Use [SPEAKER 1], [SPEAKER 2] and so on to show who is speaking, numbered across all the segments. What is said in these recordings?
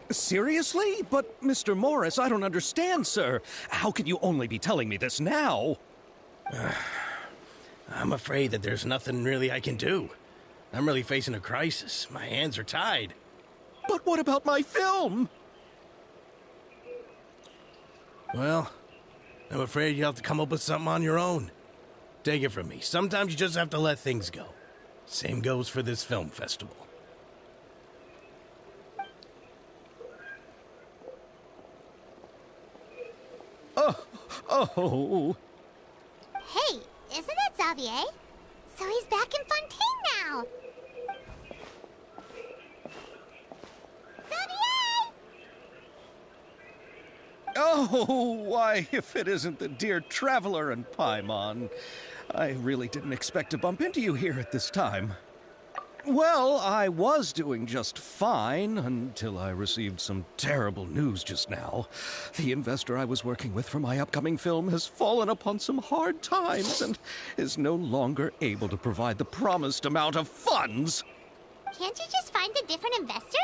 [SPEAKER 1] Seriously? But, Mr. Morris, I don't understand, sir. How can you only be telling me this now?
[SPEAKER 2] I'm afraid that there's nothing really I can do. I'm really facing a crisis. My hands are tied.
[SPEAKER 1] But what about my film?
[SPEAKER 2] Well, I'm afraid you'll have to come up with something on your own. Take it from me. Sometimes you just have to let things go. Same goes for this film festival.
[SPEAKER 1] Oh.
[SPEAKER 3] Hey, isn't that Xavier? So he's back in Fontaine now. Xavier!
[SPEAKER 1] Oh, why, if it isn't the dear Traveler and Paimon. I really didn't expect to bump into you here at this time. Well, I was doing just fine until I received some terrible news just now. The investor I was working with for my upcoming film has fallen upon some hard times and is no longer able to provide the promised amount of funds.
[SPEAKER 3] Can't you just find a different investor?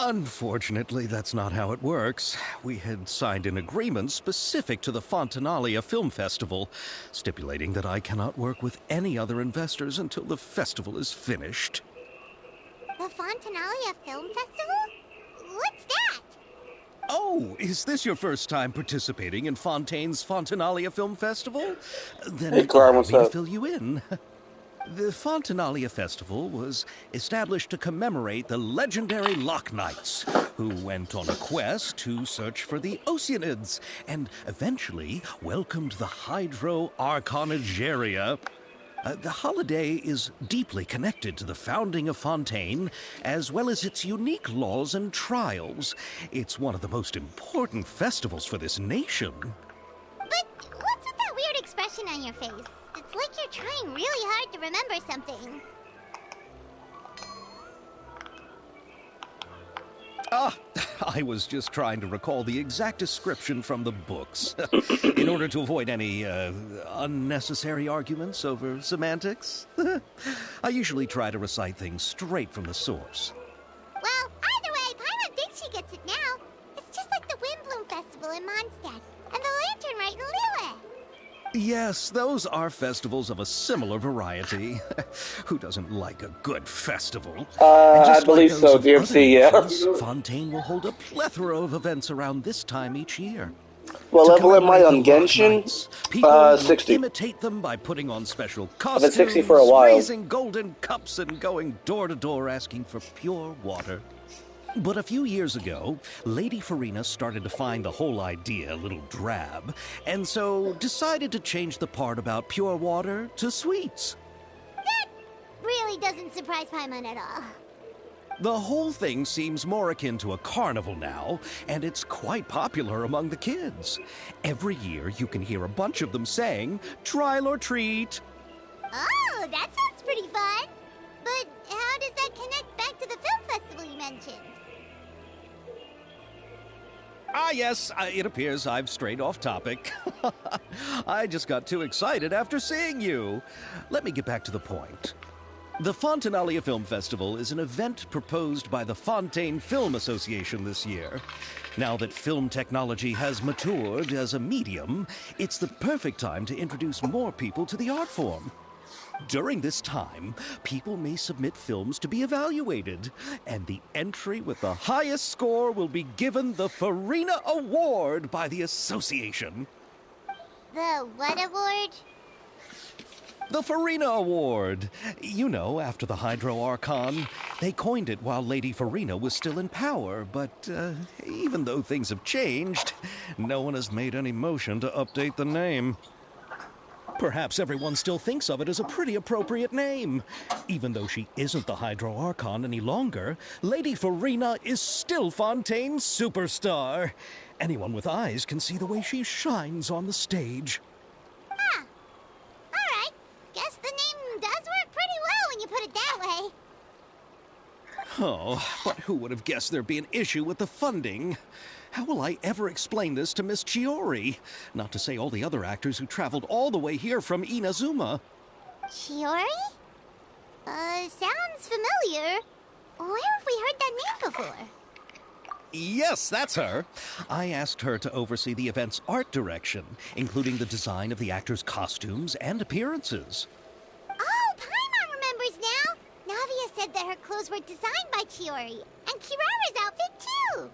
[SPEAKER 1] Unfortunately, that's not how it works. We had signed an agreement specific to the Fontanalia Film Festival, stipulating that I cannot work with any other investors until the festival is finished.
[SPEAKER 3] The Fontanalia Film Festival? What's that?
[SPEAKER 1] Oh, is this your first time participating in Fontaine's Fontanalia Film Festival? Then
[SPEAKER 4] Hey, Carl, what's
[SPEAKER 1] allow me
[SPEAKER 4] up?
[SPEAKER 1] to fill you in. The Fontanalia Festival was established to commemorate the legendary Loch Knights, who went on a quest to search for the Oceanids, and eventually welcomed the Hydro Arconageria. The holiday is deeply connected to the founding of Fontaine, as well as its unique laws and trials. It's one of the most important festivals for this nation.
[SPEAKER 3] But what's with that weird expression on your face? It's like you're trying really hard to remember something.
[SPEAKER 1] I was just trying to recall the exact description from the books, in order to avoid any unnecessary arguments over semantics. I usually try to recite things straight from the source.
[SPEAKER 3] Well, either way, Paimon thinks she gets it now. It's just like the Windbloom Festival in Mondstadt, and the Lantern Rite in Lille.
[SPEAKER 1] Yes, those are festivals of a similar variety. Who doesn't like a good festival? And
[SPEAKER 4] I
[SPEAKER 1] just
[SPEAKER 4] believe
[SPEAKER 1] like
[SPEAKER 4] so,
[SPEAKER 1] those of
[SPEAKER 4] DMC, yeah.
[SPEAKER 1] other nations, Fontaine will hold a plethora of events around this time each year.
[SPEAKER 4] What
[SPEAKER 1] To
[SPEAKER 4] level am I
[SPEAKER 1] commemorate
[SPEAKER 4] on
[SPEAKER 1] the Loch
[SPEAKER 4] Genshin?
[SPEAKER 1] Knights, people will
[SPEAKER 4] 60.
[SPEAKER 1] imitate them by putting on special
[SPEAKER 4] I've
[SPEAKER 1] costumes,
[SPEAKER 4] been 60 for a while.
[SPEAKER 1] raising golden cups, and going door to door asking for pure water. But a few years ago, Lady Farina started to find the whole idea a little drab, and so decided to change the part about pure water to sweets.
[SPEAKER 3] That really doesn't surprise Paimon at all.
[SPEAKER 1] The whole thing seems more akin to a carnival now, and it's quite popular among the kids. Every year you can hear a bunch of them saying, "Trial or treat."
[SPEAKER 3] Oh, that sounds pretty fun. But how does that connect back to the film festival you mentioned?
[SPEAKER 1] Ah, yes, it appears I've strayed off topic. I just got too excited after seeing you. Let me get back to the point. The Fontanalia Film Festival is an event proposed by the Fontaine Film Association this year. Now that film technology has matured as a medium, it's the perfect time to introduce more people to the art form. During this time, people may submit films to be evaluated, and the entry with the highest score will be given the Farina Award by the association.
[SPEAKER 3] The what award?
[SPEAKER 1] The Farina Award. You know, after the Hydro Archon. They coined it while Lady Farina was still in power, but even though things have changed, no one has made any motion to update the name. Perhaps everyone still thinks of it as a pretty appropriate name. Even though she isn't the Hydro Archon any longer, Lady Farina is still Fontaine's superstar. Anyone with eyes can see the way she shines on the stage.
[SPEAKER 3] Huh. Alright. Guess the name does work pretty well when you put it that way.
[SPEAKER 1] Oh, but who would have guessed there'd be an issue with the funding? How will I ever explain this to Miss Chiori? Not to say all the other actors who traveled all the way here from Inazuma.
[SPEAKER 3] Chiori? Sounds familiar. Where have we heard that name before?
[SPEAKER 1] Yes, that's her. I asked her to oversee the event's art direction, including the design of the actors' costumes and appearances.
[SPEAKER 3] Oh, Paimon remembers now! Navia said that her clothes were designed by Chiori, and Kirara's outfit too!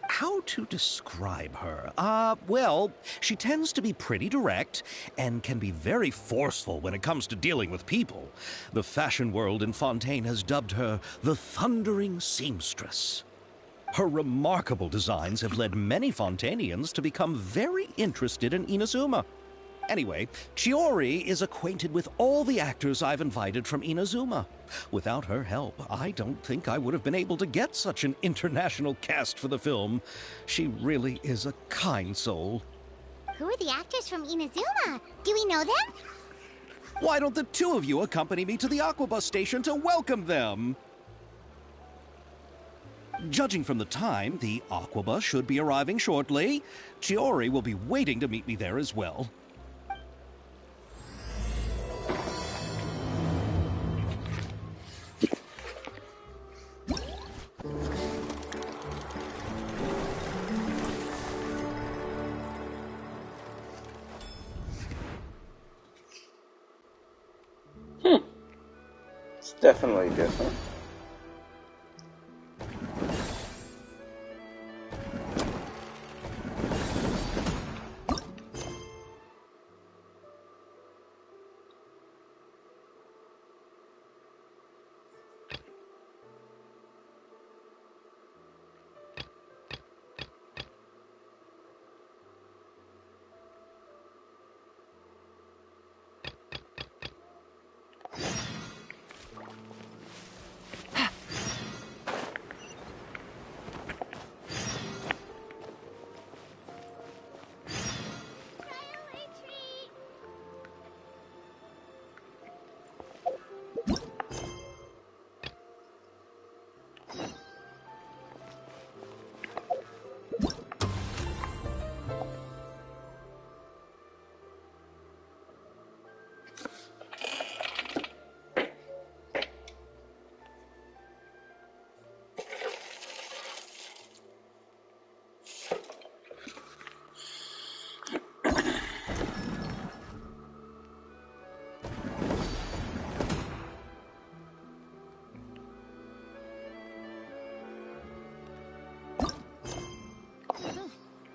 [SPEAKER 1] How to describe her? Well, she tends to be pretty direct and can be very forceful when it comes to dealing with people. The fashion world in Fontaine has dubbed her the Thundering Seamstress. Her remarkable designs have led many Fontainians to become very interested in Inazuma. Anyway, Chiori is acquainted with all the actors I've invited from Inazuma. Without her help, I don't think I would have been able to get such an international cast for the film. She really is a kind soul.
[SPEAKER 3] Who are the actors from Inazuma? Do we know them?
[SPEAKER 1] Why don't the two of you accompany me to the Aquabus station to welcome them? Judging from the time, the Aquabus should be arriving shortly. Chiori will be waiting to meet me there as well.
[SPEAKER 4] It's definitely different.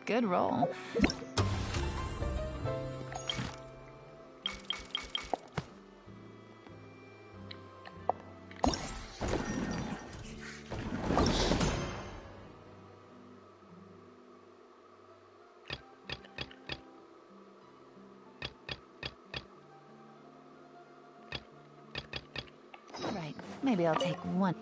[SPEAKER 5] Good roll. Right, maybe I'll take one.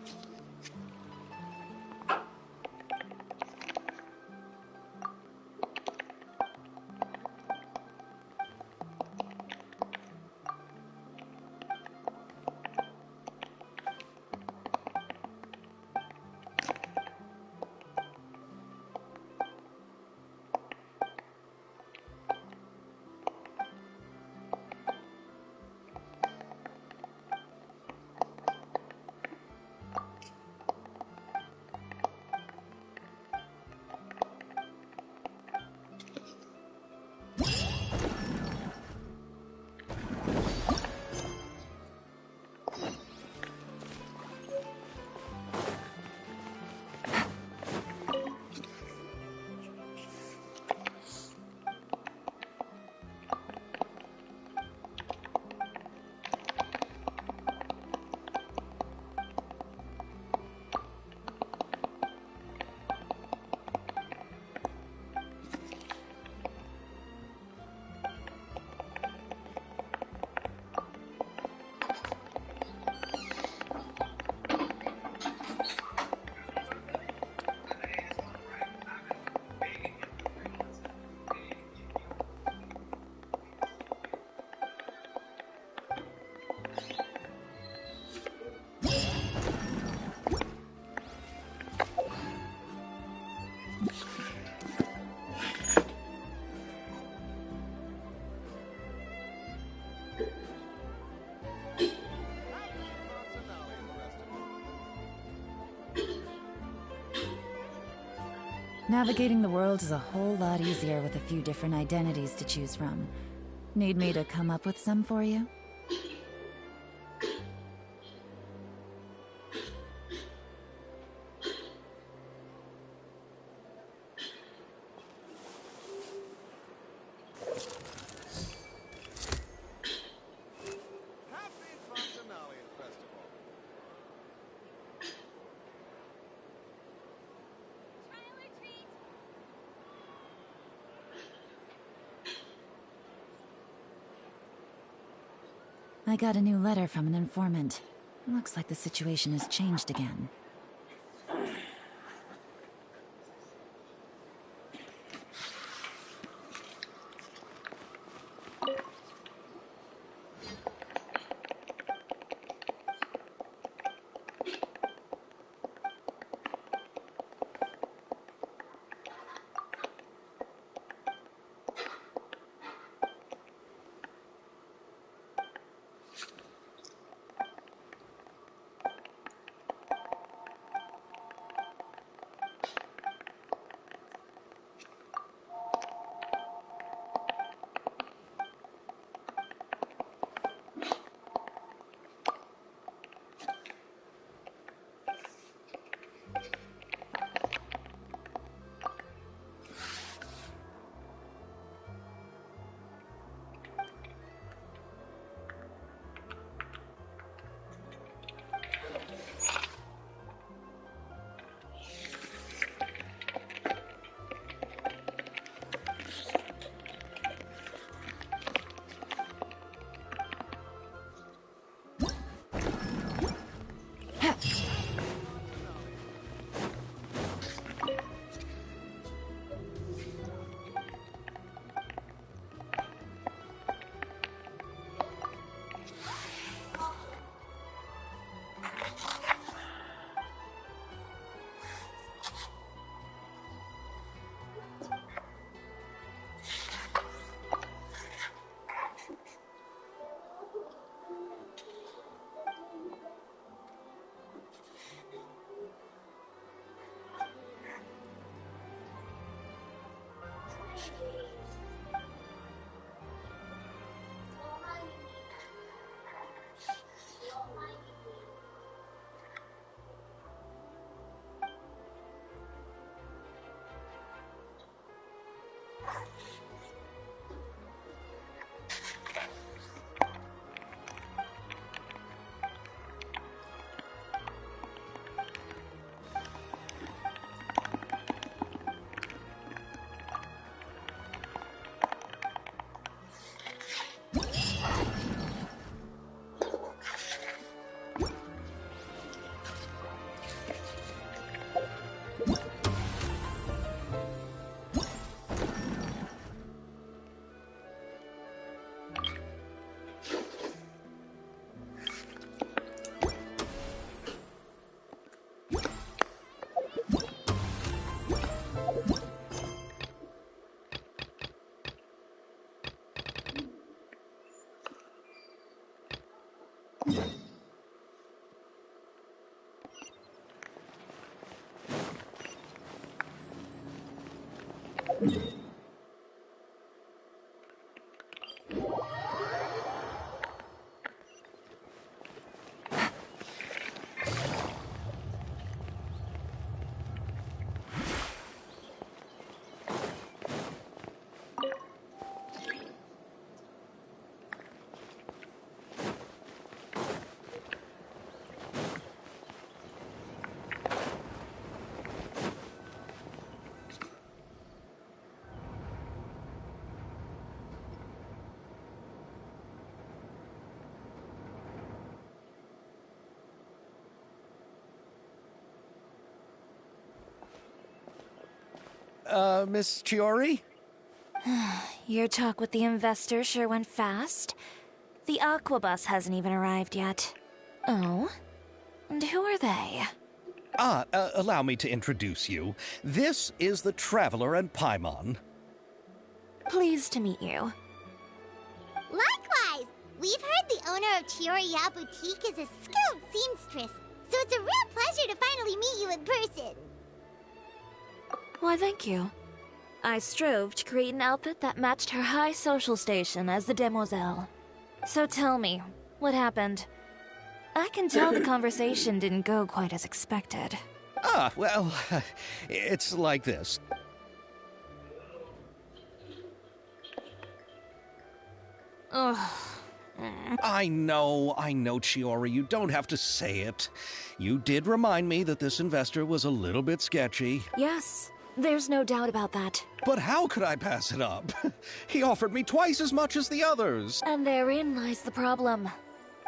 [SPEAKER 5] Navigating the world is a whole lot easier with a few different identities to choose from. Need me to come up with some for you? I got a new letter from an informant. Looks like the situation has changed again.
[SPEAKER 1] Miss Chiori?
[SPEAKER 4] Your talk with the investor sure went fast. The Aquabus hasn't even arrived yet. Oh? And who are they?
[SPEAKER 1] Allow me to introduce you. This is the Traveler and Paimon.
[SPEAKER 4] Pleased to meet you.
[SPEAKER 3] Likewise! We've heard the owner of Chioriya Boutique is a skilled seamstress, so it's a real pleasure to finally meet you in person.
[SPEAKER 4] Why, thank you. I strove to create an outfit that matched her high social station as the demoiselle. So tell me, what happened? I can tell the conversation didn't go quite as expected.
[SPEAKER 1] Well, it's like this.
[SPEAKER 4] Ugh.
[SPEAKER 1] I know, Chiori, you don't have to say it. You did remind me that this investor was a little bit sketchy.
[SPEAKER 4] Yes, there's no doubt about that.
[SPEAKER 1] But how could I pass it up? He offered me twice as much as the others.
[SPEAKER 4] And therein lies the problem.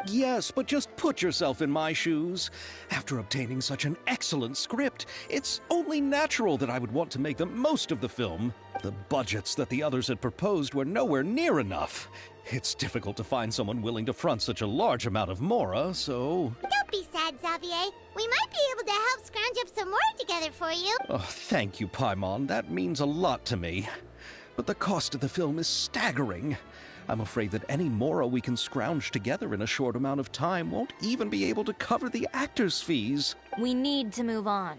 [SPEAKER 1] Yes, but just put yourself in my shoes. After obtaining such an excellent script, it's only natural that I would want to make the most of the film. The budgets that the others had proposed were nowhere near enough. It's difficult to find someone willing to front such a large amount of mora, so...
[SPEAKER 3] Don't be sad, Xavier. We might be able to help scrounge up some more together for you.
[SPEAKER 1] Oh, thank you, Paimon. That means a lot to me. But the cost of the film is staggering. I'm afraid that any mora we can scrounge together in a short amount of time won't even be able to cover the actors' fees.
[SPEAKER 4] We need to move on.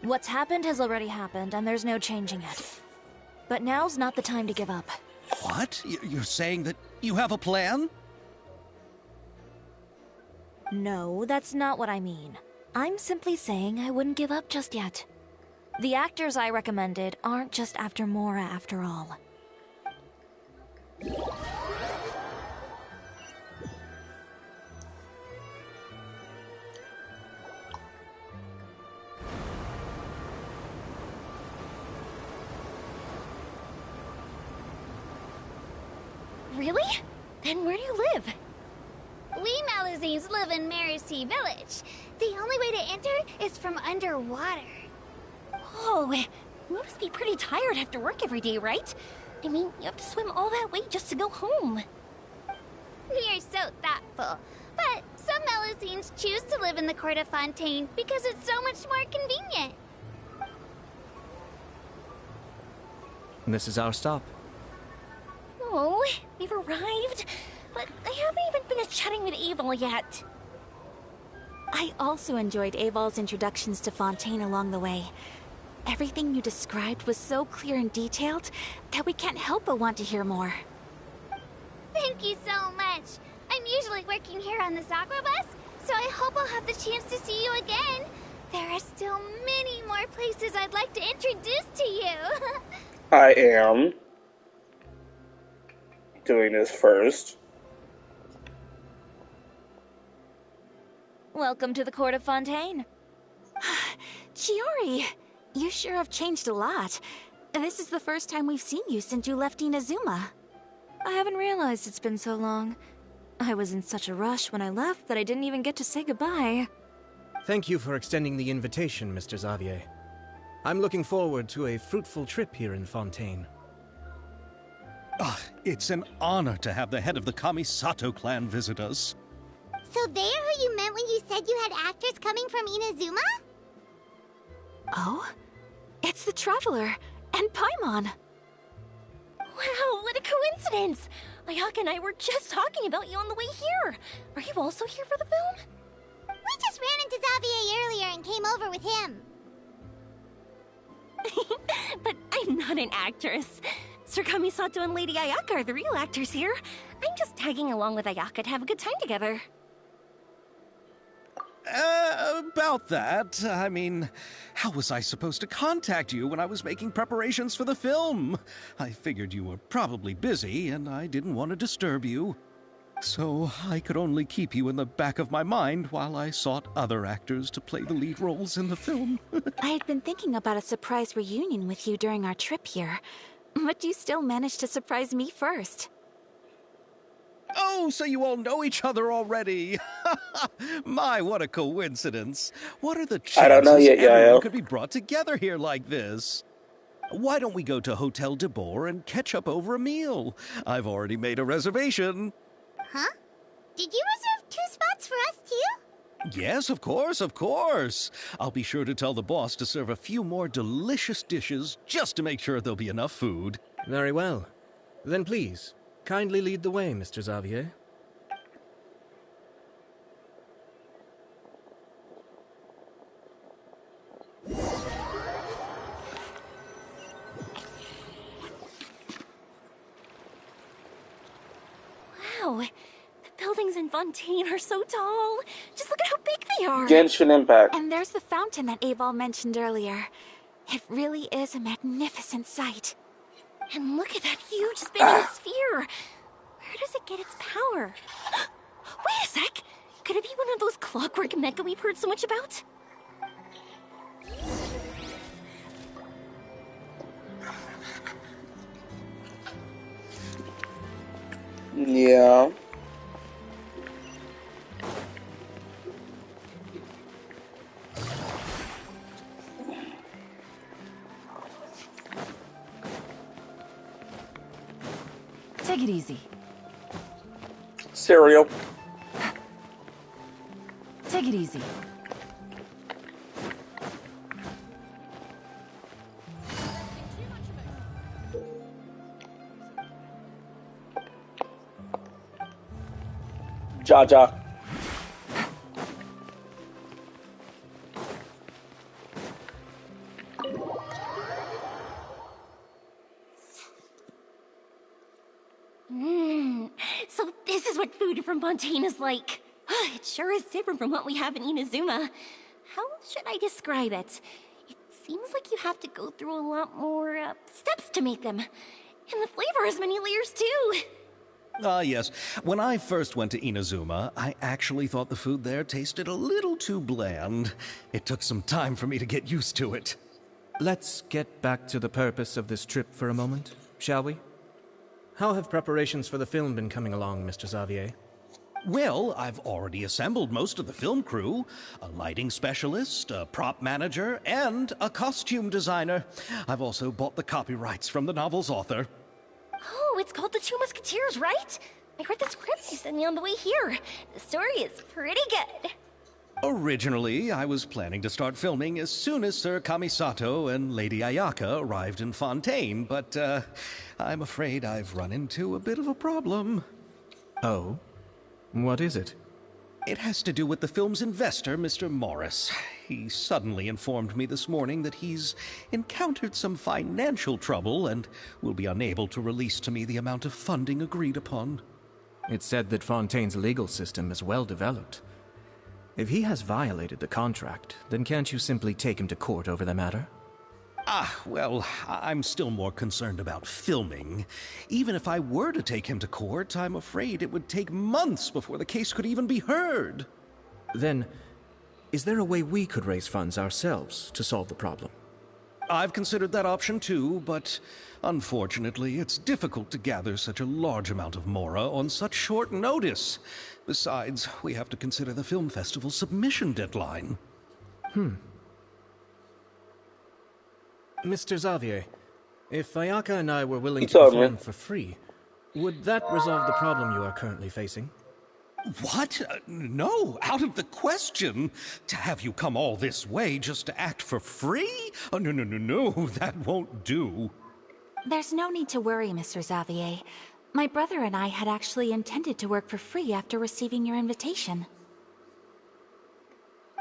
[SPEAKER 4] What's happened has already happened, and there's no changing it. But now's not the time to give up.
[SPEAKER 1] What? You're saying that you have a plan?
[SPEAKER 4] No, that's not what I mean. I'm simply saying I wouldn't give up just yet. The actors I recommended aren't just after mora after all.
[SPEAKER 6] Really? And where do you live?
[SPEAKER 3] We Melusines live in Mercy Village. The only way to enter is from underwater.
[SPEAKER 6] Oh, you must be pretty tired after work every day, right? I mean, you have to swim all that way just to go home.
[SPEAKER 3] We are so thoughtful. But some Melusines choose to live in the Court of Fontaine because it's so much more convenient.
[SPEAKER 7] This is our stop.
[SPEAKER 6] Oh, we've arrived, but I haven't even finished chatting with Aval yet. I also enjoyed Aval's introductions to Fontaine along the way. Everything you described was so clear and detailed that we can't help but want to hear more.
[SPEAKER 3] Thank you so much. I'm usually working here on this aqua bus, so I hope I'll have the chance to see you again. There are still many more places I'd like to introduce to you.
[SPEAKER 8] I am doing this first.
[SPEAKER 4] Welcome to the Court of Fontaine.
[SPEAKER 6] Chiori, you sure have changed a lot. This is the first time we've seen you since you left Inazuma.
[SPEAKER 4] I haven't realized it's been so long. I was in such a rush when I left that I didn't even get to say goodbye.
[SPEAKER 2] Thank you for extending the invitation, Mr. Xavier. I'm looking forward to a fruitful trip here in Fontaine.
[SPEAKER 1] It's an honor to have the head of the Kamisato clan visit us.
[SPEAKER 3] So they're who you meant when you said you had actors coming from Inazuma?
[SPEAKER 6] Oh? It's the Traveler and Paimon.
[SPEAKER 9] Wow, what a coincidence! Ayaka and I were just talking about you on the way here. Are you also here for the film?
[SPEAKER 3] We just ran into Xavier earlier and came over with him.
[SPEAKER 9] But I'm not an actress. Sir Kamisato and Lady Ayaka are the real actors here. I'm just tagging along with Ayaka to have a good time together.
[SPEAKER 1] About that, I mean, how was I supposed to contact you when I was making preparations for the film? I figured you were probably busy, and I didn't want to disturb you. So I could only keep you in the back of my mind while I sought other actors to play the lead roles in the film.
[SPEAKER 6] I had been thinking about a surprise reunion with you during our trip here, but you still managed to surprise me first.
[SPEAKER 1] Oh, so you all know each other already. My, what a coincidence. What are the chances
[SPEAKER 8] I don't know yet,
[SPEAKER 1] everyone
[SPEAKER 8] Yael.
[SPEAKER 1] could be brought together here like this? Why don't we go to Hotel de Boer and catch up over a meal? I've already made a reservation.
[SPEAKER 3] Huh? Did you reserve 2 spots for us too?
[SPEAKER 1] Yes, of course, of course. I'll be sure to tell the boss to serve a few more delicious dishes just to make sure there'll be enough food.
[SPEAKER 2] Very well. Then please, kindly lead the way, Mr. Xavier.
[SPEAKER 9] in Fontaine are so tall. Just look at how big they are.
[SPEAKER 8] Genshin Impact.
[SPEAKER 6] And there's the fountain that Aval mentioned earlier. It really is a magnificent sight.
[SPEAKER 9] And look at that huge spinning sphere. Where does it get its power? Wait a sec. Could it be one of those clockwork mecha we've heard so much about?
[SPEAKER 8] Yeah.
[SPEAKER 5] Take it easy.
[SPEAKER 8] Cereal.
[SPEAKER 5] Take it easy.
[SPEAKER 8] Jaja.
[SPEAKER 9] So this is what food from Fontaine is like. It sure is different from what we have in Inazuma. How should I describe it? It seems like you have to go through a lot more steps to make them. And the flavor has many layers too.
[SPEAKER 1] Ah, yes. When I first went to Inazuma, I actually thought the food there tasted a little too bland. It took some time for me to get used to it.
[SPEAKER 7] Let's get back to the purpose of this trip for a moment, shall we? How have preparations for the film been coming along, Mr. Xavier?
[SPEAKER 1] Well, I've already assembled most of the film crew. A lighting specialist, a prop manager, and a costume designer. I've also bought the copyrights from the novel's author.
[SPEAKER 9] Oh, it's called The Two Musketeers, right? I read the script you sent me on the way here. The story is pretty good.
[SPEAKER 1] Originally, I was planning to start filming as soon as Sir Kamisato and Lady Ayaka arrived in Fontaine, but I'm afraid I've run into a bit of a problem.
[SPEAKER 7] Oh? What is it?
[SPEAKER 1] It has to do with the film's investor, Mr. Morris. He suddenly informed me this morning that he's encountered some financial trouble and will be unable to release to me the amount of funding agreed upon.
[SPEAKER 7] It's said that Fontaine's legal system is well developed. If he has violated the contract, then can't you simply take him to court over the matter?
[SPEAKER 1] Well, I'm still more concerned about filming. Even if I were to take him to court, I'm afraid it would take months before the case could even be heard.
[SPEAKER 7] Then, is there a way we could raise funds ourselves to solve the problem?
[SPEAKER 1] I've considered that option too, but unfortunately, it's difficult to gather such a large amount of mora on such short notice. Besides, we have to consider the film festival's submission deadline.
[SPEAKER 7] Mr. Xavier, if Ayaka and I were willing
[SPEAKER 8] He
[SPEAKER 7] to
[SPEAKER 8] told me.
[SPEAKER 7] perform for free, would that resolve the problem you are currently facing?
[SPEAKER 1] What? No, out of the question. To have you come all this way just to act for free? Oh, no, that won't do.
[SPEAKER 6] There's no need to worry, Mr. Xavier. My brother and I had actually intended to work for free after receiving your invitation.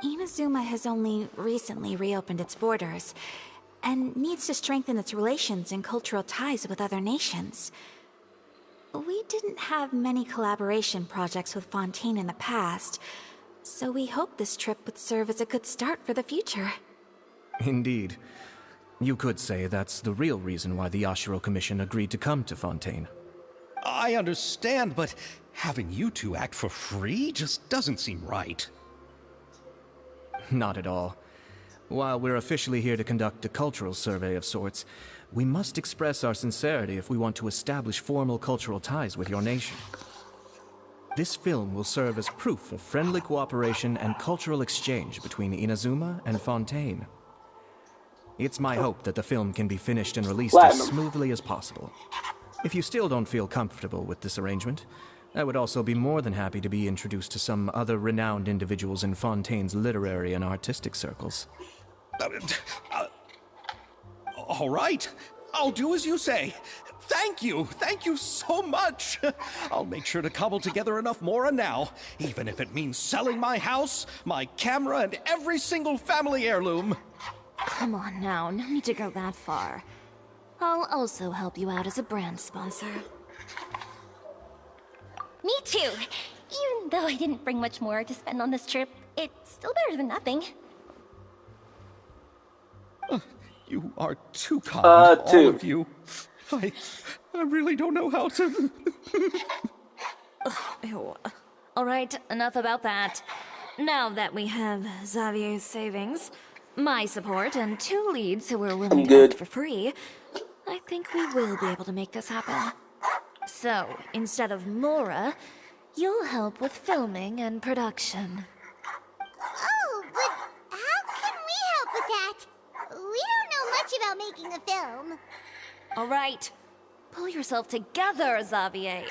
[SPEAKER 6] Inazuma has only recently reopened its borders, and needs to strengthen its relations and cultural ties with other nations. We didn't have many collaboration projects with Fontaine in the past, so we hoped this trip would serve as a good start for the future.
[SPEAKER 7] Indeed. You could say that's the real reason why the Yashiro Commission agreed to come to Fontaine.
[SPEAKER 1] I understand, but having you two act for free just doesn't seem right.
[SPEAKER 7] Not at all. While we're officially here to conduct a cultural survey of sorts, we must express our sincerity if we want to establish formal cultural ties with your nation. This film will serve as proof of friendly cooperation and cultural exchange between Inazuma and Fontaine. It's my hope that the film can be finished and released as smoothly as possible. If you still don't feel comfortable with this arrangement, I would also be more than happy to be introduced to some other renowned individuals in Fontaine's literary and artistic circles.
[SPEAKER 1] All right, I'll do as you say. Thank you so much. I'll make sure to cobble together enough mora now, even if it means selling my house, my camera, and every single family heirloom.
[SPEAKER 4] Come on now, no need to go that far. I'll also help you out as a brand sponsor.
[SPEAKER 9] Me too. Even though I didn't bring much more to spend on this trip, it's still better than nothing.
[SPEAKER 1] You are too kind, all
[SPEAKER 8] two.
[SPEAKER 1] of you. I really don't know how to...
[SPEAKER 4] Ew. All right, enough about that. Now that we have Xavier's savings, my support, and 2 leads who are willing to act for free, I think we will be able to make this happen. So, instead of Mora, you'll help with filming and production.
[SPEAKER 3] Oh, but how can we help with that? We don't know much about making a film.
[SPEAKER 4] All right, pull yourself together, Xavier.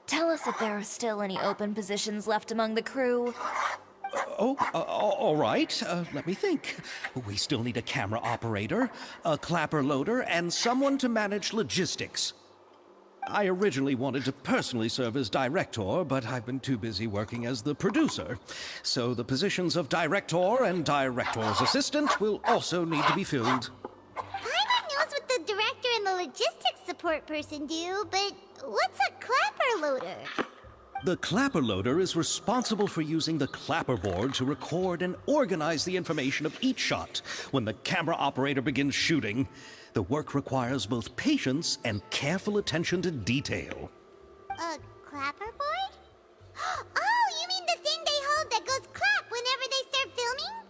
[SPEAKER 4] Tell us if there are still any open positions left among the crew.
[SPEAKER 1] All right. Let me think. We still need a camera operator, a clapper loader, and someone to manage logistics. I originally wanted to personally serve as director, but I've been too busy working as the producer. So the positions of director and director's assistant will also need to be filled.
[SPEAKER 3] Paimon knows what the director and the logistics support person do, but what's a clapper loader?
[SPEAKER 1] The clapper loader is responsible for using the clapperboard to record and organize the information of each shot when the camera operator begins shooting. The work requires both patience and careful attention to detail.
[SPEAKER 3] A clapperboard? Oh, you mean the thing they hold that goes clap whenever they start filming?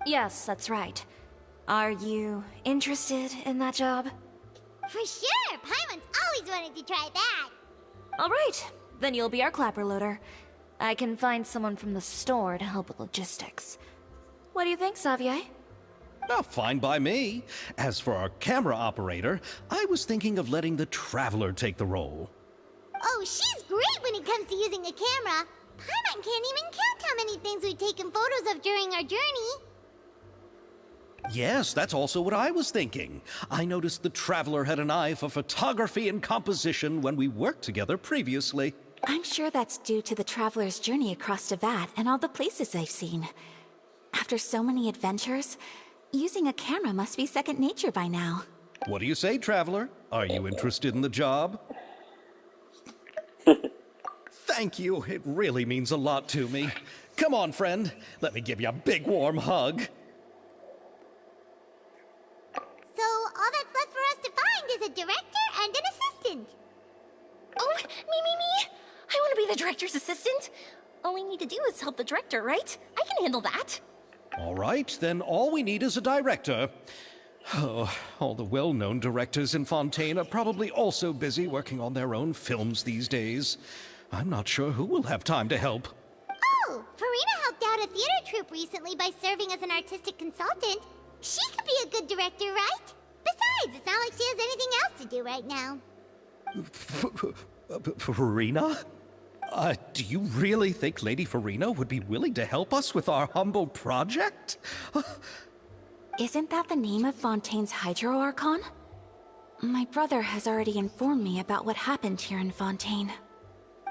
[SPEAKER 4] Yes, that's right. Are you interested in that job?
[SPEAKER 3] For sure! Paimon's always wanted to try that.
[SPEAKER 4] All right, then you'll be our clapper loader. I can find someone from the store to help with logistics. What do you think, Xavier?
[SPEAKER 1] Oh, fine by me. As for our camera operator, I was thinking of letting the Traveler take the role.
[SPEAKER 3] Oh, she's great when it comes to using a camera. Paimon can't even count how many things we've taken photos of during our journey.
[SPEAKER 1] Yes, that's also what I was thinking. I noticed the Traveler had an eye for photography and composition when we worked together previously.
[SPEAKER 6] I'm sure that's due to the Traveler's journey across Teyvat and all the places they've seen. After so many adventures, using a camera must be second nature by now.
[SPEAKER 1] What do you say, Traveler? Are you interested in the job? Thank you. It really means a lot to me. Come on, friend. Let me give you a big warm hug.
[SPEAKER 3] So all that's left for us to find is a director and an assistant.
[SPEAKER 9] Oh, me! I want to be the director's assistant. All we need to do is help the director, right? I can handle that.
[SPEAKER 1] All right, then all we need is a director. Oh, all the well-known directors in Fontaine are probably also busy working on their own films these days. I'm not sure who will have time to help.
[SPEAKER 3] Oh, Farina helped out a theater troupe recently by serving as an artistic consultant. She could be a good director, right? Besides, it's not like she has anything else to do right now.
[SPEAKER 1] Farina? Do you really think Lady Farina would be willing to help us with our humble project?
[SPEAKER 6] Isn't that the name of Fontaine's Hydro Archon? My brother has already informed me about what happened here in Fontaine.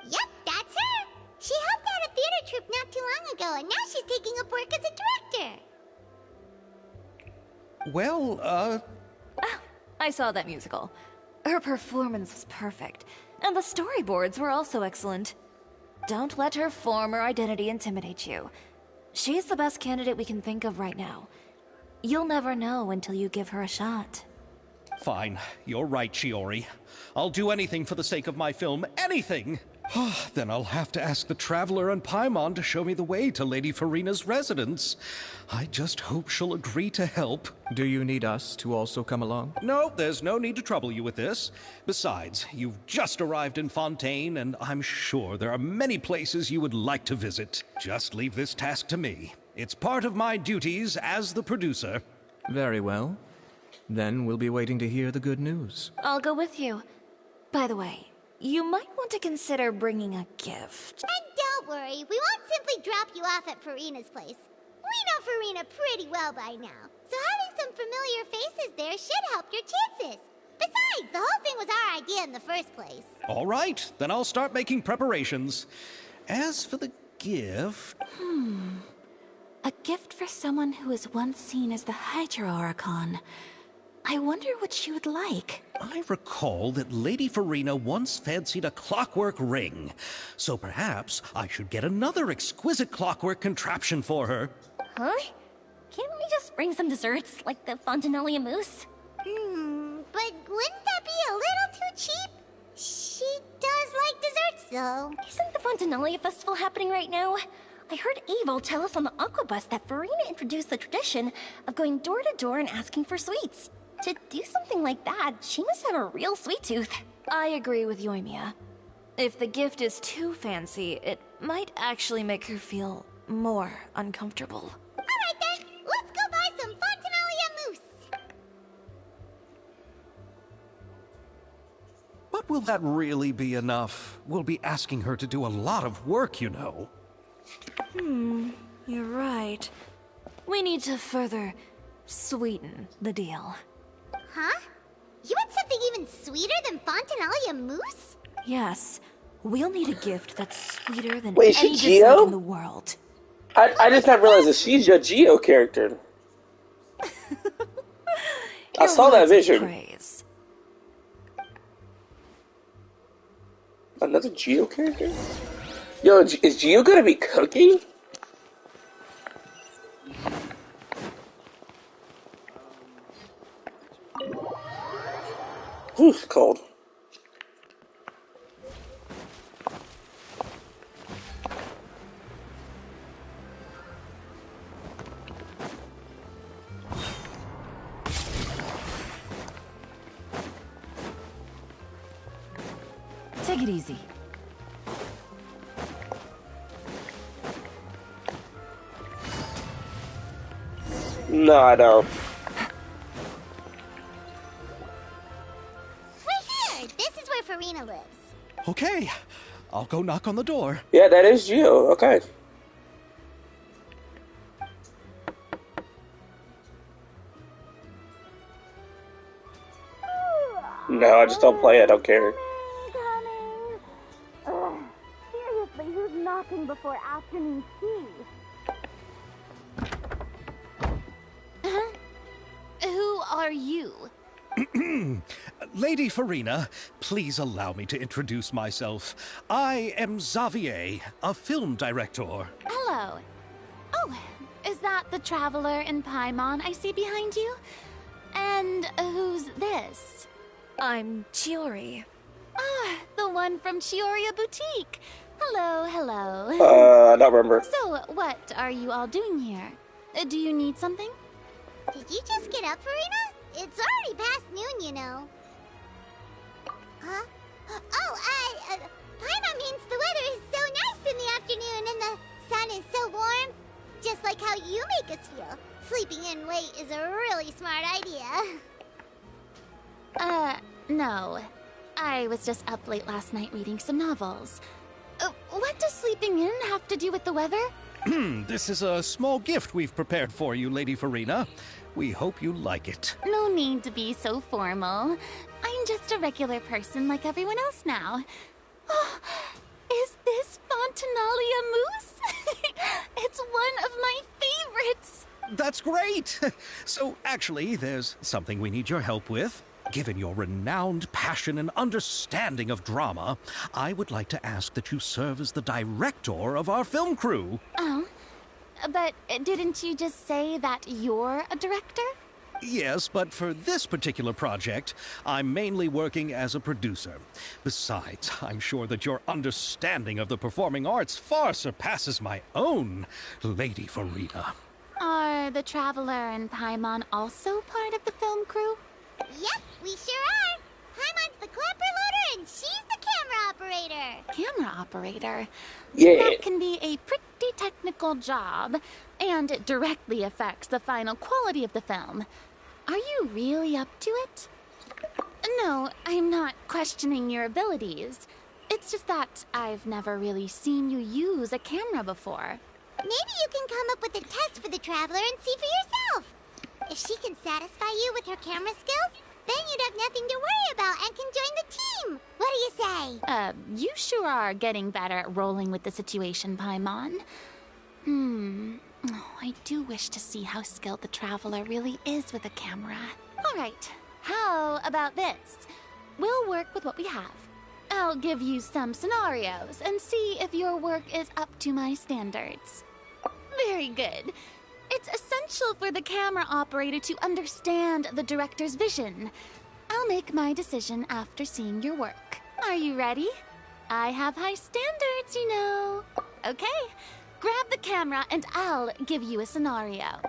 [SPEAKER 3] Yep, that's her. She helped out a theater troupe not too long ago, and now she's taking up work as a director.
[SPEAKER 1] Well,
[SPEAKER 4] I saw that musical. Her performance was perfect, and the storyboards were also excellent. Don't let her former identity intimidate you. She's the best candidate we can think of right now. You'll never know until you give her a shot.
[SPEAKER 1] Fine. You're right, Shiori. I'll do anything for the sake of my film. Anything! Then I'll have to ask the Traveler and Paimon to show me the way to Lady Farina's residence. I just hope she'll agree to help.
[SPEAKER 7] Do you need us to also come along?
[SPEAKER 1] No, there's no need to trouble you with this. Besides, you've just arrived in Fontaine, and I'm sure there are many places you would like to visit. Just leave this task to me. It's part of my duties as the producer.
[SPEAKER 7] Very well. Then we'll be waiting to hear the good news.
[SPEAKER 4] I'll go with you. By the way, you might want to consider bringing a gift.
[SPEAKER 3] And don't worry, we won't simply drop you off at Farina's place. We know Farina pretty well by now, so having some familiar faces there should help your chances. Besides, the whole thing was our idea in the first place.
[SPEAKER 1] All right, then I'll start making preparations. As for the gift...
[SPEAKER 6] A gift for someone who was once seen as the Hydro Archon. I wonder what she would like.
[SPEAKER 1] I recall that Lady Farina once fancied a clockwork ring, so perhaps I should get another exquisite clockwork contraption for her.
[SPEAKER 9] Huh? Can't we just bring some desserts, like the Fontinalia mousse?
[SPEAKER 3] But wouldn't that be a little too cheap? She does like desserts, though.
[SPEAKER 9] Isn't the Fontinalia festival happening right now? I heard Abel tell us on the Aquabus that Farina introduced the tradition of going door to door and asking for sweets. To do something like that, she must have a real sweet tooth.
[SPEAKER 4] I agree with Yoimiya. If the gift is too fancy, it might actually make her feel more uncomfortable.
[SPEAKER 3] Alright then, let's go buy some Fontinalia mousse.
[SPEAKER 1] But will that really be enough? We'll be asking her to do a lot of work, you know.
[SPEAKER 4] You're right. We need to further sweeten the deal.
[SPEAKER 3] Huh? You want something even sweeter than Fontinalia mousse?
[SPEAKER 4] Yes, we'll need a gift that's sweeter than
[SPEAKER 8] Wait, is she
[SPEAKER 4] any
[SPEAKER 8] Geo?
[SPEAKER 4] dessert in the world.
[SPEAKER 8] I just not realized that she's your Geo character. I saw that vision.
[SPEAKER 4] Praise.
[SPEAKER 8] Another Geo character? Yo, is Geo gonna be cooking? Ooh, it's cold.
[SPEAKER 5] Take it easy.
[SPEAKER 8] No, I don't.
[SPEAKER 3] Right here! This is where Farina lives.
[SPEAKER 1] Okay, I'll go knock on the door.
[SPEAKER 8] Yeah, that is Geo. Okay. No, I just don't play. I don't care.
[SPEAKER 3] Coming. Ugh. Seriously, who's knocking before afternoon tea? Who are you?
[SPEAKER 1] Lady Farina, please allow me to introduce myself. I am Xavier, a film director.
[SPEAKER 3] Hello. Oh, is that the traveler in Paimon I see behind you? And who's this?
[SPEAKER 4] I'm Chiori.
[SPEAKER 3] Ah, the one from Chioria Boutique. Hello, hello.
[SPEAKER 8] I don't remember.
[SPEAKER 3] So, what are you all doing here? Do you need something? Did you just get up, Farina? It's already past noon, you know. Huh? Oh, Paimon means the weather is so nice in the afternoon and the sun is so warm. Just like how you make us feel. Sleeping in late is a really smart idea. No. I was just up late last night reading some novels. What does sleeping in have to do with the weather?
[SPEAKER 1] This is a small gift we've prepared for you, Lady Farina. We hope you like it.
[SPEAKER 3] No need to be so formal. I'm just a regular person like everyone else now. Oh, is this Fontinalia mousse? It's one of my favorites.
[SPEAKER 1] That's great! So, actually, there's something we need your help with. Given your renowned passion and understanding of drama, I would like to ask that you serve as the director of our film crew.
[SPEAKER 3] Oh, but didn't you just say that you're a director?
[SPEAKER 1] Yes, but for this particular project, I'm mainly working as a producer. Besides, I'm sure that your understanding of the performing arts far surpasses my own, Lady Farina.
[SPEAKER 3] Are the Traveler and Paimon also part of the film crew? Yep, we sure are. Paimon's the clapper loader and she's the camera operator. Camera operator?
[SPEAKER 8] Yeah.
[SPEAKER 3] That can be a pretty technical job, and it directly affects the final quality of the film. Are you really up to it? No, I'm not questioning your abilities. It's just that I've never really seen you use a camera before. Maybe you can come up with a test for the Traveler and see for yourself. If she can satisfy you with her camera skills, then you'd have nothing to worry about and can join the team. What do you say? You sure are getting better at rolling with the situation, Paimon. Oh, I do wish to see how skilled the Traveler really is with a camera.
[SPEAKER 6] Alright, how about this? We'll work with what we have. I'll give you some scenarios and see if your work is up to my standards. Very good. It's essential for the camera operator to understand the director's vision. I'll make my decision after seeing your work. Are you ready? I have high standards, you know. Okay, grab the camera and I'll give you a scenario.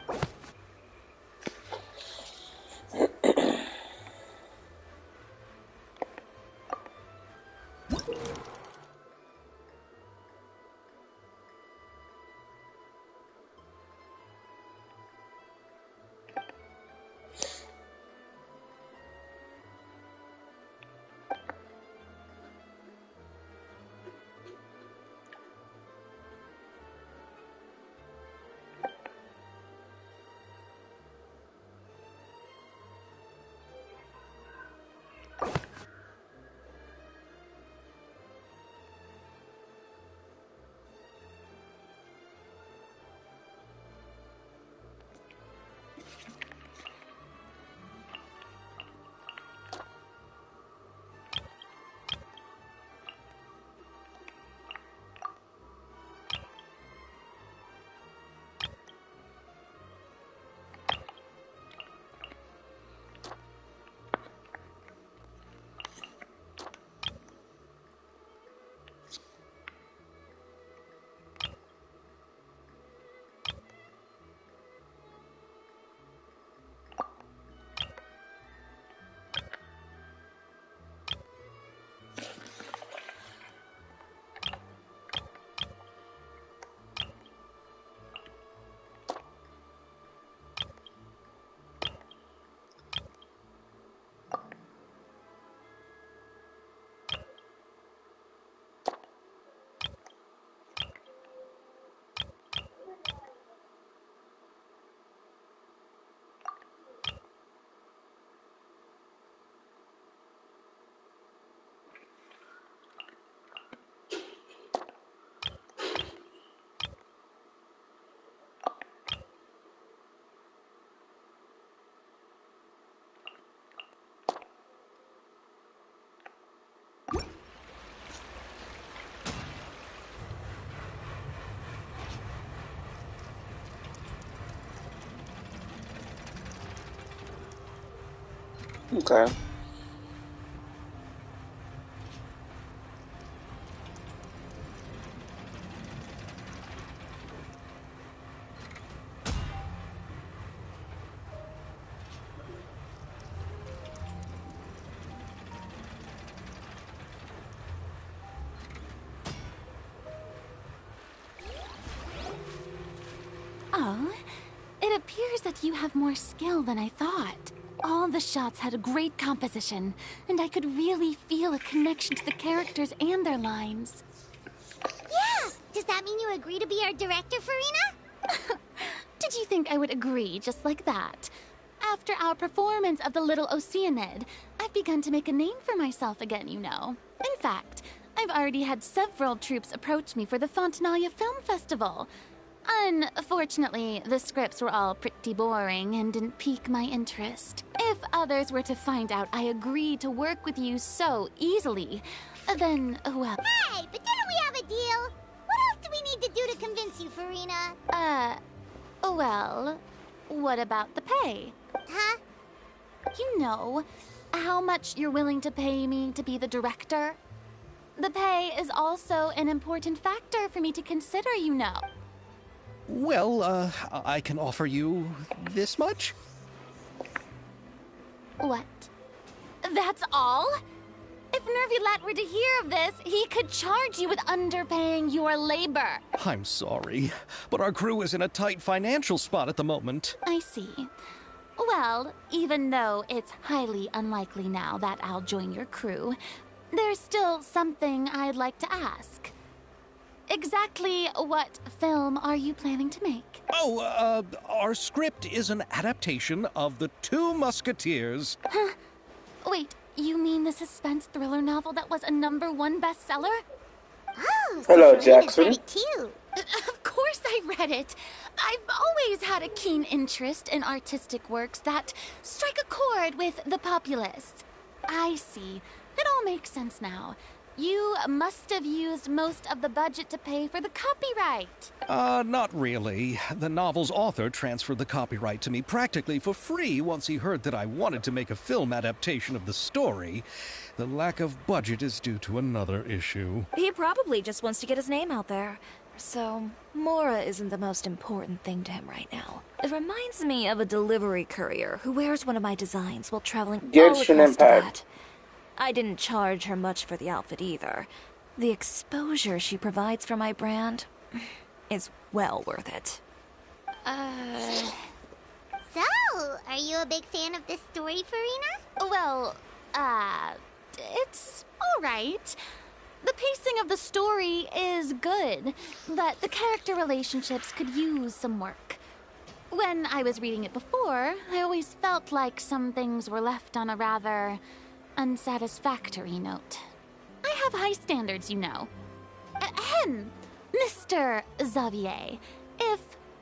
[SPEAKER 8] Okay.
[SPEAKER 6] Oh, it appears that you have more skill than I thought. All the shots had a great composition, and I could really feel a connection to the characters and their lines.
[SPEAKER 3] Yeah! Does that mean you agree to be our director, Farina?
[SPEAKER 6] Did you think I would agree just like that? After our performance of The Little Oceanid, I've begun to make a name for myself again, you know. In fact, I've already had several troops approach me for the Fontanalia Film Festival. Unfortunately, the scripts were all pretty boring and didn't pique my interest. If others were to find out I agreed to work with you so easily, then, well...
[SPEAKER 3] Hey, but didn't we have a deal? What else do we need to do to convince you, Farina?
[SPEAKER 6] Well, what about the pay?
[SPEAKER 3] Huh?
[SPEAKER 6] You know, how much you're willing to pay me to be the director? The pay is also an important factor for me to consider, you know.
[SPEAKER 1] Well, I can offer you this much?
[SPEAKER 6] What? That's all? If Nervulat were to hear of this, he could charge you with underpaying your labor.
[SPEAKER 1] I'm sorry, but our crew is in a tight financial spot at the moment.
[SPEAKER 6] I see. Well, even though it's highly unlikely now that I'll join your crew, there's still something I'd like to ask. Exactly what film are you planning to make?
[SPEAKER 1] Oh, our script is an adaptation of The Two Musketeers.
[SPEAKER 6] Huh? Wait, you mean the suspense thriller novel that was a #1 bestseller?
[SPEAKER 3] Oh, so
[SPEAKER 8] Hello,
[SPEAKER 3] Farina's
[SPEAKER 8] Jackson.
[SPEAKER 3] read it too.
[SPEAKER 6] Of course I read it. I've always had a keen interest in artistic works that strike a chord with the populace. I see. It all makes sense now. You must have used most of the budget to pay for the copyright.
[SPEAKER 1] Not really. The novel's author transferred the copyright to me practically for free once he heard that I wanted to make a film adaptation of the story. The lack of budget is due to another issue.
[SPEAKER 4] He probably just wants to get his name out there. So, Mora isn't the most important thing to him right now. It reminds me of a delivery courier who wears one of my designs while traveling all
[SPEAKER 8] Genshin
[SPEAKER 4] across Tibet.
[SPEAKER 8] Impact.
[SPEAKER 4] I didn't charge her much for the outfit either. The exposure she provides for my brand is well worth it.
[SPEAKER 3] So, are you a big fan of this story, Farina?
[SPEAKER 6] Well, it's alright. The pacing of the story is good, but the character relationships could use some work. When I was reading it before, I always felt like some things were left on a rather unsatisfactory note. I have high standards, you know. Ahem, Mr. Xavier, if,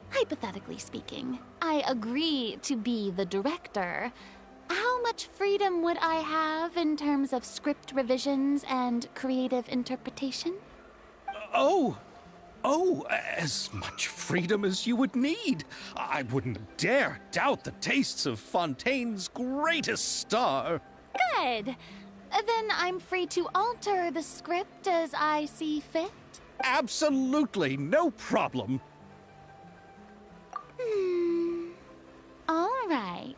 [SPEAKER 6] hypothetically speaking, I agree to be the director, how much freedom would I have in terms of script revisions and creative interpretation?
[SPEAKER 1] Oh, as much freedom as you would need. I wouldn't dare doubt the tastes of Fontaine's greatest star.
[SPEAKER 6] Good. Then I'm free to alter the script as I see fit?
[SPEAKER 1] Absolutely, no problem.
[SPEAKER 6] All right.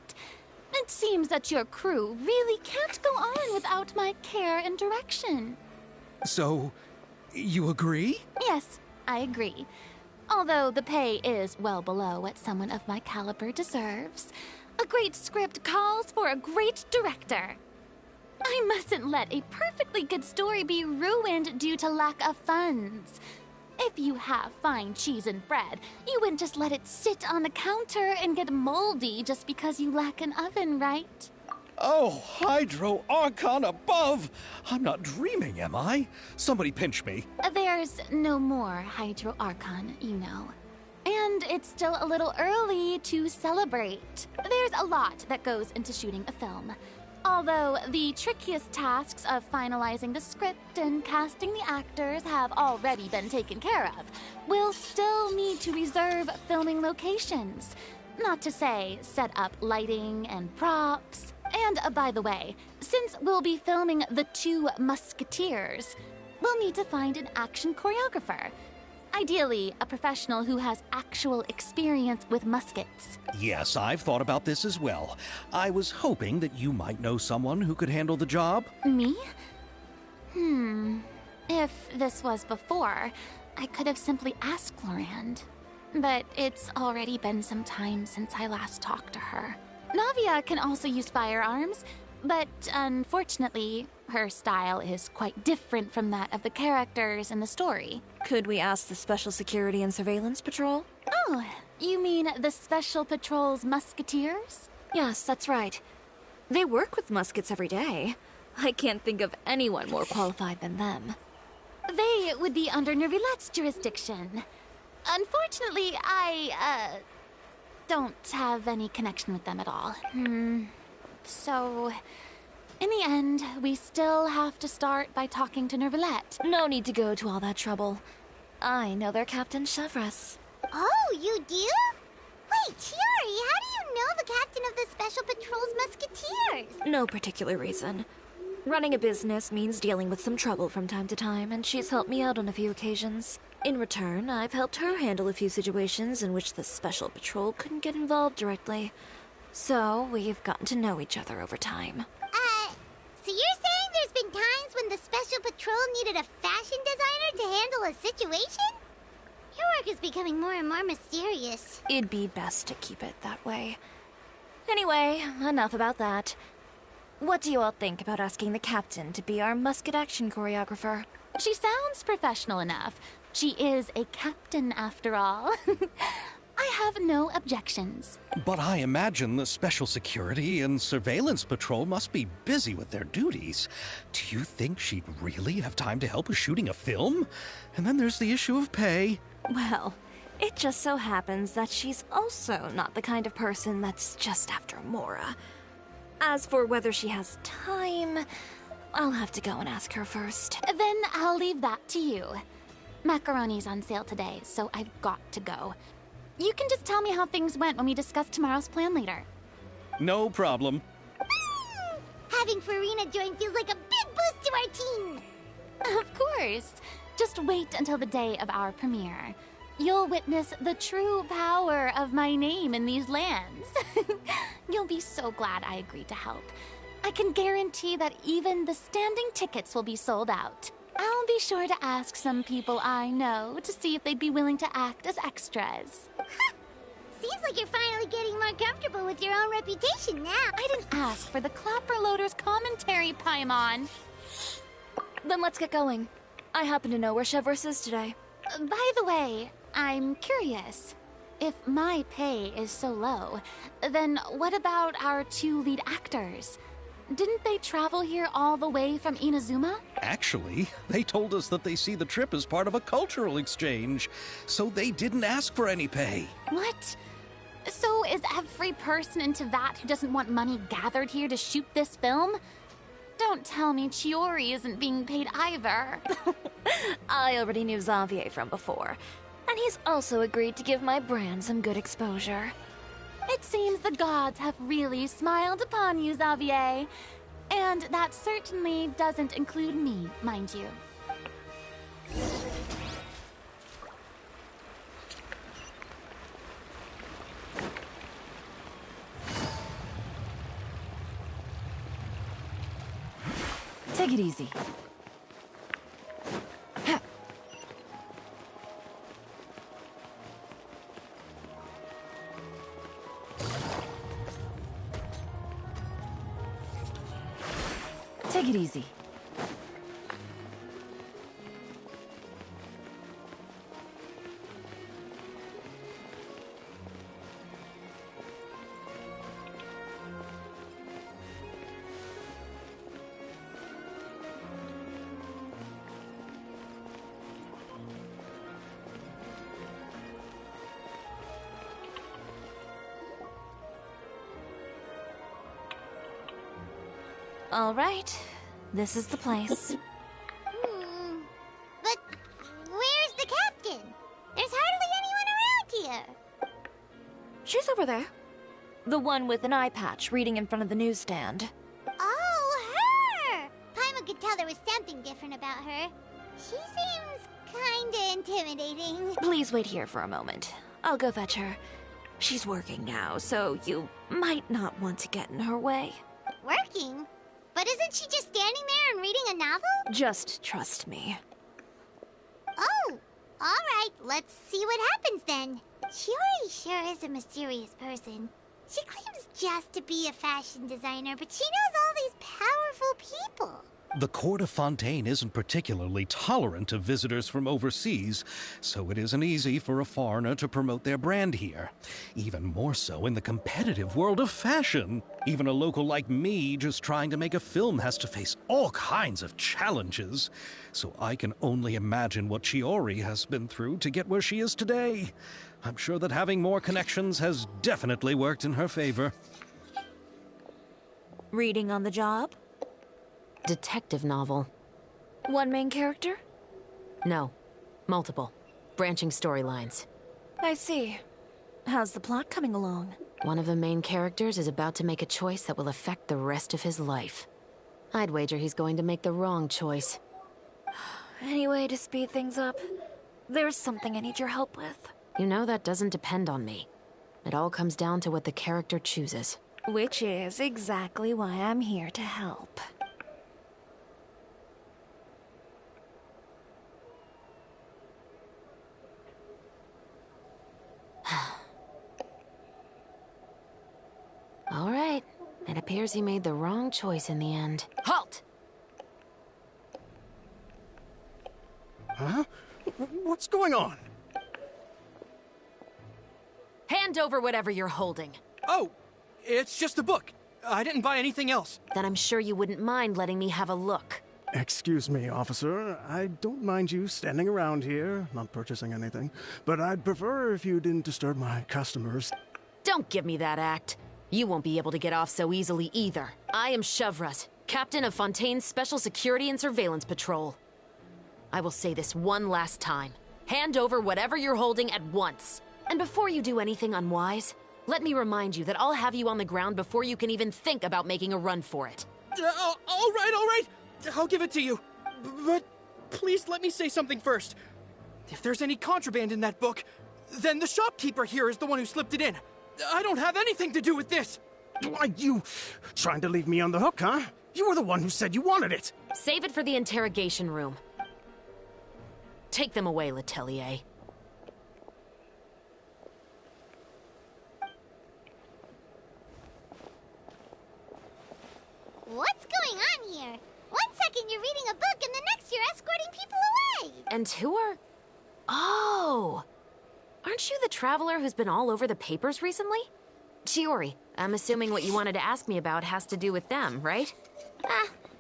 [SPEAKER 6] It seems that your crew really can't go on without my care and direction.
[SPEAKER 1] So, you agree?
[SPEAKER 6] Yes, I agree. Although the pay is well below what someone of my caliber deserves. A great script calls for a great director. I mustn't let a perfectly good story be ruined due to lack of funds. If you have fine cheese and bread, you wouldn't just let it sit on the counter and get moldy just because you lack an oven, right?
[SPEAKER 1] Oh, Hydro Archon above! I'm not dreaming, am I? Somebody pinch me.
[SPEAKER 6] There's no more Hydro Archon, you know. And it's still a little early to celebrate. There's a lot that goes into shooting a film. Although the trickiest tasks of finalizing the script and casting the actors have already been taken care of, we'll still need to reserve filming locations. Not to say set up lighting and props. And by the way, since we'll be filming the 2 Musketeers, we'll need to find an action choreographer. Ideally, a professional who has actual experience with muskets.
[SPEAKER 1] Yes, I've thought about this as well. I was hoping that you might know someone who could handle the job.
[SPEAKER 6] Me? If this was before, I could have simply asked Florand. But it's already been some time since I last talked to her. Navia can also use firearms, but unfortunately, her style is quite different from that of the characters in the story.
[SPEAKER 4] Could we ask the Special Security and Surveillance Patrol?
[SPEAKER 6] Oh, you mean the Special Patrol's Musketeers?
[SPEAKER 4] Yes, that's right. They work with muskets every day. I can't think of anyone more qualified than them.
[SPEAKER 6] They would be under Nervilette's jurisdiction. Unfortunately, I, don't have any connection with them at all. So, in the end, we still have to start by talking to Nervilette.
[SPEAKER 4] No need to go to all that trouble. I know their Captain Chevres.
[SPEAKER 3] Oh, you do? Wait, Chiori, how do you know the captain of the Special Patrol's Musketeers?
[SPEAKER 4] No particular reason. Running a business means dealing with some trouble from time to time, and she's helped me out on a few occasions. In return, I've helped her handle a few situations in which the Special Patrol couldn't get involved directly. So, we've gotten to know each other over time.
[SPEAKER 3] So you're saying there's been times when the Special Patrol needed a fashion designer to handle a situation? Your work is becoming more and more mysterious.
[SPEAKER 4] It'd be best to keep it that way. Anyway, enough about that. What do you all think about asking the captain to be our musket action choreographer?
[SPEAKER 6] She sounds professional enough. She is a captain, after all. I I have no objections.
[SPEAKER 1] But I imagine the Special Security and Surveillance Patrol must be busy with their duties. Do you think she'd really have time to help with shooting a film? And then there's the issue of pay.
[SPEAKER 4] Well, it just so happens that she's also not the kind of person that's just after Mora. As for whether she has time, I'll have to go and ask her first.
[SPEAKER 6] Then I'll leave that to you. Macaroni's on sale today, so I've got to go. You can just tell me how things went when we discuss tomorrow's plan later.
[SPEAKER 1] No problem.
[SPEAKER 3] Having Farina join feels like a big boost to our team.
[SPEAKER 6] Of course. Just wait until the day of our premiere. You'll witness the true power of my name in these lands. You'll be so glad I agreed to help. I can guarantee that even the standing tickets will be sold out. I'll be sure to ask some people I know to see if they'd be willing to act as extras.
[SPEAKER 3] Seems like you're finally getting more comfortable with your own reputation now.
[SPEAKER 6] I didn't ask for the Clapper Loader's commentary, Paimon.
[SPEAKER 4] Then let's get going. I happen to know where Chevreuse is today.
[SPEAKER 6] By the way, I'm curious. If my pay is so low, then what about our two lead actors? Didn't they travel here all the way from Inazuma?
[SPEAKER 1] Actually, they told us that they see the trip as part of a cultural exchange, so they didn't ask for any pay.
[SPEAKER 6] What? So is every person into that who doesn't want money gathered here to shoot this film? Don't tell me Chiori isn't being paid either.
[SPEAKER 4] I already knew Xavier from before, and he's also agreed to give my brand some good exposure.
[SPEAKER 6] It seems the gods have really smiled upon you, Xavier. And that certainly doesn't include me, mind you.
[SPEAKER 5] Take it easy. Take it easy.
[SPEAKER 4] All right, this is the place.
[SPEAKER 3] But where's the captain? There's hardly anyone around here.
[SPEAKER 4] She's over there. The one with an eye patch reading in front of the newsstand.
[SPEAKER 3] Oh, her! Paimon could tell there was something different about her. She seems kinda intimidating.
[SPEAKER 4] Please wait here for a moment. I'll go fetch her. She's working now, so you might not want to get in her way.
[SPEAKER 3] Working? But isn't she just standing there and reading a novel?
[SPEAKER 4] Just trust me.
[SPEAKER 3] Oh, alright, let's see what happens then. Chiori sure is a mysterious person. She claims just to be a fashion designer, but she knows all these powerful people.
[SPEAKER 1] The court of Fontaine isn't particularly tolerant of visitors from overseas, so it isn't easy for a foreigner to promote their brand here. Even more so in the competitive world of fashion. Even a local like me just trying to make a film has to face all kinds of challenges. So I can only imagine what Chiori has been through to get where she is today. I'm sure that having more connections has definitely worked in her favor.
[SPEAKER 4] Reading on the job?
[SPEAKER 10] Detective novel.
[SPEAKER 4] One main character?
[SPEAKER 10] No. Multiple. Branching storylines.
[SPEAKER 4] I see. How's the plot coming along?
[SPEAKER 10] One of the main characters is about to make a choice that will affect the rest of his life. I'd wager he's going to make the wrong choice.
[SPEAKER 4] Any way to speed things up? There's something I need your help with.
[SPEAKER 10] You know that doesn't depend on me. It all comes down to what the character chooses.
[SPEAKER 4] Which is exactly why I'm here to help.
[SPEAKER 10] All right. It appears he made the wrong choice in the end. Halt!
[SPEAKER 2] Huh? What's going on?
[SPEAKER 10] Hand over whatever you're holding.
[SPEAKER 11] Oh, it's just a book. I didn't buy anything else.
[SPEAKER 10] Then I'm sure you wouldn't mind letting me have a look.
[SPEAKER 12] Excuse me, officer. I don't mind you standing around here, not purchasing anything, but I'd prefer if you didn't disturb my customers.
[SPEAKER 10] Don't give me that act. You won't be able to get off so easily either. I am Chevraz, captain of Fontaine's Special Security and Surveillance Patrol. I will say this one last time. Hand over whatever you're holding at once. And before you do anything unwise, let me remind you that I'll have you on the ground before you can even think about making a run for it.
[SPEAKER 11] All right. I'll give it to you. But please let me say something first. If there's any contraband in that book, then the shopkeeper here is the one who slipped it in. I don't have anything to do with this.
[SPEAKER 12] Why, you trying to leave me on the hook, huh? You were the one who said you wanted it.
[SPEAKER 10] Save it for the interrogation room. Take them away, Letelier.
[SPEAKER 3] What's going on here? One second you're reading a book and the next you're escorting people away!
[SPEAKER 10] And who are... Oh! Aren't you the traveler who's been all over the papers recently? Chiori, I'm assuming what you wanted to ask me about has to do with them, right?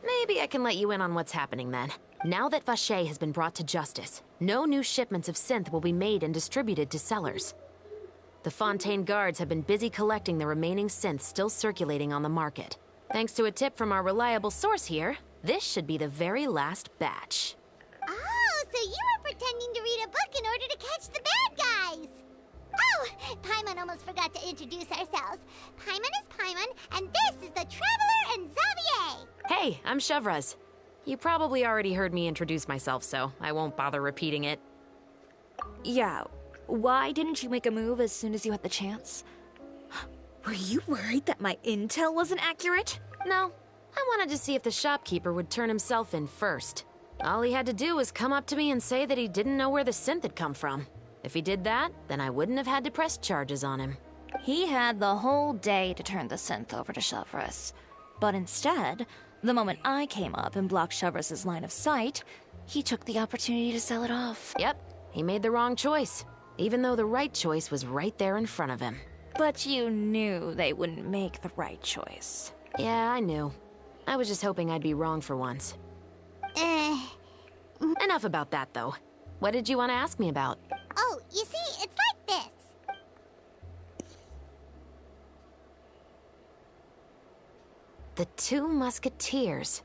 [SPEAKER 10] Maybe I can let you in on what's happening then. Now that Vacher has been brought to justice, no new shipments of synth will be made and distributed to sellers. The Fontaine guards have been busy collecting the remaining synths still circulating on the market. Thanks to a tip from our reliable source here, this should be the very last batch.
[SPEAKER 3] Oh, so you were pretending to read a book in order to catch the bad guys! Oh, Paimon almost forgot to introduce ourselves. Paimon is Paimon, and this is the Traveler and Xavier!
[SPEAKER 10] Hey, I'm Chevraz. You probably already heard me introduce myself, so I won't bother repeating it.
[SPEAKER 4] Yeah, why didn't you make a move as soon as you had the chance? Were you worried that my intel wasn't accurate?
[SPEAKER 10] No, I wanted to see if the shopkeeper would turn himself in first. All he had to do was come up to me and say that he didn't know where the synth had come from. If he did that, then I wouldn't have had to press charges on him.
[SPEAKER 4] He had the whole day to turn the synth over to Chevraz. But instead, the moment I came up and blocked Chevraz's line of sight, he took the opportunity to sell it off.
[SPEAKER 10] Yep, he made the wrong choice, even though the right choice was right there in front of him.
[SPEAKER 4] But you knew they wouldn't make the right choice.
[SPEAKER 10] Yeah, I knew. I was just hoping I'd be wrong for once. Enough about that, though. What did you want to ask me about?
[SPEAKER 3] Oh, you see, it's like this.
[SPEAKER 10] The Two Musketeers.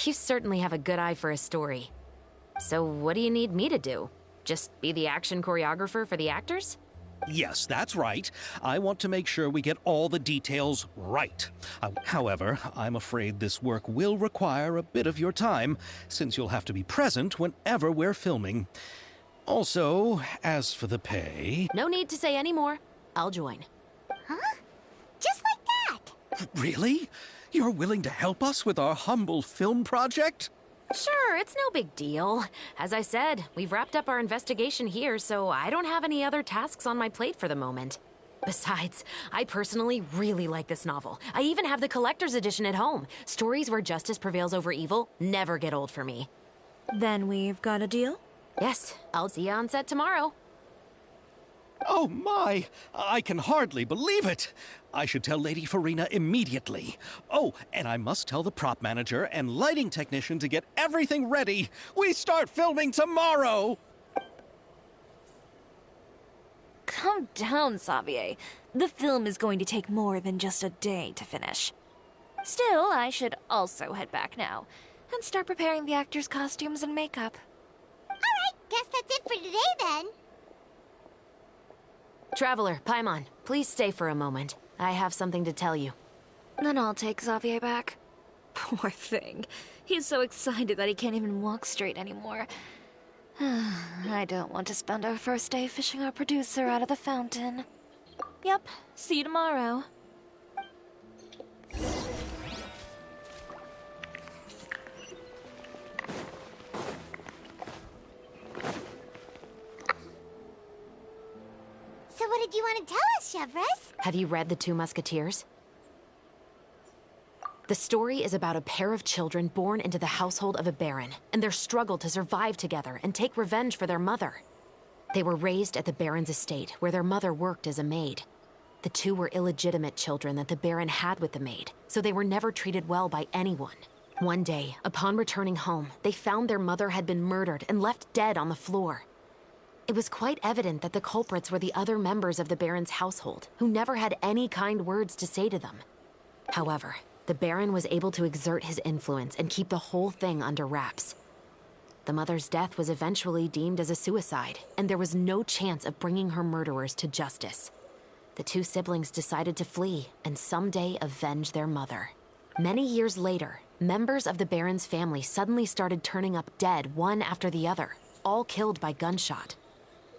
[SPEAKER 10] You certainly have a good eye for a story. So what do you need me to do? Just be the action choreographer for the actors?
[SPEAKER 1] Yes, that's right. I want to make sure we get all the details right. However, I'm afraid this work will require a bit of your time, since you'll have to be present whenever we're filming. Also, as for the pay...
[SPEAKER 10] No need to say any more. I'll join.
[SPEAKER 3] Huh? Just like that?
[SPEAKER 1] Really? You're willing to help us with our humble film project?
[SPEAKER 10] Sure, it's no big deal. As I said, we've wrapped up our investigation here, so I don't have any other tasks on my plate for the moment. Besides, I personally really like this novel. I even have the collector's edition at home. Stories where justice prevails over evil never get old for me.
[SPEAKER 4] Then we've got a deal?
[SPEAKER 10] Yes, I'll see you on set tomorrow.
[SPEAKER 1] Oh my! I can hardly believe it! I should tell Lady Farina immediately. Oh, and I must tell the prop manager and lighting technician to get everything ready. We start filming tomorrow!
[SPEAKER 4] Calm down, Xavier. The film is going to take more than just a day to finish. Still, I should also head back now and start preparing the actors' costumes and makeup.
[SPEAKER 3] Alright, guess that's it for today then.
[SPEAKER 10] Traveler, Paimon, please stay for a moment. I have something to tell you.
[SPEAKER 4] Then I'll take Xavier back. Poor thing. He's so excited that he can't even walk straight anymore. I don't want to spend our first day fishing our producer out of the fountain. Yep, see you tomorrow.
[SPEAKER 3] So what did you want to tell us, Chevraz?
[SPEAKER 10] Have you read The Two Musketeers? The story is about a pair of children born into the household of a baron, and their struggle to survive together and take revenge for their mother. They were raised at the baron's estate, where their mother worked as a maid. The two were illegitimate children that the Baron had with the maid, so they were never treated well by anyone. One day, upon returning home, they found their mother had been murdered and left dead on the floor. It was quite evident that the culprits were the other members of the Baron's household, who never had any kind words to say to them. However, the Baron was able to exert his influence and keep the whole thing under wraps. The mother's death was eventually deemed as a suicide, and there was no chance of bringing her murderers to justice. The two siblings decided to flee and someday avenge their mother. Many years later, members of the Baron's family suddenly started turning up dead one after the other, all killed by gunshot.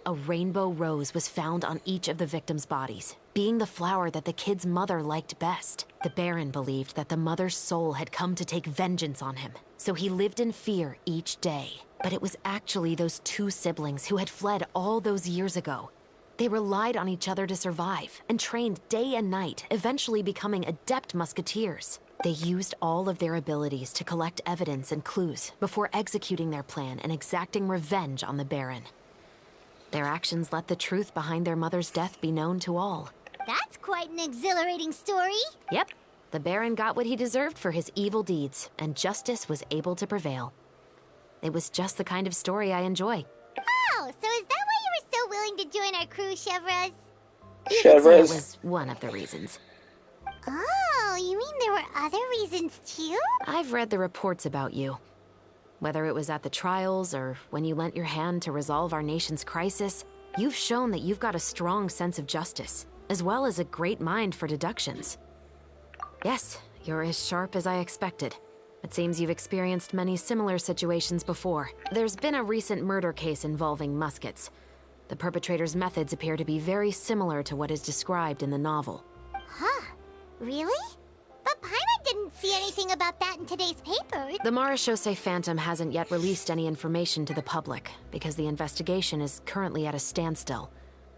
[SPEAKER 10] A rainbow rose was found on each of the victims' bodies, being the flower that the kid's mother liked best. The Baron believed that the mother's soul had come to take vengeance on him, so he lived in fear each day. But it was actually those two siblings who had fled all those years ago. They relied on each other to survive and trained day and night, eventually becoming adept musketeers. They used all of their abilities to collect evidence and clues before executing their plan and exacting revenge on the Baron. Their actions let the truth behind their mother's death be known to all.
[SPEAKER 3] That's quite an exhilarating story.
[SPEAKER 10] Yep, the Baron got what he deserved for his evil deeds, and justice was able to prevail. It was just the kind of story I enjoy.
[SPEAKER 3] Oh, so is that why you were so willing to join our crew, Chevres?
[SPEAKER 10] You could say it was one of the reasons.
[SPEAKER 3] Oh, you mean there were other reasons too?
[SPEAKER 10] I've read the reports about you. Whether it was at the trials or when you lent your hand to resolve our nation's crisis, you've shown that you've got a strong sense of justice, as well as a great mind for deductions. Yes, you're as sharp as I expected. It seems you've experienced many similar situations before. There's been a recent murder case involving Muskets. The perpetrator's methods appear to be very similar to what is described in the novel.
[SPEAKER 3] Huh? Really? But Paimon didn't see anything about that in today's paper.
[SPEAKER 10] The Marechaussee Phantom hasn't yet released any information to the public because the investigation is currently at a standstill.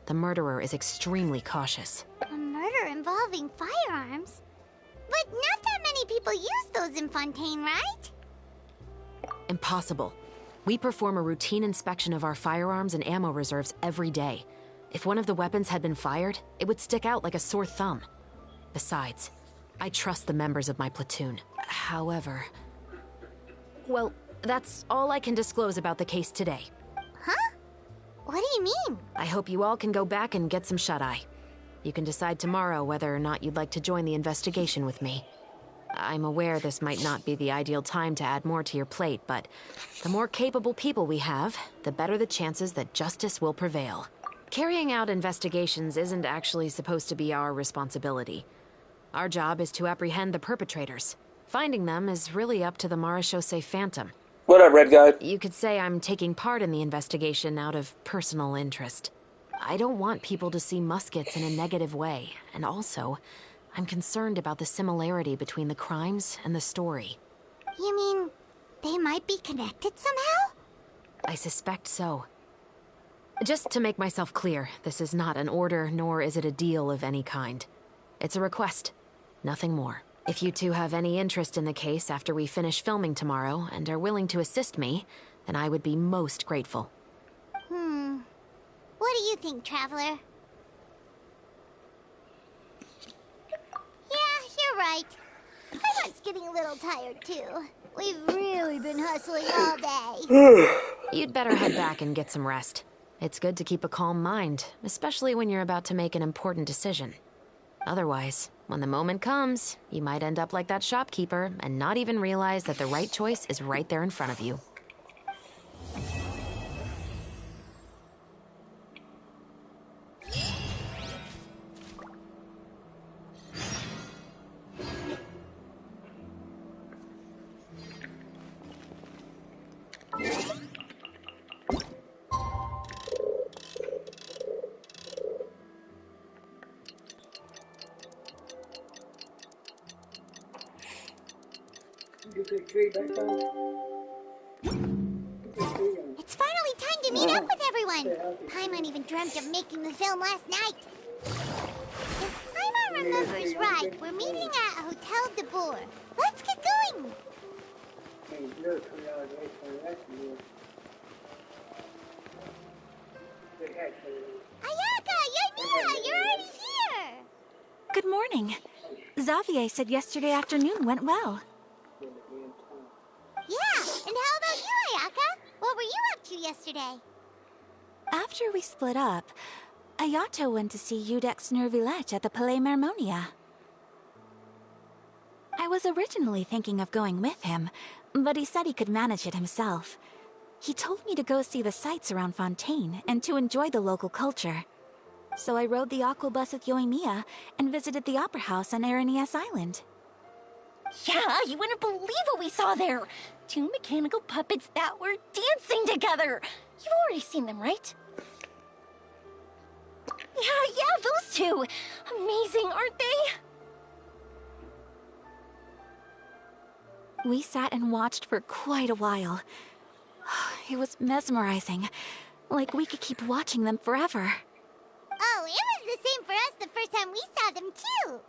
[SPEAKER 10] The murderer is extremely cautious.
[SPEAKER 3] A murder involving firearms? But not that many people use those in Fontaine, right?
[SPEAKER 10] Impossible. We perform a routine inspection of our firearms and ammo reserves every day. If one of the weapons had been fired, it would stick out like a sore thumb. Besides, I trust the members of my platoon. However... Well, that's all I can disclose about the case today.
[SPEAKER 3] Huh? What do you mean?
[SPEAKER 10] I hope you all can go back and get some shut-eye. You can decide tomorrow whether or not you'd like to join the investigation with me. I'm aware this might not be the ideal time to add more to your plate, but the more capable people we have, the better the chances that justice will prevail. Carrying out investigations isn't actually supposed to be our responsibility. Our job is to apprehend the perpetrators. Finding them is really up to the Marechaussee Phantom.
[SPEAKER 8] What up, Red Guy?
[SPEAKER 10] You could say I'm taking part in the investigation out of personal interest. I don't want people to see Muskets in a negative way, and also, I'm concerned about the similarity between the crimes and the story.
[SPEAKER 3] You mean, they might be connected somehow?
[SPEAKER 10] I suspect so. Just to make myself clear, this is not an order, nor is it a deal of any kind. It's a request. Nothing more. If you two have any interest in the case after we finish filming tomorrow and are willing to assist me, then I would be most grateful.
[SPEAKER 3] What do you think, Traveler? Yeah, you're right. Paimon's getting a little tired, too. We've really been hustling all day.
[SPEAKER 10] You'd better head back and get some rest. It's good to keep a calm mind, especially when you're about to make an important decision. Otherwise, when the moment comes, you might end up like that shopkeeper and not even realize that the right choice is right there in front of you.
[SPEAKER 3] It's finally time to meet up with everyone. Paimon even dreamt of making the film last night. If Paimon remembers right, we're meeting at Hotel de Boer. Let's get going. Ayaka, Yanina, you're already here.
[SPEAKER 5] Good morning. Xavier said yesterday afternoon went well.
[SPEAKER 3] Yeah, and how about you, Ayaka? What were you up to yesterday?
[SPEAKER 5] After we split up, Ayato went to see Udex Nervillette at the Palais Mermonia. I was originally thinking of going with him, but he said he could manage it himself. He told me to go see the sights around Fontaine and to enjoy the local culture. So I rode the aqua bus with Yoimiya and visited the opera house on Aranias Island.
[SPEAKER 6] Yeah, you wouldn't believe what we saw there! 2 mechanical puppets that were dancing together! You've already seen them, right? Yeah, those two! Amazing, aren't they?
[SPEAKER 5] We sat and watched for quite a while. It was mesmerizing. Like we could keep watching them forever.
[SPEAKER 3] Oh, it was the same for us the first time we saw them, too.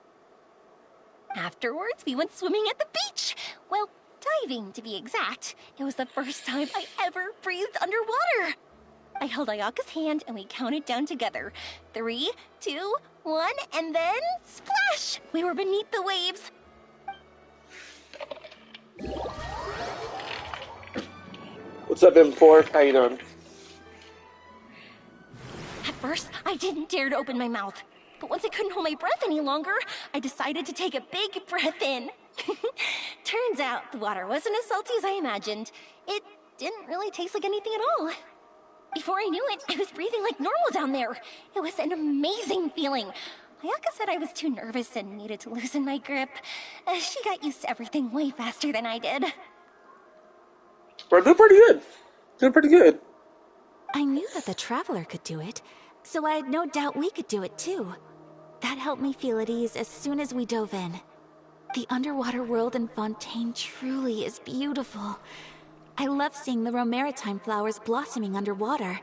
[SPEAKER 6] Afterwards, we went swimming at the beach. Well, diving, to be exact. It was the first time I ever breathed underwater. I held Ayaka's hand and we counted down together. 3, 2, 1, and then splash! We were beneath the waves.
[SPEAKER 8] What's up, M4? How you doing?
[SPEAKER 6] At first, I didn't dare to open my mouth. But once I couldn't hold my breath any longer, I decided to take a big breath in. Turns out the water wasn't as salty as I imagined. It didn't really taste like anything at all. Before I knew it, I was breathing like normal down there. It was an amazing feeling. Ayaka said I was too nervous and needed to loosen my grip. She got used to everything way faster than I did.
[SPEAKER 8] We're doing pretty good. Doing pretty good.
[SPEAKER 5] I knew that the Traveler could do it, so I had no doubt we could do it too. That helped me feel at ease as soon as we dove in. The underwater world in Fontaine truly is beautiful. I love seeing the Romaritime flowers blossoming underwater,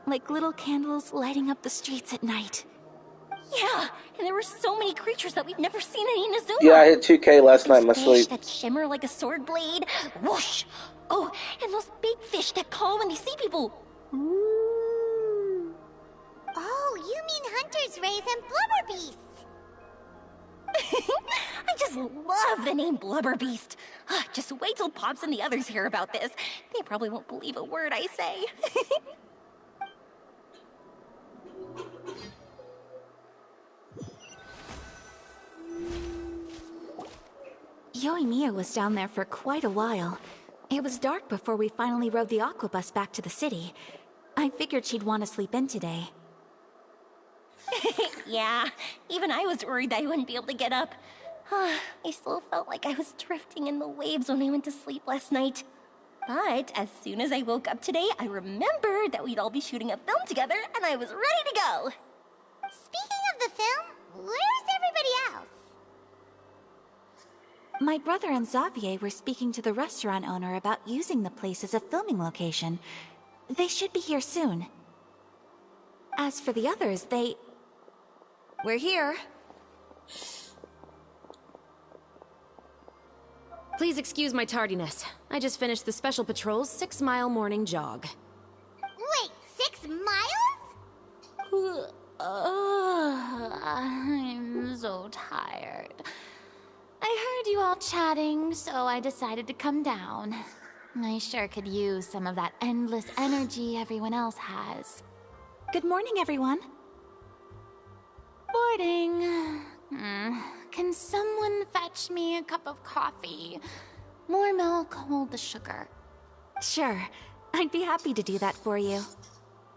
[SPEAKER 5] like little candles lighting up the streets at night.
[SPEAKER 6] Yeah, and there were so many creatures that we've never seen in Inazuma.
[SPEAKER 8] Yeah, I hit 2K last night in my
[SPEAKER 6] fish
[SPEAKER 8] sleep.
[SPEAKER 6] that shimmer like a sword blade. Whoosh! Oh, and those big fish that call when they see people.
[SPEAKER 3] Ooh. Oh, you mean Hunter's Rays and Blubber Beasts.
[SPEAKER 6] I just love the name Blubber Beast. Just wait till Pops and the others hear about this. They probably won't believe a word I say.
[SPEAKER 5] Yoimiya was down there for quite a while. It was dark before we finally rode the aqua bus back to the city. I figured she'd want to sleep in today.
[SPEAKER 6] Yeah, even I was worried that I wouldn't be able to get up. I still felt like I was drifting in the waves when I went to sleep last night. But as soon as I woke up today, I remembered that we'd all be shooting a film together, and I was ready to go.
[SPEAKER 3] Speaking of the film, where's everybody else?
[SPEAKER 5] My brother and Xavier were speaking to the restaurant owner about using the place as a filming location. They should be here soon. As for the others,
[SPEAKER 4] We're here.
[SPEAKER 10] Please excuse my tardiness. I just finished the Special Patrol's 6-mile morning jog.
[SPEAKER 3] Wait, 6 miles?
[SPEAKER 13] I'm so tired. I heard you all chatting, so I decided to come down. I sure could use some of that endless energy everyone else has.
[SPEAKER 5] Good morning, everyone.
[SPEAKER 13] Boarding. Can someone fetch me a cup of coffee? More milk, hold the sugar.
[SPEAKER 5] Sure. I'd be happy to do that for you.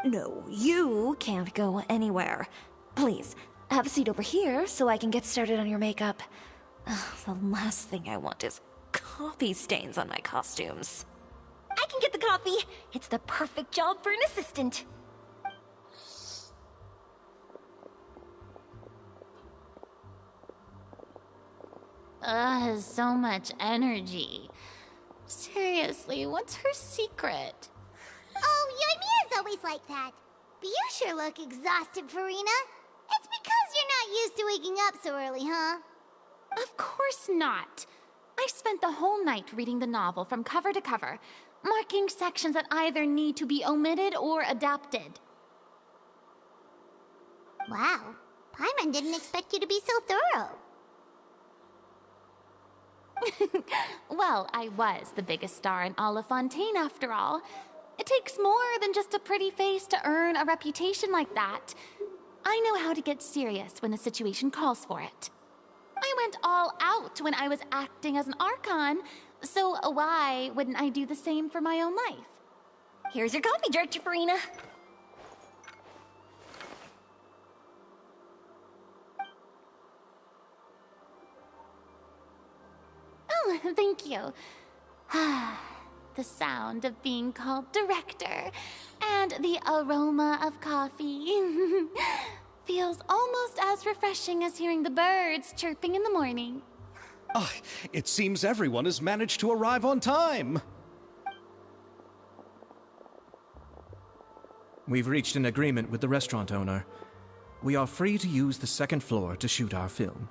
[SPEAKER 4] No, you can't go anywhere. Please, have a seat over here so I can get started on your makeup. The last thing I want is coffee stains on my costumes.
[SPEAKER 6] I can get the coffee. It's the perfect job for an assistant.
[SPEAKER 13] So much energy. Seriously, what's her secret?
[SPEAKER 3] Oh, Yoimiya's always like that. But you sure look exhausted, Farina. It's because you're not used to waking up so early, huh?
[SPEAKER 13] Of course not. I spent the whole night reading the novel from cover to cover, marking sections that either need to be omitted or adapted.
[SPEAKER 3] Wow. Paimon didn't expect you to be so thorough.
[SPEAKER 13] Well, I was the biggest star in all of Fontaine after all. It takes more than just a pretty face to earn a reputation like that. I know how to get serious when the situation calls for it. I went all out when I was acting as an Archon, so why wouldn't I do the same for my own life?
[SPEAKER 9] Here's your coffee, Director Farina.
[SPEAKER 13] Oh, thank you. The sound of being called director and the aroma of coffee feels almost as refreshing as hearing the birds chirping in the morning.
[SPEAKER 1] Ah, it seems everyone has managed to arrive on time.
[SPEAKER 7] We've reached an agreement with the restaurant owner. We are free to use the second floor to shoot our film.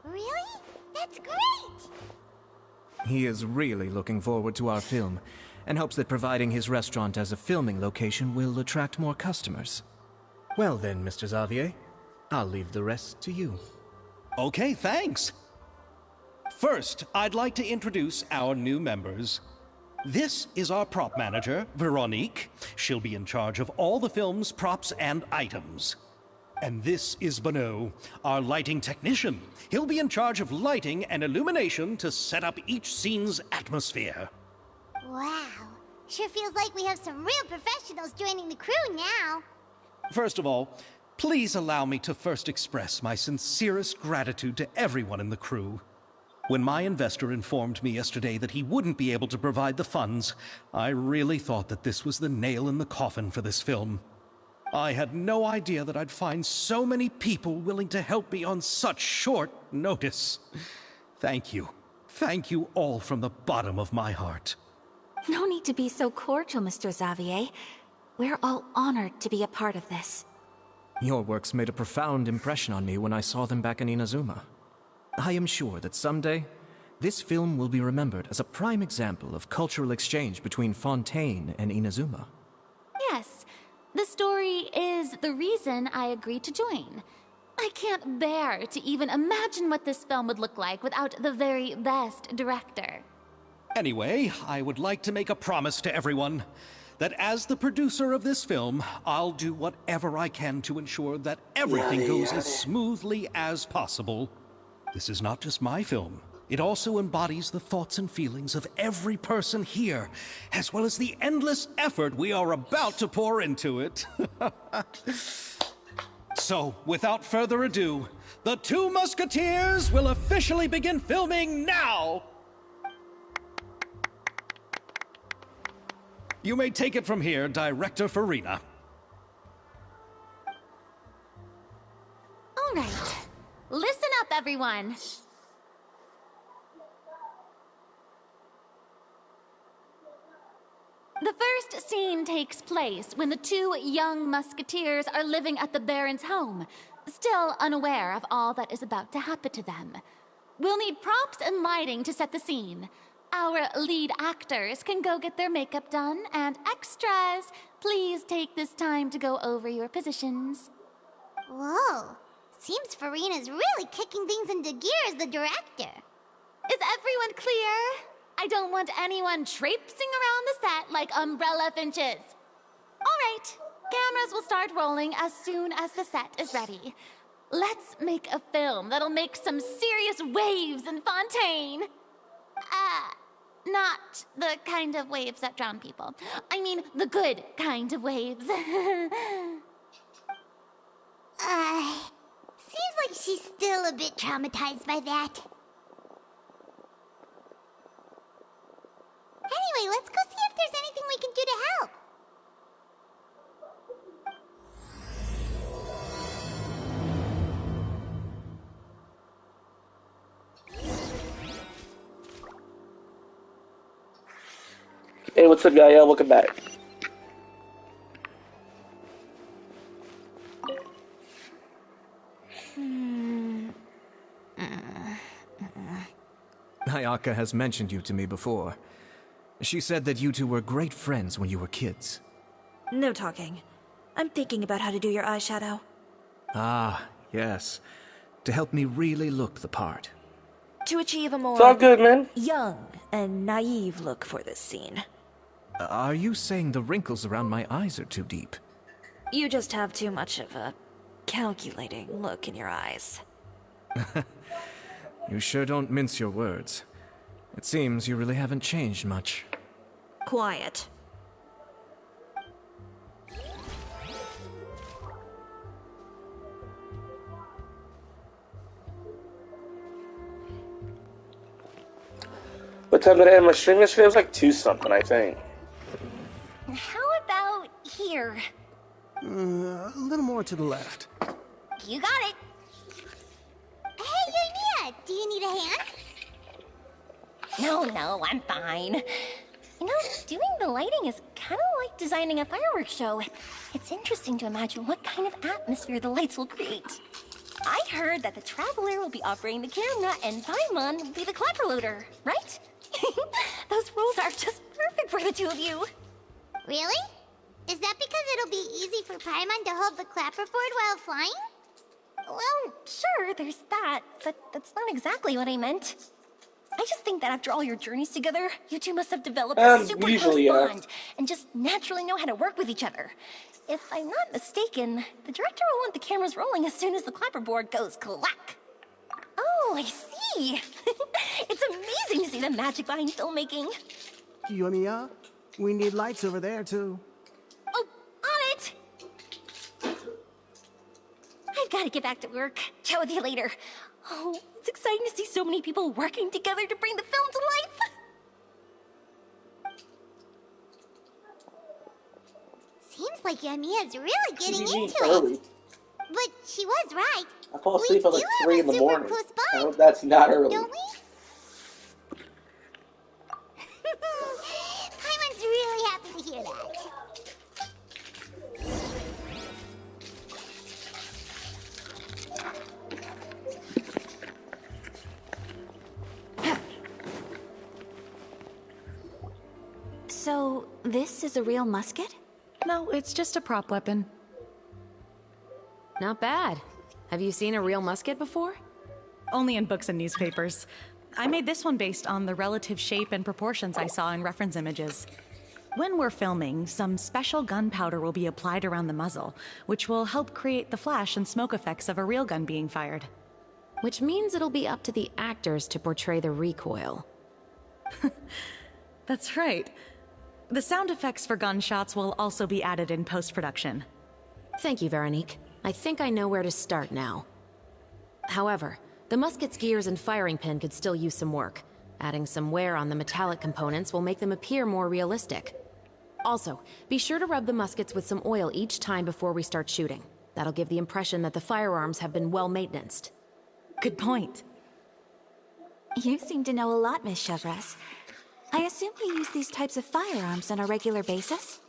[SPEAKER 3] Really? That's great!
[SPEAKER 7] He is really looking forward to our film, and hopes that providing his restaurant as a filming location will attract more customers.
[SPEAKER 2] Well then, Mr. Xavier, I'll leave the rest to you.
[SPEAKER 1] Okay, thanks. First, I'd like to introduce our new members. This is our prop manager, Veronique. She'll be in charge of all the film's props and items. And this is Bonneau, our lighting technician. He'll be in charge of lighting and illumination to set up each scene's atmosphere.
[SPEAKER 3] Wow. Sure feels like we have some real professionals joining the crew now.
[SPEAKER 1] First of all, please allow me to first express my sincerest gratitude to everyone in the crew. When my investor informed me yesterday that he wouldn't be able to provide the funds, I really thought that this was the nail in the coffin for this film. I had no idea that I'd find so many people willing to help me on such short notice. Thank you. Thank you all from the bottom of my heart.
[SPEAKER 5] No need to be so cordial, Mr. Xavier. We're all honored to be a part of this.
[SPEAKER 7] Your works made a profound impression on me when I saw them back in Inazuma. I am sure that someday, this film will be remembered as a prime example of cultural exchange between Fontaine and Inazuma.
[SPEAKER 13] Yes, the story is the reason I agreed to join. I can't bear to even imagine what this film would look like without the very best director.
[SPEAKER 1] Anyway, I would like to make a promise to everyone that as the producer of this film, I'll do whatever I can to ensure that everything goes as smoothly as possible. This is not just my film. It also embodies the thoughts and feelings of every person here, as well as the endless effort we are about to pour into it. So, without further ado, the Two Musketeers will officially begin filming now! You may take it from here, Director Farina.
[SPEAKER 13] All right. Listen up, everyone. The first scene takes place when the two young musketeers are living at the Baron's home, still unaware of all that is about to happen to them. We'll need props and lighting to set the scene. Our lead actors can go get their makeup done, and extras, please take this time to go over your positions.
[SPEAKER 3] Whoa. Seems Farina's really kicking things into gear as the director.
[SPEAKER 13] Is everyone clear? I don't want anyone traipsing around the set like umbrella finches. All right, cameras will start rolling as soon as the set is ready. Let's make a film that'll make some serious waves in Fontaine. Not the kind of waves that drown people. I mean, the good kind of waves.
[SPEAKER 3] Seems like she's still a bit traumatized by that. Anyway, let's go see if there's anything we can do to help.
[SPEAKER 8] Hey, what's up, y'all? Welcome back.
[SPEAKER 7] Ayaka has mentioned you to me before. She said that you two were great friends when you were kids.
[SPEAKER 5] No talking. I'm thinking about how to do your eyeshadow.
[SPEAKER 7] Ah, yes. To help me really look the part.
[SPEAKER 4] To achieve a
[SPEAKER 8] It's all
[SPEAKER 4] more
[SPEAKER 8] good, man.
[SPEAKER 4] young and naive look for this scene.
[SPEAKER 7] Are you saying the wrinkles around my eyes are too deep?
[SPEAKER 4] You just have too much of a calculating look in your eyes.
[SPEAKER 7] You sure don't mince your words. It seems you really haven't changed much.
[SPEAKER 4] Quiet.
[SPEAKER 8] What time did I end my stream yesterday? It was like 2 something, I think.
[SPEAKER 9] How about here?
[SPEAKER 12] A little more to the left.
[SPEAKER 9] You got it.
[SPEAKER 3] Hey, Yoimiya, do you need a hand?
[SPEAKER 9] No, I'm fine. You know, doing the lighting is kind of like designing a fireworks show. It's interesting to imagine what kind of atmosphere the lights will create. I heard that the Traveler will be operating the camera and Paimon will be the clapper loader, right? Those roles are just perfect for the two of you.
[SPEAKER 3] Really? Is that because it'll be easy for Paimon to hold the clapperboard while flying?
[SPEAKER 9] Well, sure, there's that, but that's not exactly what I meant. I just think that after all your journeys together, you two must have developed a super close bond and just naturally know how to work with each other. If I'm not mistaken, the director will want the cameras rolling as soon as the clapperboard goes clack. Oh, I see. It's amazing to see the magic behind filmmaking.
[SPEAKER 12] Yoimiya, we need lights over there, too.
[SPEAKER 9] Oh, on it! I've got to get back to work. Chat with you later. Oh, it's exciting to see so many people working together to bring the film to life.
[SPEAKER 3] Seems like Yoimiya's really getting into
[SPEAKER 8] early.
[SPEAKER 3] it. But she was right.
[SPEAKER 8] I fall asleep at like 3 in the morning.
[SPEAKER 3] Close by,
[SPEAKER 8] Oh, that's not early.
[SPEAKER 3] don't we? Paimon's really happy to hear that.
[SPEAKER 5] So, this is a real musket?
[SPEAKER 14] No, it's just a prop weapon.
[SPEAKER 10] Not bad. Have you seen a real musket before?
[SPEAKER 14] Only in books and newspapers. I made this one based on the relative shape and proportions I saw in reference images. When we're filming, some special gunpowder will be applied around the muzzle, which will help create the flash and smoke effects of a real gun being fired.
[SPEAKER 10] Which means it'll be up to the actors to portray the recoil.
[SPEAKER 14] That's right. The sound effects for gunshots will also be added in post-production.
[SPEAKER 10] Thank you, Veronique. I think I know where to start now. However, the musket's gears and firing pin could still use some work. Adding some wear on the metallic components will make them appear more realistic. Also, be sure to rub the muskets with some oil each time before we start shooting. That'll give the impression that the firearms have been well maintained.
[SPEAKER 14] Good point.
[SPEAKER 5] You seem to know a lot, Miss Chevres. I assume you use these types of firearms on a regular basis?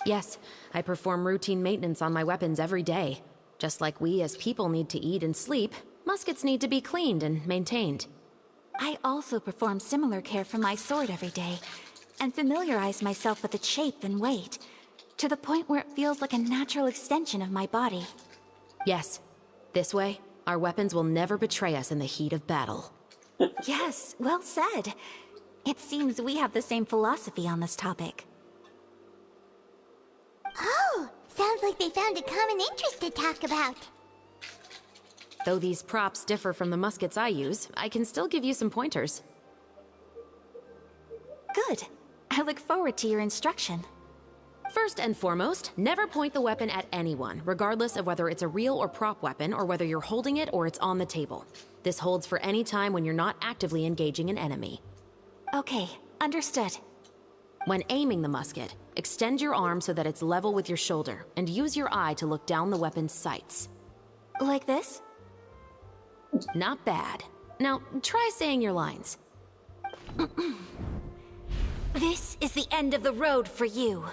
[SPEAKER 10] Yes, I perform routine maintenance on my weapons every day. Just like we as people need to eat and sleep, muskets need to be cleaned and maintained.
[SPEAKER 5] I also perform similar care for my sword every day, and familiarize myself with its shape and weight, to the point where it feels like a natural extension of my body.
[SPEAKER 10] Yes. This way, our weapons will never betray us in the heat of battle.
[SPEAKER 5] Yes, well said. It seems we have the same philosophy on this topic.
[SPEAKER 3] Oh, sounds like they found a common interest to talk about.
[SPEAKER 10] Though these props differ from the muskets I use, I can still give you some pointers.
[SPEAKER 5] Good. I look forward to your instruction.
[SPEAKER 10] First and foremost, never point the weapon at anyone, regardless of whether it's a real or prop weapon, or whether you're holding it or it's on the table. This holds for any time when you're not actively engaging an enemy.
[SPEAKER 5] Okay, understood.
[SPEAKER 10] When aiming the musket, extend your arm so that it's level with your shoulder, and use your eye to look down the weapon's sights.
[SPEAKER 5] Like this?
[SPEAKER 10] Not bad. Now, try saying your lines.
[SPEAKER 5] This is the end of the road for you.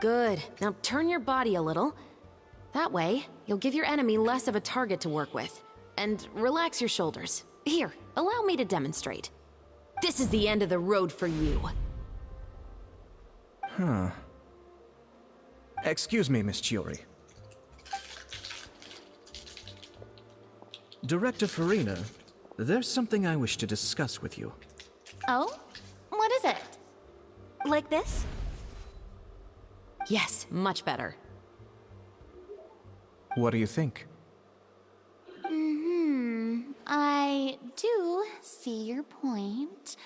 [SPEAKER 10] Good. Now turn your body a little. That way, you'll give your enemy less of a target to work with. And relax your shoulders. Here, allow me to demonstrate. This is the end of the road for you.
[SPEAKER 7] Huh. Excuse me, Miss Chiori. Director Farina, there's something I wish to discuss with you.
[SPEAKER 13] Oh? What is it?
[SPEAKER 5] Like this?
[SPEAKER 10] Yes, much better.
[SPEAKER 7] What do you think?
[SPEAKER 13] I do see your point.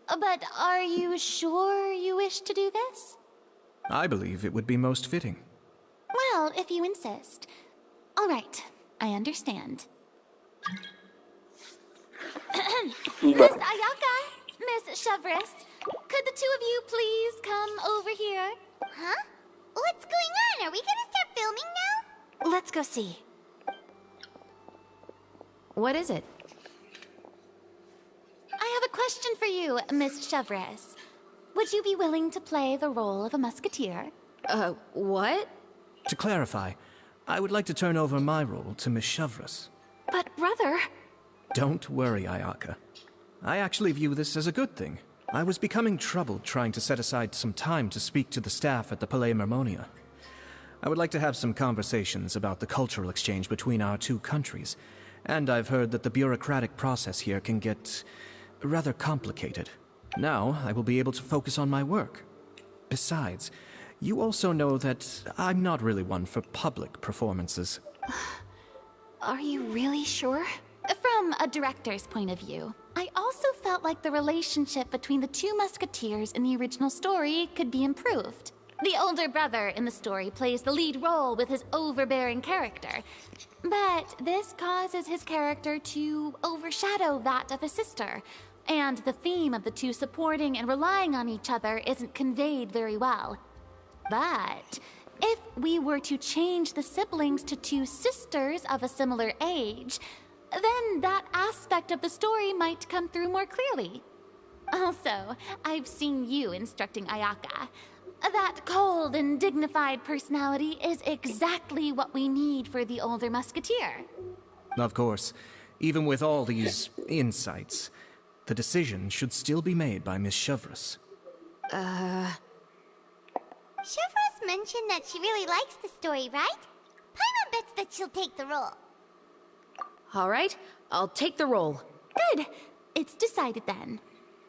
[SPEAKER 13] But are you sure you wish to do this?
[SPEAKER 7] I believe it would be most fitting.
[SPEAKER 13] Well, if you insist. All right, I understand. Miss Ayaka, Miss Chevres, could the two of you please come over here?
[SPEAKER 3] Huh? What's going on? Are we gonna start filming now?
[SPEAKER 5] Let's go see.
[SPEAKER 10] What is it?
[SPEAKER 13] I have a question for you, Miss Chevres. Would you be willing to play the role of a musketeer?
[SPEAKER 10] What?
[SPEAKER 7] To clarify, I would like to turn over my role to Miss Chevres.
[SPEAKER 5] But brother...
[SPEAKER 7] Don't worry, Ayaka. I actually view this as a good thing. I was becoming troubled trying to set aside some time to speak to the staff at the Palais Mermonia. I would like to have some conversations about the cultural exchange between our two countries, and I've heard that the bureaucratic process here can get rather complicated. Now, I will be able to focus on my work. Besides, you also know that I'm not really one for public performances.
[SPEAKER 5] Are you really sure?
[SPEAKER 13] From a director's point of view, I also felt like the relationship between the two musketeers in the original story could be improved. The older brother in the story plays the lead role with his overbearing character, but this causes his character to overshadow that of his sister, and the theme of the two supporting and relying on each other isn't conveyed very well. But if we were to change the siblings to two sisters of a similar age, then that aspect of the story might come through more clearly. Also, I've seen you instructing Ayaka. That cold and dignified personality is exactly what we need for the older musketeer.
[SPEAKER 7] Of course, even with all these insights, the decision should still be made by Miss Chevres.
[SPEAKER 3] Chevres mentioned that she really likes the story, right? Paimon bets that she'll take the role.
[SPEAKER 10] All right, I'll take the role.
[SPEAKER 13] Good. It's decided then.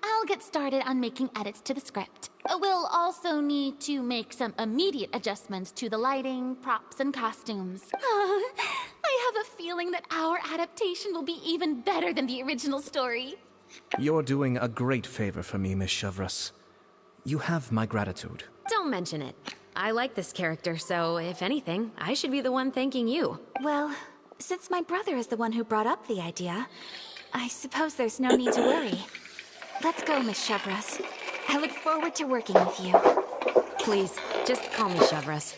[SPEAKER 13] I'll get started on making edits to the script. We'll also need to make some immediate adjustments to the lighting, props, and costumes. I have a feeling that our adaptation will be even better than the original story.
[SPEAKER 7] You're doing a great favor for me, Miss Chevres. You have my gratitude.
[SPEAKER 10] Don't mention it. I like this character, so if anything, I should be the one thanking you.
[SPEAKER 5] Well, since my brother is the one who brought up the idea, I suppose there's no need to worry. Let's go, Miss Chevres. I look forward to working with you.
[SPEAKER 10] Please, just call me Chevres.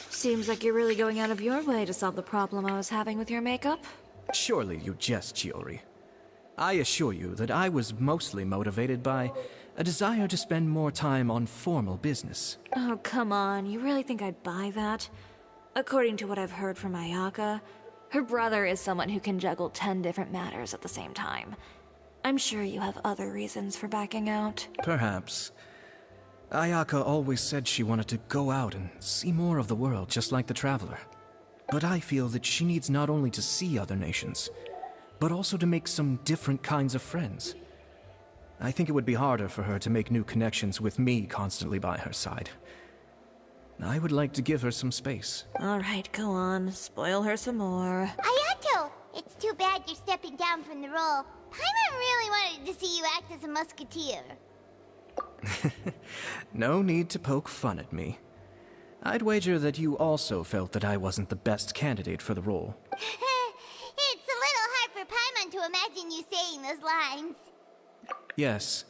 [SPEAKER 4] Seems like you're really going out of your way to solve the problem I was having with your makeup.
[SPEAKER 7] Surely you jest, Chiori. I assure you that I was mostly motivated by a desire to spend more time on formal business.
[SPEAKER 4] Oh, come on. You really think I'd buy that? According to what I've heard from Ayaka, her brother is someone who can juggle 10 different matters at the same time. I'm sure you have other reasons for backing out.
[SPEAKER 7] Perhaps. Ayaka always said she wanted to go out and see more of the world, just like the Traveler. But I feel that she needs not only to see other nations, but also to make some different kinds of friends. I think it would be harder for her to make new connections with me constantly by her side. I would like to give her some space.
[SPEAKER 4] All right, go on. Spoil her some more.
[SPEAKER 3] Ayato! It's too bad you're stepping down from the role. Paimon really wanted to see you act as a musketeer.
[SPEAKER 7] No need to poke fun at me. I'd wager that you also felt that I wasn't the best candidate for the role.
[SPEAKER 3] It's a little hard for Paimon to imagine you saying those lines.
[SPEAKER 7] Yes.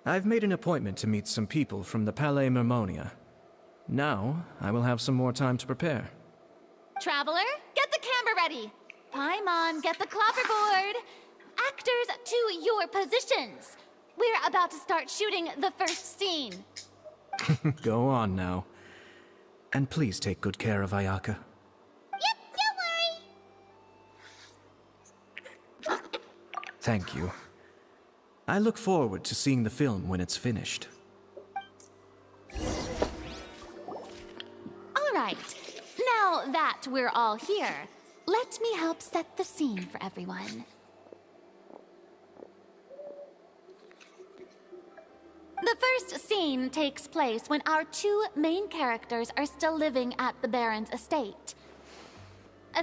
[SPEAKER 7] I've made an appointment to meet some people from the Palais Mermonia. Now, I will have some more time to prepare.
[SPEAKER 13] Traveler, get the camera ready. Paimon, get the clapperboard. Actors, to your positions. We're about to start shooting the first scene.
[SPEAKER 7] Go on now. And please take good care of Ayaka.
[SPEAKER 3] Yep, don't worry.
[SPEAKER 7] Thank you. I look forward to seeing the film when it's finished.
[SPEAKER 13] All right, Now that we're all here, let me help set the scene for everyone. The first scene takes place when our two main characters are still living at the Baron's estate.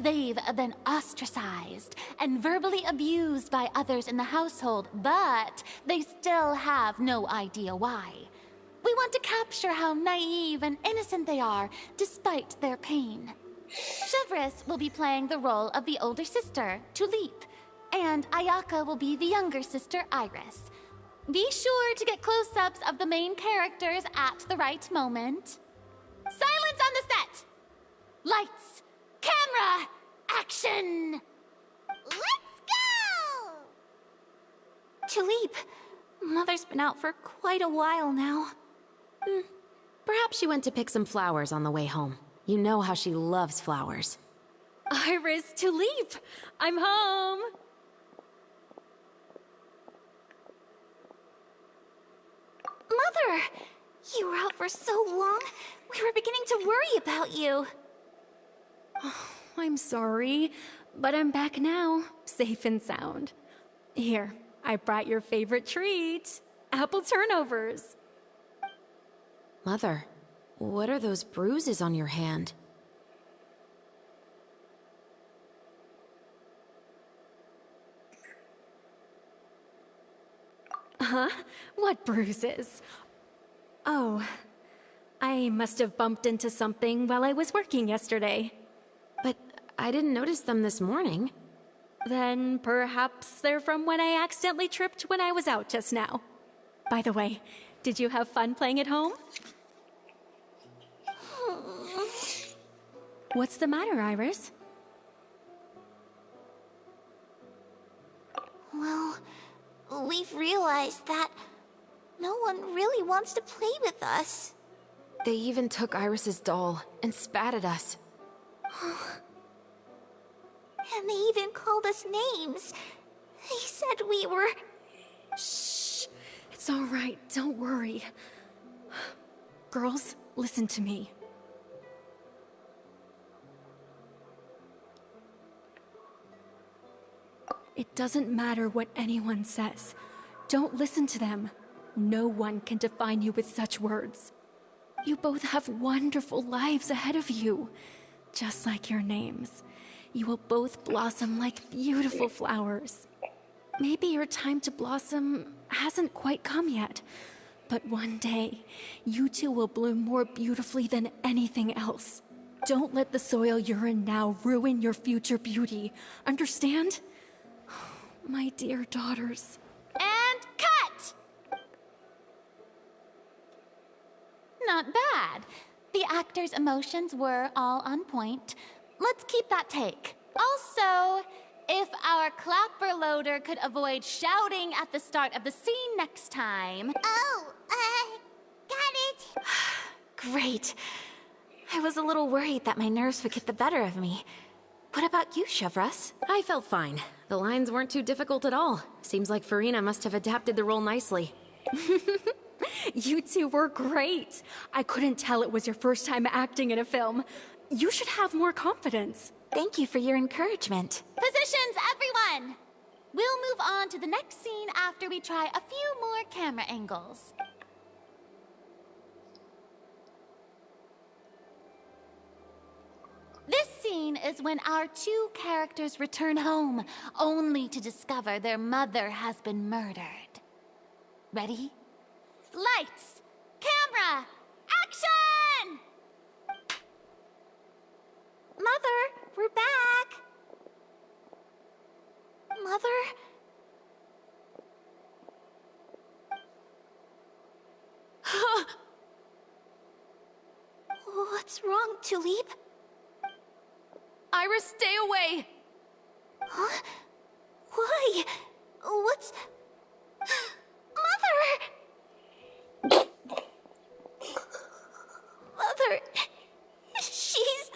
[SPEAKER 13] They've been ostracized and verbally abused by others in the household, but they still have no idea why. We want to capture how naive and innocent they are, despite their pain. Chevres will be playing the role of the older sister, Tulip, and Ayaka will be the younger sister, Iris. Be sure to get close-ups of the main characters at the right moment. Silence on the set! Lights! Camera! Action!
[SPEAKER 3] Let's go!
[SPEAKER 5] Tulip, Mother's been out for quite a while now.
[SPEAKER 10] Perhaps she went to pick some flowers on the way home. You know how she loves flowers.
[SPEAKER 15] Iris, Tulip! I'm home!
[SPEAKER 5] Mother! You were out for so long, we were beginning to worry about you.
[SPEAKER 15] Oh, I'm sorry, but I'm back now, safe and sound. Here, I brought your favorite treat, apple turnovers.
[SPEAKER 10] Mother, what are those bruises on your hand?
[SPEAKER 15] Huh? What bruises? Oh, I must have bumped into something while I was working yesterday.
[SPEAKER 10] But I didn't notice them this morning.
[SPEAKER 15] Then perhaps they're from when I accidentally tripped when I was out just now. By the way, did you have fun playing at home? What's the matter, Iris?
[SPEAKER 3] Well, we've realized that no one really wants to play with us.
[SPEAKER 10] They even took Iris's doll and spat at us.
[SPEAKER 3] And they even called us names. They said we were...
[SPEAKER 15] Shh. It's all right. Don't worry. Girls, listen to me. It doesn't matter what anyone says. Don't listen to them. No one can define you with such words. You both have wonderful lives ahead of you. Just like your names. You will both blossom like beautiful flowers. Maybe your time to blossom hasn't quite come yet. But one day, you two will bloom more beautifully than anything else. Don't let the soil you're in now ruin your future beauty. Understand? My dear daughters.
[SPEAKER 13] And cut! Not bad. The actors' emotions were all on point. Let's keep that take. Also, if our clapper loader could avoid shouting at the start of the scene next time...
[SPEAKER 3] Oh, got it.
[SPEAKER 5] Great. I was a little worried that my nerves would get the better of me. What about you, Chevres?
[SPEAKER 10] I felt fine. The lines weren't too difficult at all. Seems like Farina must have adapted the role nicely.
[SPEAKER 15] You two were great. I couldn't tell it was your first time acting in a film. You should have more confidence.
[SPEAKER 5] Thank you for your encouragement.
[SPEAKER 13] Positions, everyone! We'll move on to the next scene after we try a few more camera angles. This scene is when our two characters return home, only to discover their mother has been murdered. Ready? Lights! Camera! Action!
[SPEAKER 3] Mother, we're back. Mother? What's wrong, Tulip?
[SPEAKER 10] Iris, stay away!
[SPEAKER 3] Huh? Why? What's... Mother! Mother... She's...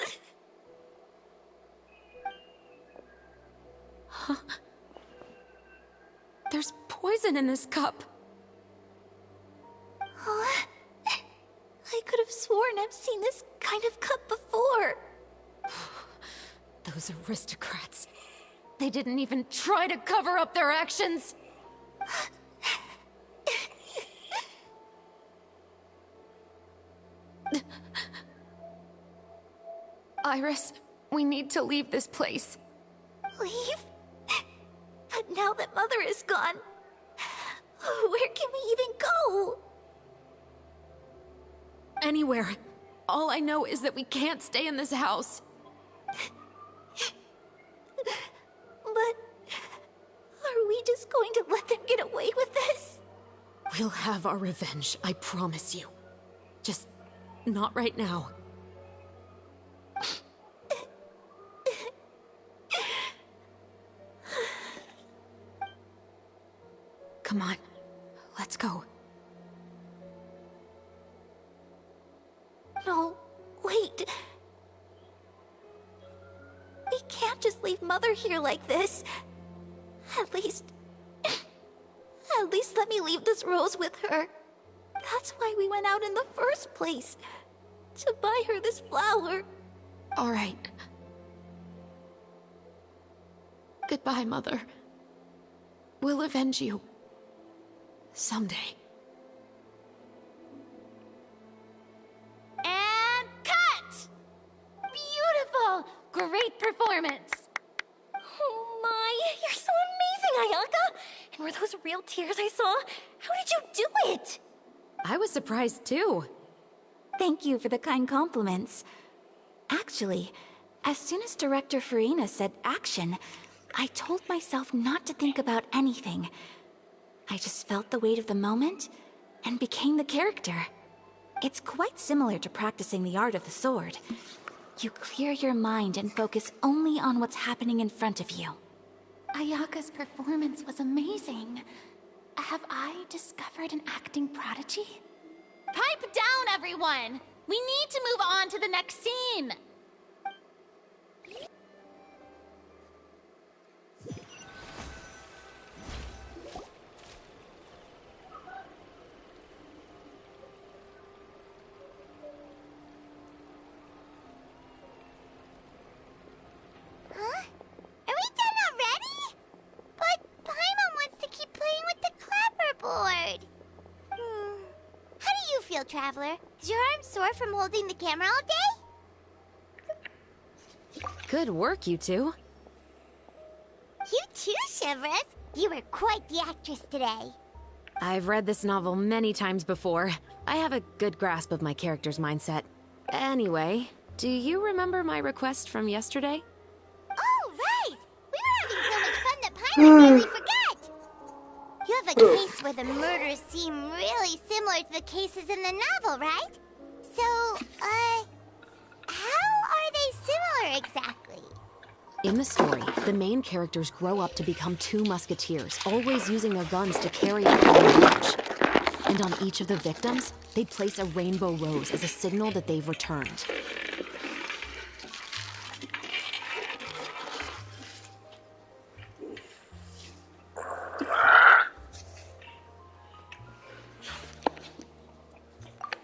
[SPEAKER 10] There's poison in this cup.
[SPEAKER 3] Huh? I could have sworn I've seen this kind of cup before.
[SPEAKER 10] Those aristocrats. They didn't even try to cover up their actions! Iris, we need to leave this place.
[SPEAKER 5] Leave? But now that Mother is gone, where can we even go?
[SPEAKER 10] Anywhere. All I know is that we can't stay in this house.
[SPEAKER 5] But are we just going to let them get away with this?
[SPEAKER 10] We'll have our revenge, I promise you. Just not right now. Come on, let's go.
[SPEAKER 5] No, wait. We can't just leave Mother here like this. At least let me leave this rose with her. That's why we went out in the first place. To buy her this flower.
[SPEAKER 10] All right. Goodbye, Mother. We'll avenge you. Someday.
[SPEAKER 13] And cut! Beautiful! Great performance!
[SPEAKER 6] Oh my, you're so amazing, Ayaka! And were those real tears I saw? How did you do it?
[SPEAKER 10] I was surprised too.
[SPEAKER 5] Thank you for the kind compliments. Actually, as soon as Director Farina said action, I told myself not to think about anything. I just felt the weight of the moment and became the character. It's quite similar to practicing the art of the sword. You clear your mind and focus only on what's happening in front of you.
[SPEAKER 13] Ayaka's performance was amazing. Have I discovered an acting prodigy? Pipe down, everyone! We need to move on to the next scene!
[SPEAKER 3] Huh? Are we done already? But Paimon wants to keep playing with the clapperboard. How do you feel, Traveler? Is your arm sore from holding the camera all day?
[SPEAKER 10] Good work, you two.
[SPEAKER 3] You too, Shivers. You were quite the actress today.
[SPEAKER 10] I've read this novel many times before. I have a good grasp of my character's mindset. Anyway, do you remember my request from yesterday?
[SPEAKER 3] Oh, right! We were having so much fun that Paimon nearly forgot! You have a case where the murders seem really similar to the cases in the novel, right? So, how are they similar exactly?
[SPEAKER 10] In the story, the main characters grow up to become two musketeers, always using their guns to carry out their revenge. And on each of the victims, they place a rainbow rose as a signal that they've returned.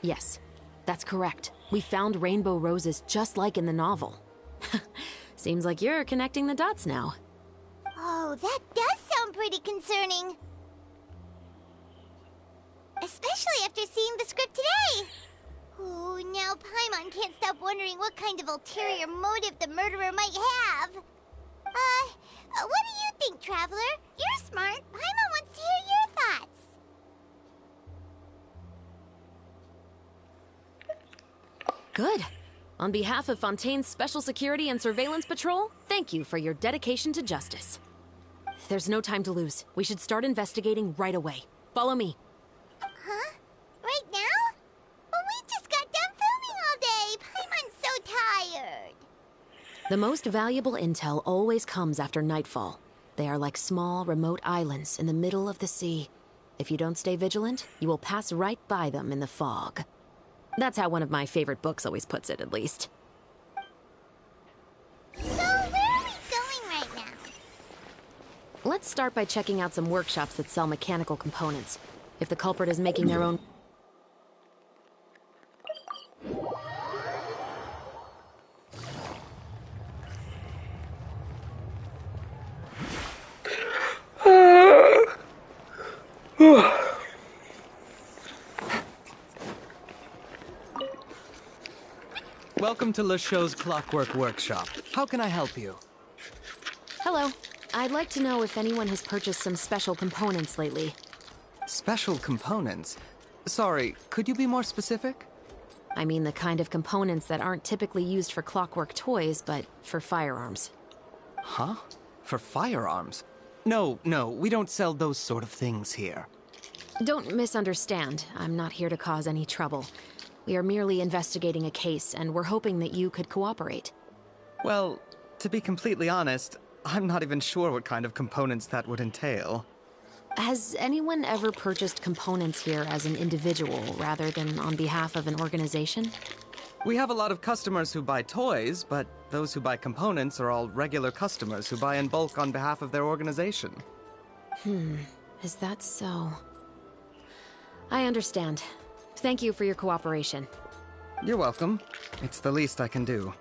[SPEAKER 10] Yes, that's correct. We found rainbow roses just like in the novel. Seems like you're connecting the dots now.
[SPEAKER 3] Oh, that does sound pretty concerning. Especially after seeing the script today. Oh, now Paimon can't stop wondering what kind of ulterior motive the murderer might have. What do you think, Traveler? You're smart. Paimon wants to hear your thoughts.
[SPEAKER 10] Good. On behalf of Fontaine's Special Security and Surveillance Patrol, thank you for your dedication to justice. There's no time to lose. We should start investigating right away. Follow me.
[SPEAKER 3] Huh? Right now? Well, we just got done filming all day. Paimon's so tired.
[SPEAKER 10] The most valuable intel always comes after nightfall. They are like small, remote islands in the middle of the sea. If you don't stay vigilant, you will pass right by them in the fog. That's how one of my favorite books always puts it, at least.
[SPEAKER 3] So, where are we going right now?
[SPEAKER 10] Let's start by checking out some workshops that sell mechanical components. If the culprit is making their own...
[SPEAKER 16] Welcome to Le Show's Clockwork Workshop. How can I help you?
[SPEAKER 10] Hello. I'd like to know if anyone has purchased some special components lately.
[SPEAKER 16] Special components? Sorry, could you be more specific?
[SPEAKER 10] I mean the kind of components that aren't typically used for clockwork toys, but for firearms.
[SPEAKER 16] Huh? For firearms? No, we don't sell those sort of things here.
[SPEAKER 10] Don't misunderstand. I'm not here to cause any trouble. We are merely investigating a case, and we're hoping that you could cooperate.
[SPEAKER 16] Well, to be completely honest, I'm not even sure what kind of components that would entail.
[SPEAKER 10] Has anyone ever purchased components here as an individual rather than on behalf of an organization?
[SPEAKER 16] We have a lot of customers who buy toys, but those who buy components are all regular customers who buy in bulk on behalf of their organization.
[SPEAKER 10] Is that so? I understand. Thank you for your cooperation.
[SPEAKER 16] You're welcome. It's the least I can do.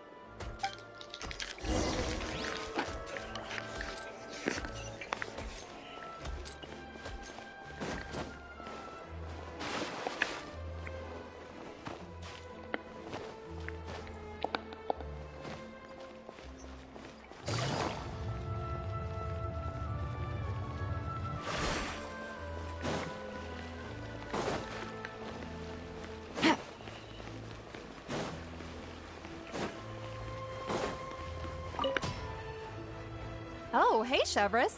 [SPEAKER 17] Oh, hey, Chevris.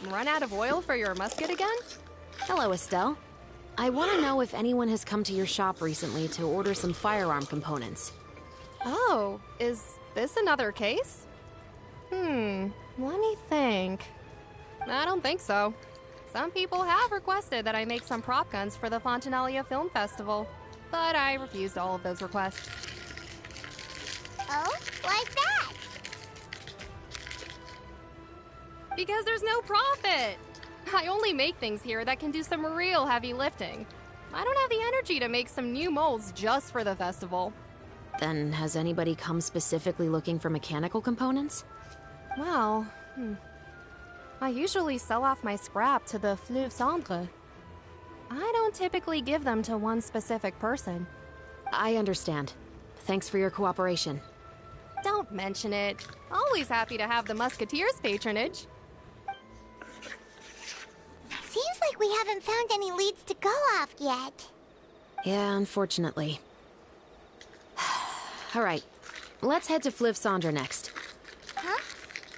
[SPEAKER 17] Run out of oil for your musket again?
[SPEAKER 10] Hello, Estelle. I want to know if anyone has come to your shop recently to order some firearm components.
[SPEAKER 17] Oh, is this another case? Let me think. I don't think so. Some people have requested that I make some prop guns for the Fontanalia Film Festival, but I refused all of those requests.
[SPEAKER 3] Oh? Why's that?
[SPEAKER 17] Because there's no profit! I only make things here that can do some real heavy lifting. I don't have the energy to make some new molds just for the festival.
[SPEAKER 10] Then has anybody come specifically looking for mechanical components?
[SPEAKER 17] Well, I usually sell off my scrap to the Fleuve Cendre. I don't typically give them to one specific person.
[SPEAKER 10] I understand. Thanks for your cooperation.
[SPEAKER 17] Don't mention it. Always happy to have the Musketeers' patronage.
[SPEAKER 3] Seems like we haven't found any leads to go off yet.
[SPEAKER 10] Yeah, unfortunately. All right, let's head to Fleuve Cendre next.
[SPEAKER 3] Huh?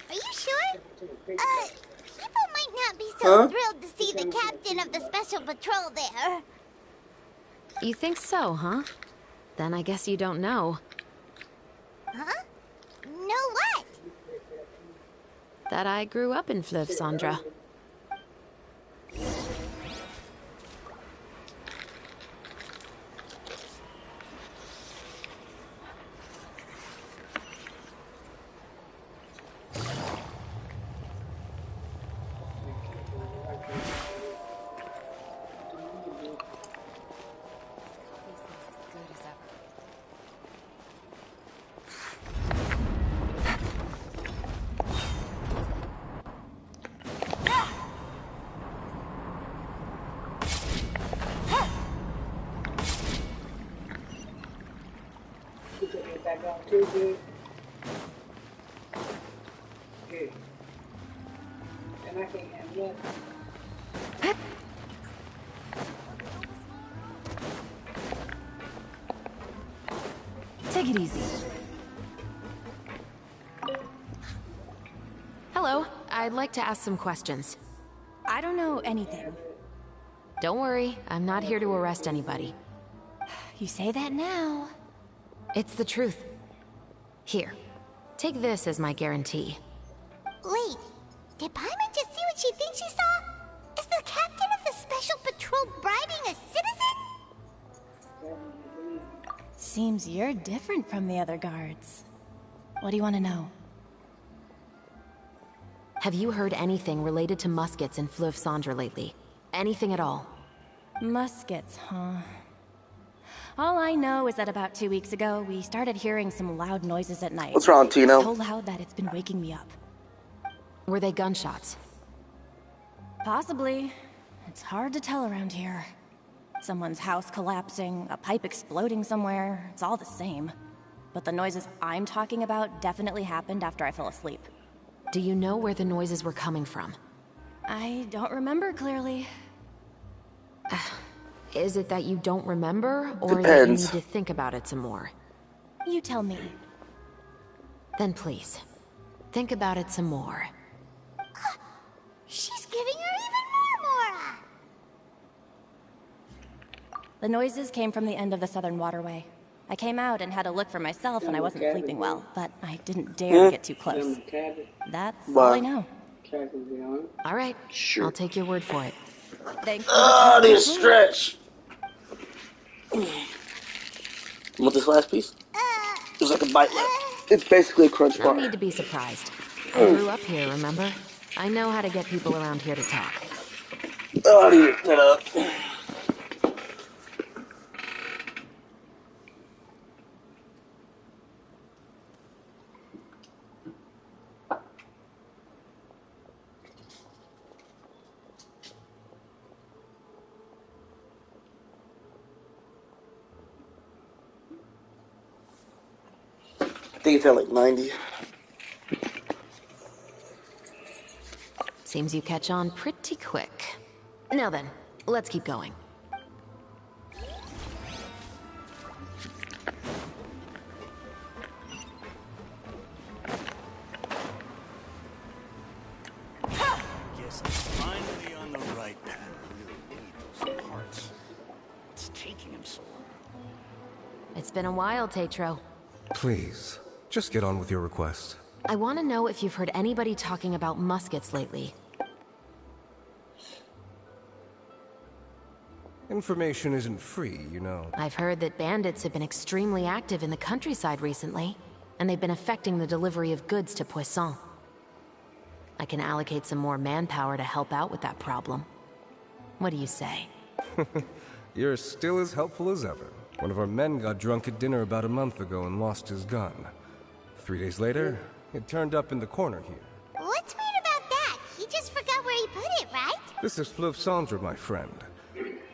[SPEAKER 3] Are you sure? People might not be so thrilled to see the captain of the special patrol there.
[SPEAKER 10] You think so, huh? Then I guess you don't know.
[SPEAKER 3] Huh? Know what?
[SPEAKER 10] That I grew up in Fleuve Cendre. Take it easy. Hello, I'd like to ask some questions.
[SPEAKER 14] I don't know anything.
[SPEAKER 10] Don't worry, I'm not here to arrest anybody.
[SPEAKER 14] You say that now.
[SPEAKER 10] It's the truth. Here, take this as my guarantee.
[SPEAKER 3] Wait, did Paimon just see what she thinks she saw? Is the captain of the special patrol bribing a citizen?
[SPEAKER 14] Seems you're different from the other guards. What do you want to know?
[SPEAKER 10] Have you heard anything related to Muskets in Fleuve Cendre lately? Anything at all?
[SPEAKER 14] Muskets, huh? All I know is that about 2 weeks ago, we started hearing some loud noises at night.
[SPEAKER 8] What's wrong, Tino?
[SPEAKER 14] So loud that it's been waking me up.
[SPEAKER 10] Were they gunshots?
[SPEAKER 14] Possibly. It's hard to tell around here. Someone's house collapsing, a pipe exploding somewhere, it's all the same.
[SPEAKER 18] but the noises I'm talking about definitely happened after I fell asleep.
[SPEAKER 10] Do you know where the noises were coming from?
[SPEAKER 18] I don't remember clearly.
[SPEAKER 10] Is it that you don't remember, or that you need to think about it some more?
[SPEAKER 18] You tell me.
[SPEAKER 10] Then please, think about it some more.
[SPEAKER 3] She's giving her even more Mora!
[SPEAKER 18] The noises came from the end of the Southern Waterway. I came out and had a look for myself when I wasn't sleeping well, but I didn't dare to get too close. That's all I know.
[SPEAKER 10] All right, I'll take your word for it.
[SPEAKER 18] Thanks.
[SPEAKER 8] Oh, I need a stretch. Want this last piece? There's like a bite left. It's basically a crunch bar.
[SPEAKER 10] No need to be surprised. I grew up here, remember? I know how to get people around here to talk.
[SPEAKER 8] Oh, I need to up. I think it's at like 90.
[SPEAKER 10] Seems you catch on pretty quick. Now then, let's keep going.
[SPEAKER 2] Guess I'm finally on the right path. I really need those parts. What's taking him so long?
[SPEAKER 10] It's been a while, Tetro.
[SPEAKER 19] Please, just get on with your request.
[SPEAKER 10] I want to know if you've heard anybody talking about muskets lately.
[SPEAKER 19] Information isn't free, you know.
[SPEAKER 10] I've heard that bandits have been extremely active in the countryside recently, and they've been affecting the delivery of goods to Poisson. I can allocate some more manpower to help out with that problem. What do you say?
[SPEAKER 19] You're still as helpful as ever. One of our men got drunk at dinner about a month ago and lost his gun. 3 days later, it turned up in the corner here.
[SPEAKER 3] What's weird about that? He just forgot where he put it, right?
[SPEAKER 19] This is Fleuve Cendre, my friend.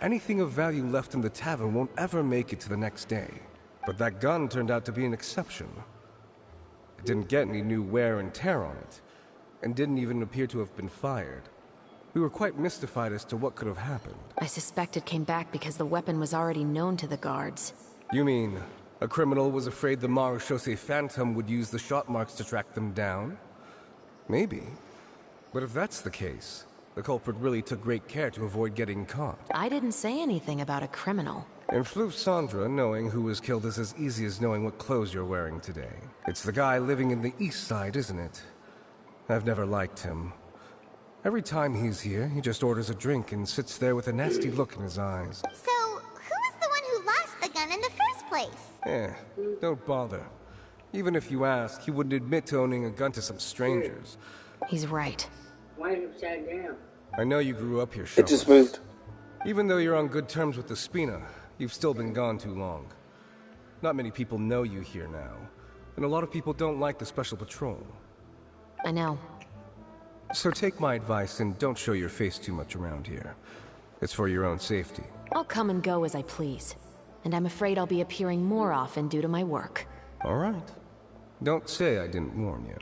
[SPEAKER 19] Anything of value left in the tavern won't ever make it to the next day. But that gun turned out to be an exception. It didn't get any new wear and tear on it, and didn't even appear to have been fired. We were quite mystified as to what could have happened.
[SPEAKER 10] I suspect it came back because the weapon was already known to the guards.
[SPEAKER 19] You mean, a criminal was afraid the Marechaussee Phantom would use the shot marks to track them down? Maybe. But if that's the case, the culprit really took great care to avoid getting caught.
[SPEAKER 10] I didn't say anything about a criminal.
[SPEAKER 19] In Fleuve Cendre, knowing who was killed is as easy as knowing what clothes you're wearing today. It's the guy living in the east side, isn't it? I've never liked him. Every time he's here, he just orders a drink and sits there with a nasty look in his eyes.
[SPEAKER 3] So, who was the one who lost the gun in the first place?
[SPEAKER 19] Don't bother. Even if you ask, he wouldn't admit to owning a gun to some strangers.
[SPEAKER 10] He's right.
[SPEAKER 20] Why is it upside down?
[SPEAKER 19] I know you grew up here, Shaw.
[SPEAKER 8] It just moved.
[SPEAKER 19] Even though you're on good terms with the Spina, you've still been gone too long. Not many people know you here now, and a lot of people don't like the Special Patrol.
[SPEAKER 10] I know.
[SPEAKER 19] So take my advice and don't show your face too much around here. It's for your own safety.
[SPEAKER 10] I'll come and go as I please. And I'm afraid I'll be appearing more often due to my work.
[SPEAKER 19] All right. Don't say I didn't warn you.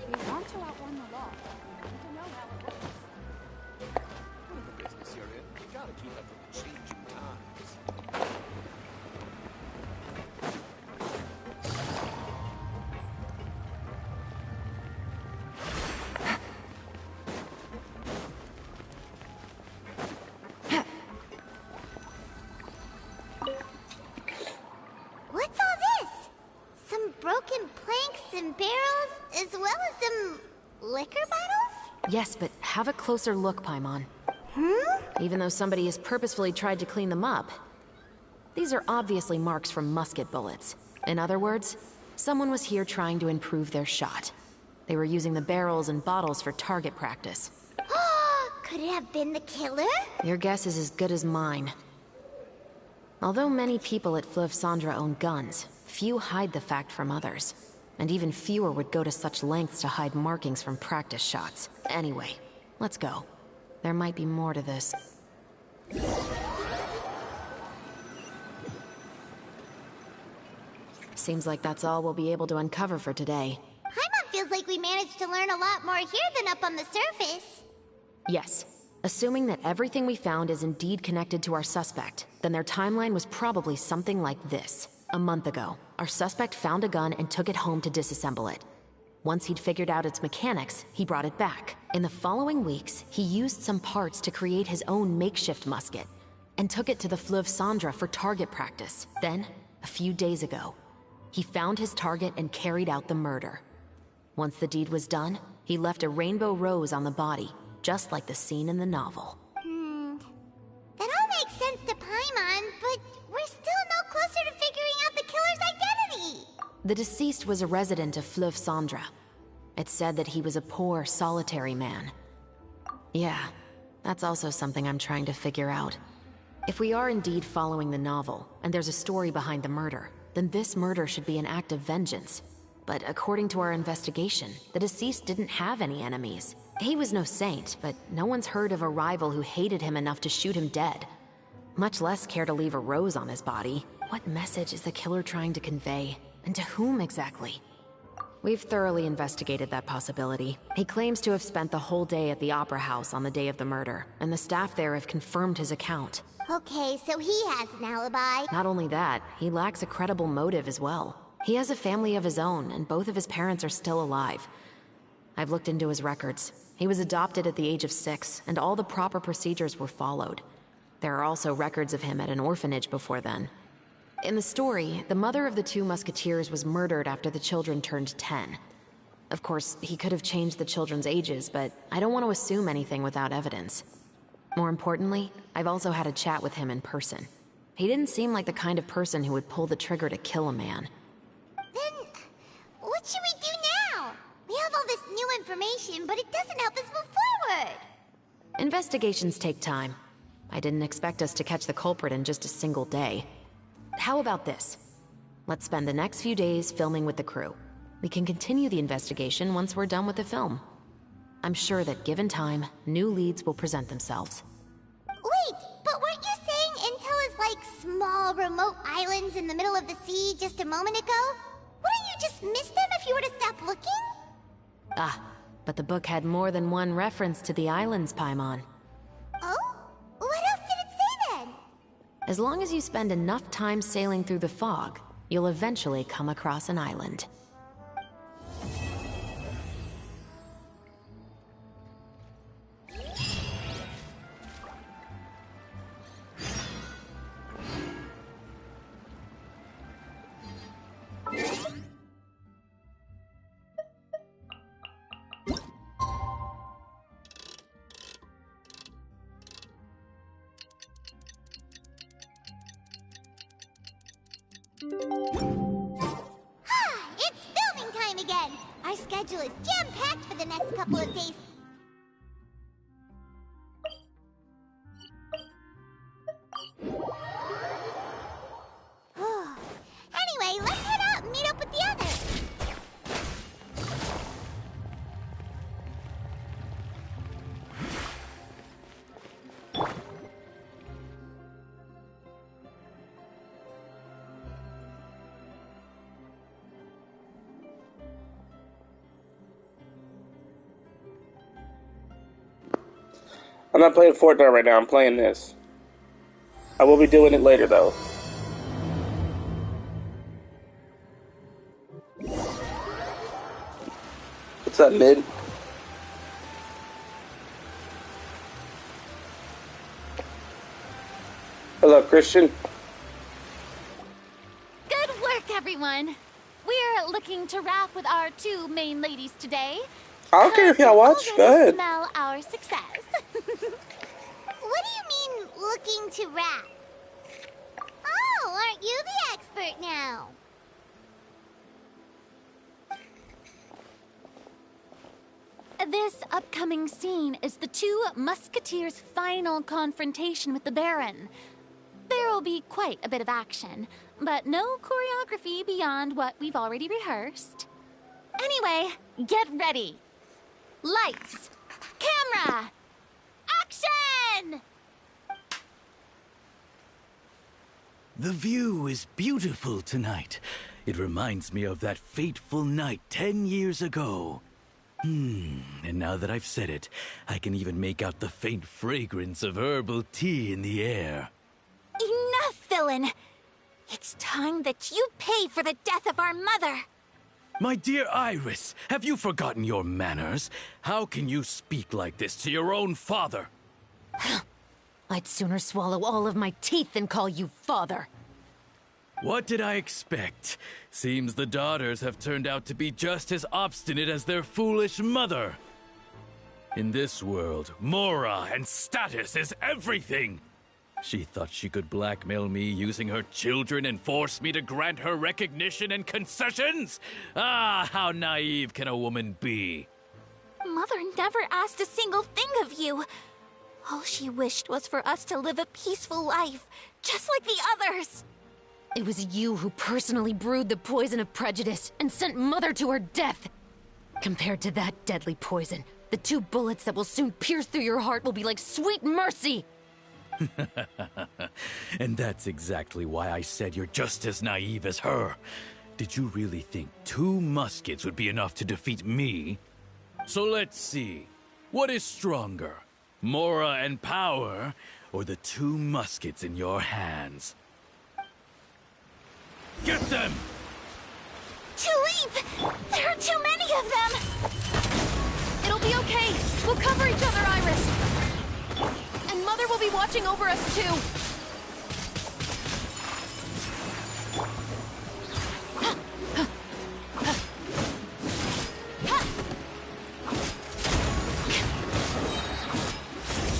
[SPEAKER 15] We want to outrun the law. We need to know how it works.
[SPEAKER 2] The business you're in, you gotta keep up with the changing times.
[SPEAKER 3] What's all this? Some broken planks and barrels, as well as some liquor bottles?
[SPEAKER 10] Yes, but have a closer look, Paimon. Even though somebody has purposefully tried to clean them up, these are obviously marks from musket bullets. In other words, someone was here trying to improve their shot. They were using the barrels and bottles for target practice.
[SPEAKER 3] Could it have been the killer?
[SPEAKER 10] Your guess is as good as mine. Although many people at Fleuve Cendre own guns, few hide the fact from others. And even fewer would go to such lengths to hide markings from practice shots. Anyway, let's go. There might be more to this. Seems like that's all we'll be able to uncover for today.
[SPEAKER 3] Paimon feels like we managed to learn a lot more here than up on the surface.
[SPEAKER 10] Yes. Assuming that everything we found is indeed connected to our suspect, then their timeline was probably something like this. A month ago, our suspect found a gun and took it home to disassemble it. Once he'd figured out its mechanics, he brought it back. In the following weeks, he used some parts to create his own makeshift musket, and took it to the Fleuve Cendra for target practice. Then, a few days ago, he found his target and carried out the murder. Once the deed was done, he left a rainbow rose on the body, just like the scene in the novel.
[SPEAKER 3] That all makes sense to Paimon, but we're still no closer to figuring out the killer's identity.
[SPEAKER 10] The deceased was a resident of Fleuve Cendra. It's said that he was a poor, solitary man. Yeah, that's also something I'm trying to figure out. If we are indeed following the novel, and there's a story behind the murder, then this murder should be an act of vengeance. But according to our investigation, the deceased didn't have any enemies. He was no saint, but no one's heard of a rival who hated him enough to shoot him dead. Much less care to leave a rose on his body. What message is the killer trying to convey? And to whom exactly? We've thoroughly investigated that possibility. He claims to have spent the whole day at the Opera House on the day of the murder, and the staff there have confirmed his account.
[SPEAKER 3] Okay, so he has an alibi.
[SPEAKER 10] Not only that, he lacks a credible motive as well. He has a family of his own, and both of his parents are still alive. I've looked into his records. He was adopted at the age of 6, and all the proper procedures were followed. There are also records of him at an orphanage before then. In the story, the mother of the 2 musketeers was murdered after the children turned 10. Of course, he could have changed the children's ages, but I don't want to assume anything without evidence. More importantly, I've also had a chat with him in person. He didn't seem like the kind of person who would pull the trigger to kill a man.
[SPEAKER 3] Then, what should we do now? We have all this new information, but it doesn't help us move forward.
[SPEAKER 10] Investigations take time. I didn't expect us to catch the culprit in just a single day. How about this? Let's spend the next few days filming with the crew. We can continue the investigation once we're done with the film. I'm sure that given time, new leads will present themselves.
[SPEAKER 3] Wait, but weren't you saying Intel is like small, remote islands in the middle of the sea just a moment ago? Wouldn't you just miss them if you were to stop looking?
[SPEAKER 10] Ah, but the book had more than one reference to the islands, Paimon.
[SPEAKER 3] Oh? What else did it say then?
[SPEAKER 10] As long as you spend enough time sailing through the fog, you'll eventually come across an island.
[SPEAKER 3] It's filming time again! Our schedule is jam-packed for the next couple of days. Anyway, let's head out and meet up with the others.
[SPEAKER 8] I'm not playing Fortnite right now, I'm playing this. I will be doing it later though. What's up, mid? Hello, Christian.
[SPEAKER 13] Good work, everyone. We're looking to wrap with our 2 main ladies today.
[SPEAKER 8] I don't care if y'all watch. Go ahead.
[SPEAKER 13] Smell our success.
[SPEAKER 3] What do you mean, looking to rap? Oh, aren't you the expert now?
[SPEAKER 13] This upcoming scene is the 2 musketeers' final confrontation with the Baron. There will be quite a bit of action, but no choreography beyond what we've already rehearsed. Anyway, get ready. Lights, camera, action!
[SPEAKER 9] again!
[SPEAKER 21] The view is beautiful tonight. It reminds me of that fateful night 10 years ago. And now that I've said it, I can even make out the faint fragrance of herbal tea in the air.
[SPEAKER 5] Enough, villain! It's time that you pay for the death of our mother!
[SPEAKER 21] My dear Iris, have you forgotten your manners? How can you speak like this to your own father?
[SPEAKER 10] I'd sooner swallow all of my teeth than call you father.
[SPEAKER 21] What did I expect? Seems the daughters have turned out to be just as obstinate as their foolish mother. In this world, Mora and status is everything. She thought she could blackmail me using her children and force me to grant her recognition and concessions? Ah, how naive can a woman be?
[SPEAKER 5] Mother never asked a single thing of you. All she wished was for us to live a peaceful life, just like the others.
[SPEAKER 10] It was you who personally brewed the poison of prejudice and sent Mother to her death. Compared to that deadly poison, the 2 bullets that will soon pierce through your heart will be like sweet mercy.
[SPEAKER 21] And that's exactly why I said you're just as naive as her. Did you really think 2 muskets would be enough to defeat me? So let's see. What is stronger? Mora and power, or the 2 muskets in your hands? Get them!
[SPEAKER 5] Tulip! There are too many of them!
[SPEAKER 10] It'll be okay. We'll cover each other, Iris. And Mother will be watching over us, too.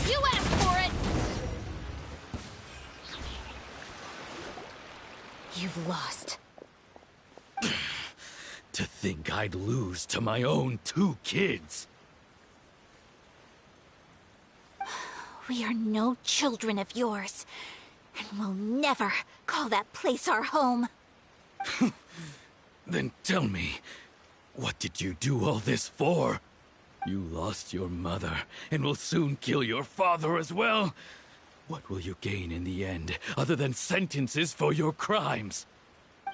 [SPEAKER 10] You asked for it! You've lost.
[SPEAKER 21] To think I'd lose to my own 2 kids.
[SPEAKER 5] We are no children of yours, and we'll never call that place our home.
[SPEAKER 21] Then tell me, what did you do all this for? You lost your mother, and will soon kill your father as well. What will you gain in the end, other than sentences for your crimes?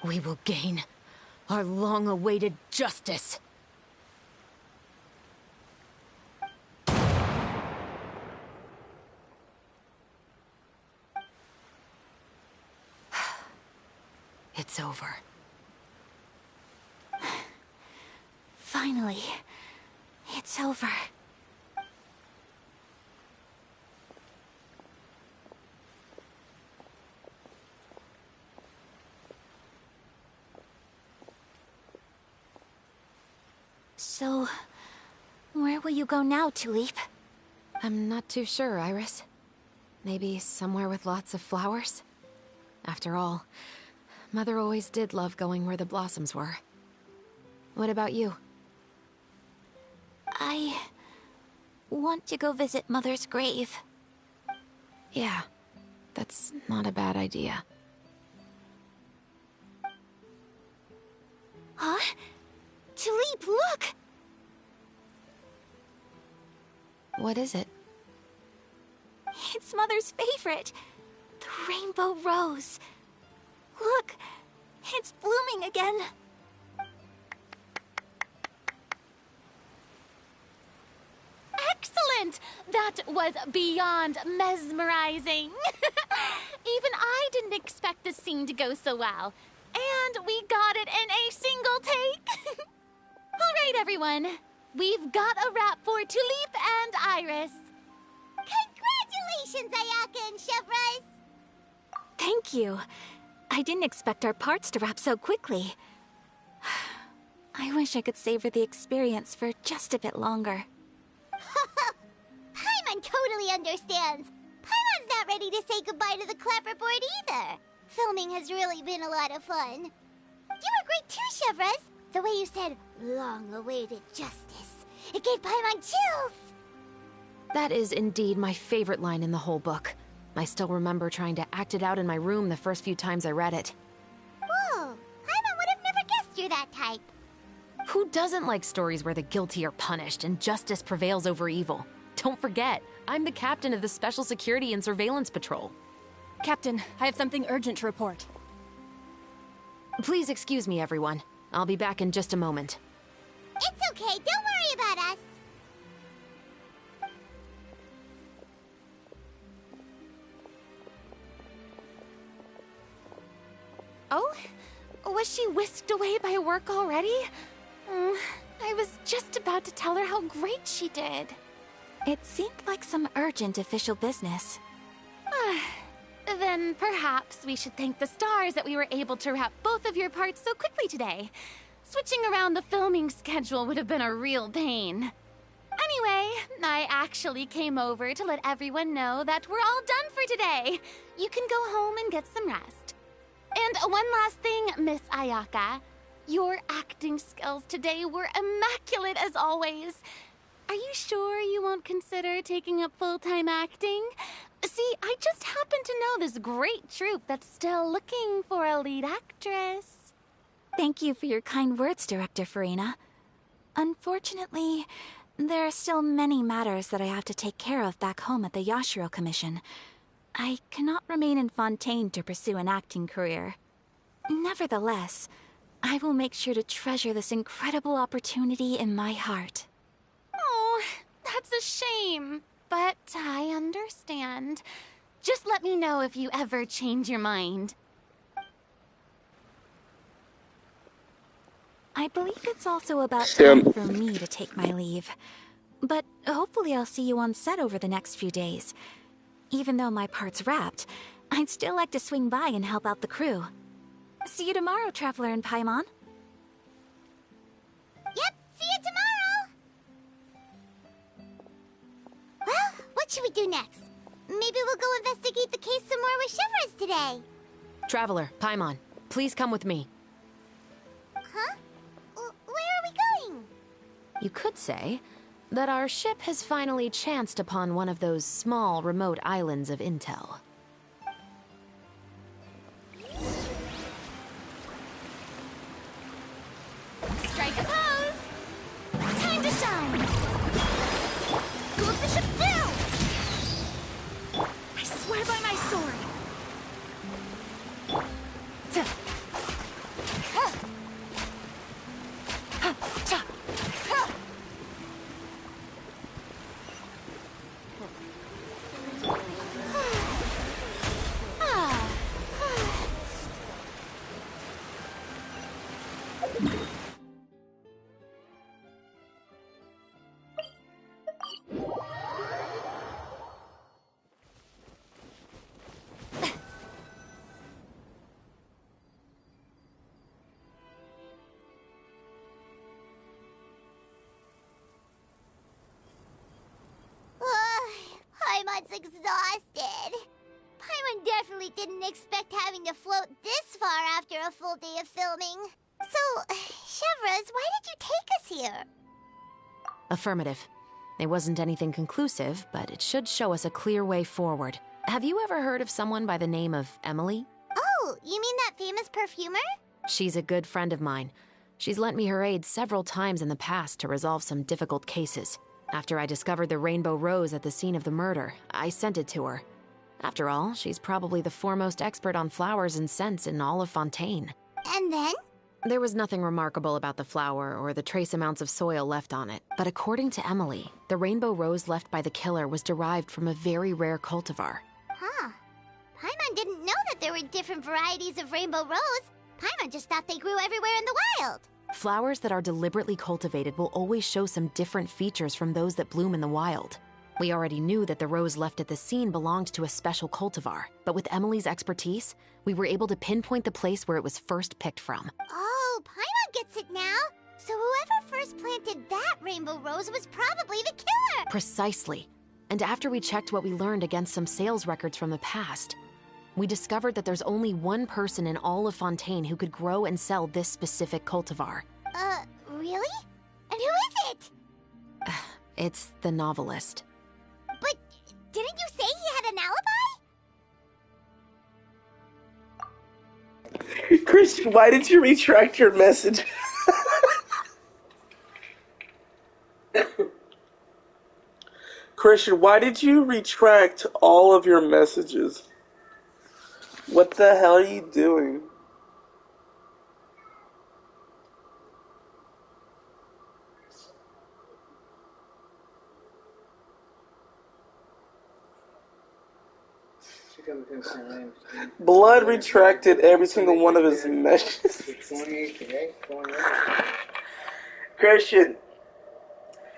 [SPEAKER 10] We will gain our long-awaited justice. It's over.
[SPEAKER 5] Finally, it's over. So, where will you go now, Tulip?
[SPEAKER 10] I'm not too sure, Iris. Maybe somewhere with lots of flowers? After all, Mother always did love going where the blossoms were. What about you?
[SPEAKER 5] I want to go visit Mother's grave.
[SPEAKER 10] Yeah, that's not a bad idea.
[SPEAKER 5] Huh? Tulip, look!
[SPEAKER 10] What is it?
[SPEAKER 5] It's Mother's favorite. The rainbow rose. Look, it's blooming again.
[SPEAKER 13] Excellent! That was beyond mesmerizing. Even I didn't expect the scene to go so well. And we got it in a single take. All right, everyone. We've got a wrap for Tulip and Iris.
[SPEAKER 3] Congratulations, Ayaka and Chevrolet!
[SPEAKER 5] Thank you. I didn't expect our parts to wrap so quickly. I wish I could savor the experience for just a bit longer.
[SPEAKER 3] Paimon totally understands. Paimon's not ready to say goodbye to the clapperboard either. Filming has really been a lot of fun. You were great too, Chevrolet. The way you said, long-awaited justice. It gave Paimon chills.
[SPEAKER 10] That is indeed my favorite line in the whole book. I still remember trying to act it out in my room the first few times I read it.
[SPEAKER 3] Whoa, Paimon would have never guessed you're that type.
[SPEAKER 10] Who doesn't like stories where the guilty are punished and justice prevails over evil? Don't forget, I'm the captain of the Special Security and Surveillance Patrol.
[SPEAKER 18] Captain, I have something urgent to report.
[SPEAKER 10] Please excuse me, everyone. I'll be back in just a moment.
[SPEAKER 3] It's okay, don't worry about us.
[SPEAKER 13] Oh? Was she whisked away by work already? I was just about to tell her how great she did.
[SPEAKER 5] It seemed like some urgent official business.
[SPEAKER 13] Then perhaps we should thank the stars that we were able to wrap both of your parts so quickly today. Switching around the filming schedule would have been a real pain. Anyway, I actually came over to let everyone know that we're all done for today. You can go home and get some rest. And one last thing, Miss Ayaka. Your acting skills today were immaculate as always. Are you sure you won't consider taking up full-time acting? See, I just happen to know this great troupe that's still looking for a lead actress.
[SPEAKER 5] Thank you for your kind words, Director Farina. Unfortunately, there are still many matters that I have to take care of back home at the Yashiro Commission. I cannot remain in Fontaine to pursue an acting career. Nevertheless, I will make sure to treasure this incredible opportunity in my heart.
[SPEAKER 13] Oh, that's a shame. But I understand. Just let me know if you ever change your mind.
[SPEAKER 5] I believe it's also about time for me to take my leave. But hopefully I'll see you on set over the next few days. Even though my part's wrapped, I'd still like to swing by and help out the crew. See you tomorrow, Traveler and Paimon.
[SPEAKER 3] Yep, see you tomorrow! Well, what should we do next? Maybe we'll go investigate the case some more with Chevres today.
[SPEAKER 10] Traveler, Paimon, please come with me.
[SPEAKER 3] Huh? Where are we going?
[SPEAKER 10] You could say that our ship has finally chanced upon one of those small, remote islands of intel.
[SPEAKER 3] Strike a pose! Time to shine! Go the ship down!
[SPEAKER 5] I swear by my sword!
[SPEAKER 3] Paimon's exhausted. Paimon definitely didn't expect having to float this far after a full day of filming. So, Chevres, why did you take us here?
[SPEAKER 10] Affirmative. It wasn't anything conclusive, but it should show us a clear way forward. Have you ever heard of someone by the name of Emily?
[SPEAKER 3] Oh, you mean that famous perfumer?
[SPEAKER 10] She's a good friend of mine. She's lent me her aid several times in the past to resolve some difficult cases. After I discovered the rainbow rose at the scene of the murder, I sent it to her. After all, she's probably the foremost expert on flowers and scents in all of Fontaine.
[SPEAKER 3] And then?
[SPEAKER 10] There was nothing remarkable about the flower or the trace amounts of soil left on it. But according to Emily, the rainbow rose left by the killer was derived from a very rare cultivar.
[SPEAKER 3] Huh. Paimon didn't know that there were different varieties of rainbow rose. Paimon just thought they grew everywhere in the wild.
[SPEAKER 10] Flowers that are deliberately cultivated will always show some different features from those that bloom in the wild. We already knew that the rose left at the scene belonged to a special cultivar, but with Emily's expertise, we were able to pinpoint the place where it was first picked from.
[SPEAKER 3] Oh, Paimon gets it now. So whoever first planted that rainbow rose was probably the killer.
[SPEAKER 10] Precisely. And after we checked what we learned against some sales records from the past, we discovered that there's only one person in all of Fontaine who could grow and sell this specific cultivar.
[SPEAKER 3] Really? And who is it?
[SPEAKER 10] It's the novelist.
[SPEAKER 3] But didn't you say he had an alibi?
[SPEAKER 8] Christian, why did you retract your message? Christian, why did you retract all of your messages? What the hell are you doing? Blood retracted every single one of his messages. Christian,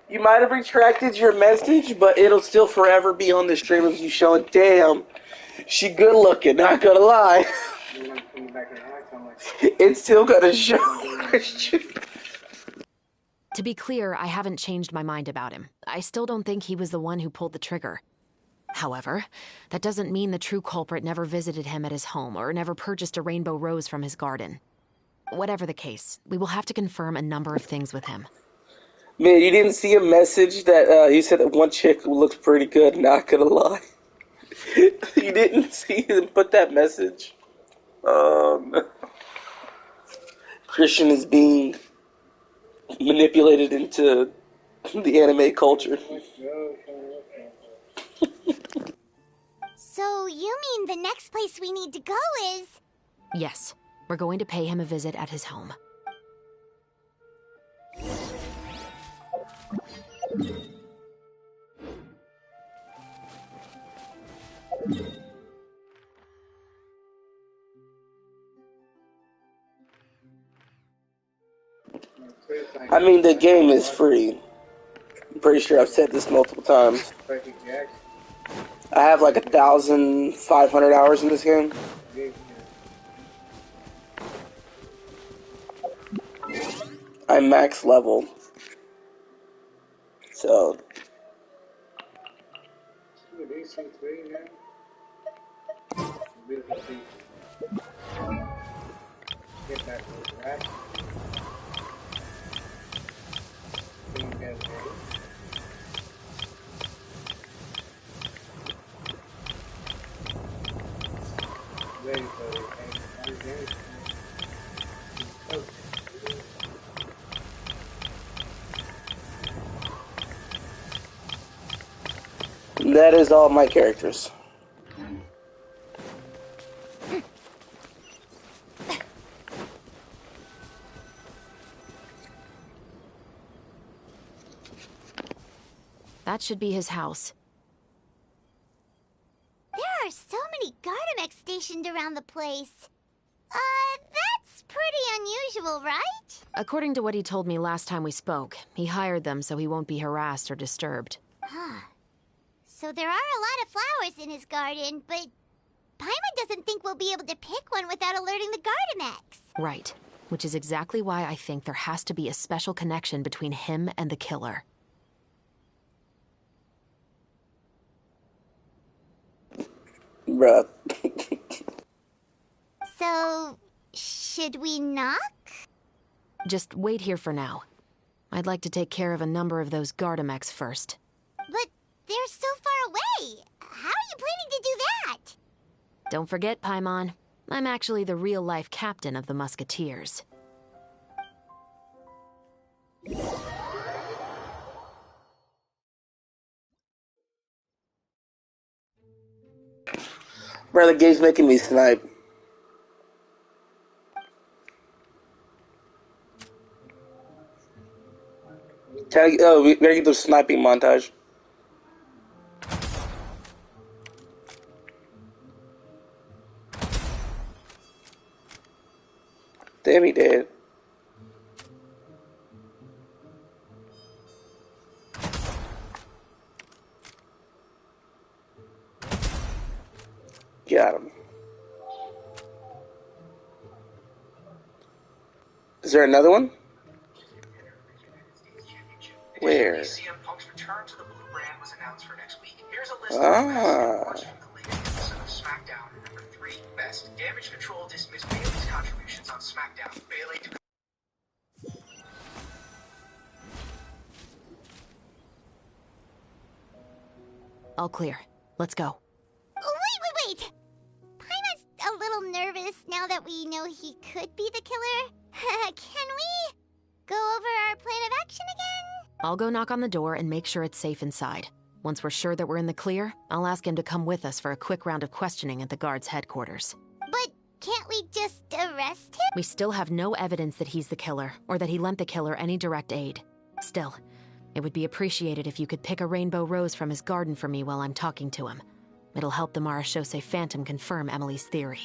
[SPEAKER 8] you might have retracted your message, but it'll still forever be on the stream of you showing, damn, she good looking, not gonna lie. It's still gonna show, Christian.
[SPEAKER 10] To be clear, I haven't changed my mind about him. I still don't think he was the one who pulled the trigger. However, that doesn't mean the true culprit never visited him at his home or never purchased a rainbow rose from his garden. Whatever the case, we will have to confirm a number of things with him.
[SPEAKER 8] Man, you didn't see a message that you said that one chick who looks pretty good, not gonna lie. You didn't see him put that message. Christian is being manipulated into the anime culture.
[SPEAKER 3] So you mean the next place we need to go is...
[SPEAKER 10] Yes, we're going to pay him a visit at his home.
[SPEAKER 8] I mean, the game is free. I'm pretty sure I've said this multiple times. I have like 1,500 hours in this game. I'm max level. So... That is all my characters.
[SPEAKER 10] That should be his house.
[SPEAKER 3] There are so many Gardamex stationed around the place. That's pretty unusual, right?
[SPEAKER 10] According to what he told me last time we spoke, he hired them so he won't be harassed or disturbed.
[SPEAKER 3] Huh. So there are a lot of flowers in his garden, but Paimon doesn't think we'll be able to pick one without alerting the Gardamex.
[SPEAKER 10] Right. Which is exactly why I think there has to be a special connection between him and the killer.
[SPEAKER 8] Bruh.
[SPEAKER 3] So, should we knock?
[SPEAKER 10] Just wait here for now. I'd like to take care of a number of those Gardamex first.
[SPEAKER 3] But they're so far away. How are you planning to do that?
[SPEAKER 10] Don't forget, Paimon, I'm actually the real-life captain of the Musketeers.
[SPEAKER 8] Bro, the game's making me snipe. We gotta get the sniping montage. Damn, he did. Got him. Is there another one? Where? Ah.
[SPEAKER 11] SmackDown. Number 3, best damage control dismissed Bailey's contributions on SmackDown. Bailey.
[SPEAKER 10] All clear. Let's go.
[SPEAKER 3] Wait! Paimon's a little nervous now that we know he could be the killer. Can we go over our plan of action again?
[SPEAKER 10] I'll go knock on the door and make sure it's safe inside. Once we're sure that we're in the clear, I'll ask him to come with us for a quick round of questioning at the guard's headquarters.
[SPEAKER 3] But can't we just arrest him?
[SPEAKER 10] We still have no evidence that he's the killer, or that he lent the killer any direct aid. Still, it would be appreciated if you could pick a rainbow rose from his garden for me while I'm talking to him. It'll help the Marashose Phantom confirm Emily's theory.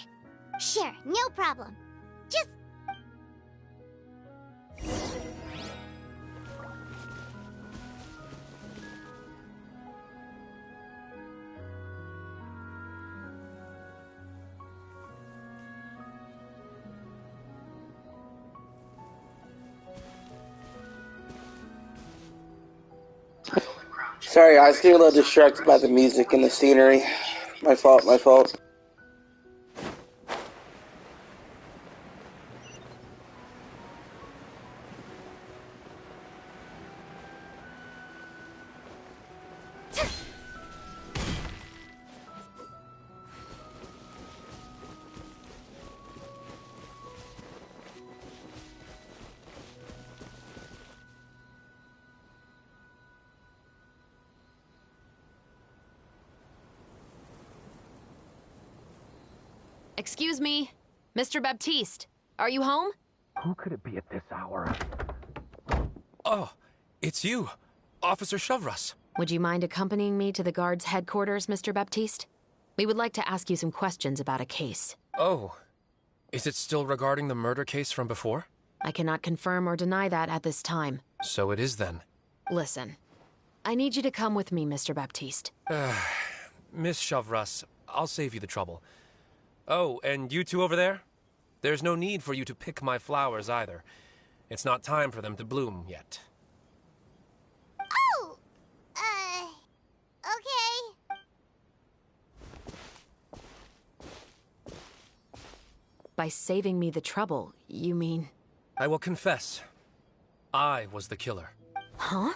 [SPEAKER 3] Sure, no problem. Just...
[SPEAKER 8] Sorry, I was getting a little distracted by the music and the scenery. My fault, my fault.
[SPEAKER 10] Excuse me, Mr. Baptiste, are you home?
[SPEAKER 1] Who could it be at this hour? Oh, it's you, Officer Shovras.
[SPEAKER 10] Would you mind accompanying me to the guard's headquarters, Mr. Baptiste? We would like to ask you some questions about a case.
[SPEAKER 1] Oh, is it still regarding the murder case from before?
[SPEAKER 10] I cannot confirm or deny that at this time.
[SPEAKER 1] So it is then.
[SPEAKER 10] Listen, I need you to come with me, Mr. Baptiste.
[SPEAKER 1] Miss Shovras, I'll save you the trouble. Oh, and you two over there? There's no need for you to pick my flowers either. It's not time for them to bloom yet.
[SPEAKER 3] Oh! Okay.
[SPEAKER 10] By saving me the trouble, you mean...
[SPEAKER 1] I will confess. I was the killer.
[SPEAKER 10] Huh?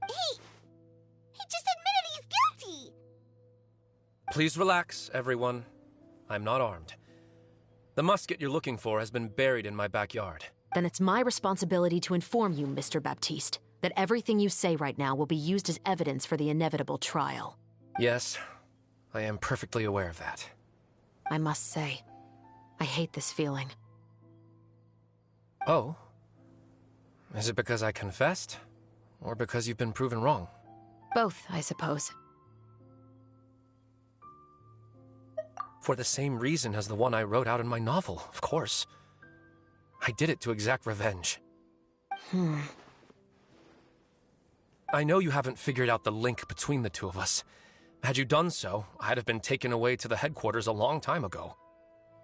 [SPEAKER 3] He just admitted he's guilty!
[SPEAKER 1] Please relax, everyone. I'm not armed. The musket you're looking for has been buried in my backyard.
[SPEAKER 10] Then it's my responsibility to inform you, Mr. Baptiste, that everything you say right now will be used as evidence for the inevitable trial.
[SPEAKER 1] Yes, I am perfectly aware of that.
[SPEAKER 10] I must say, I hate this feeling.
[SPEAKER 1] Oh? Is it because I confessed? Or because you've been proven wrong?
[SPEAKER 10] Both, I suppose.
[SPEAKER 1] For the same reason as the one I wrote out in my novel, of course. I did it to exact revenge. I know you haven't figured out the link between the two of us. Had you done so, I'd have been taken away to the headquarters a long time ago.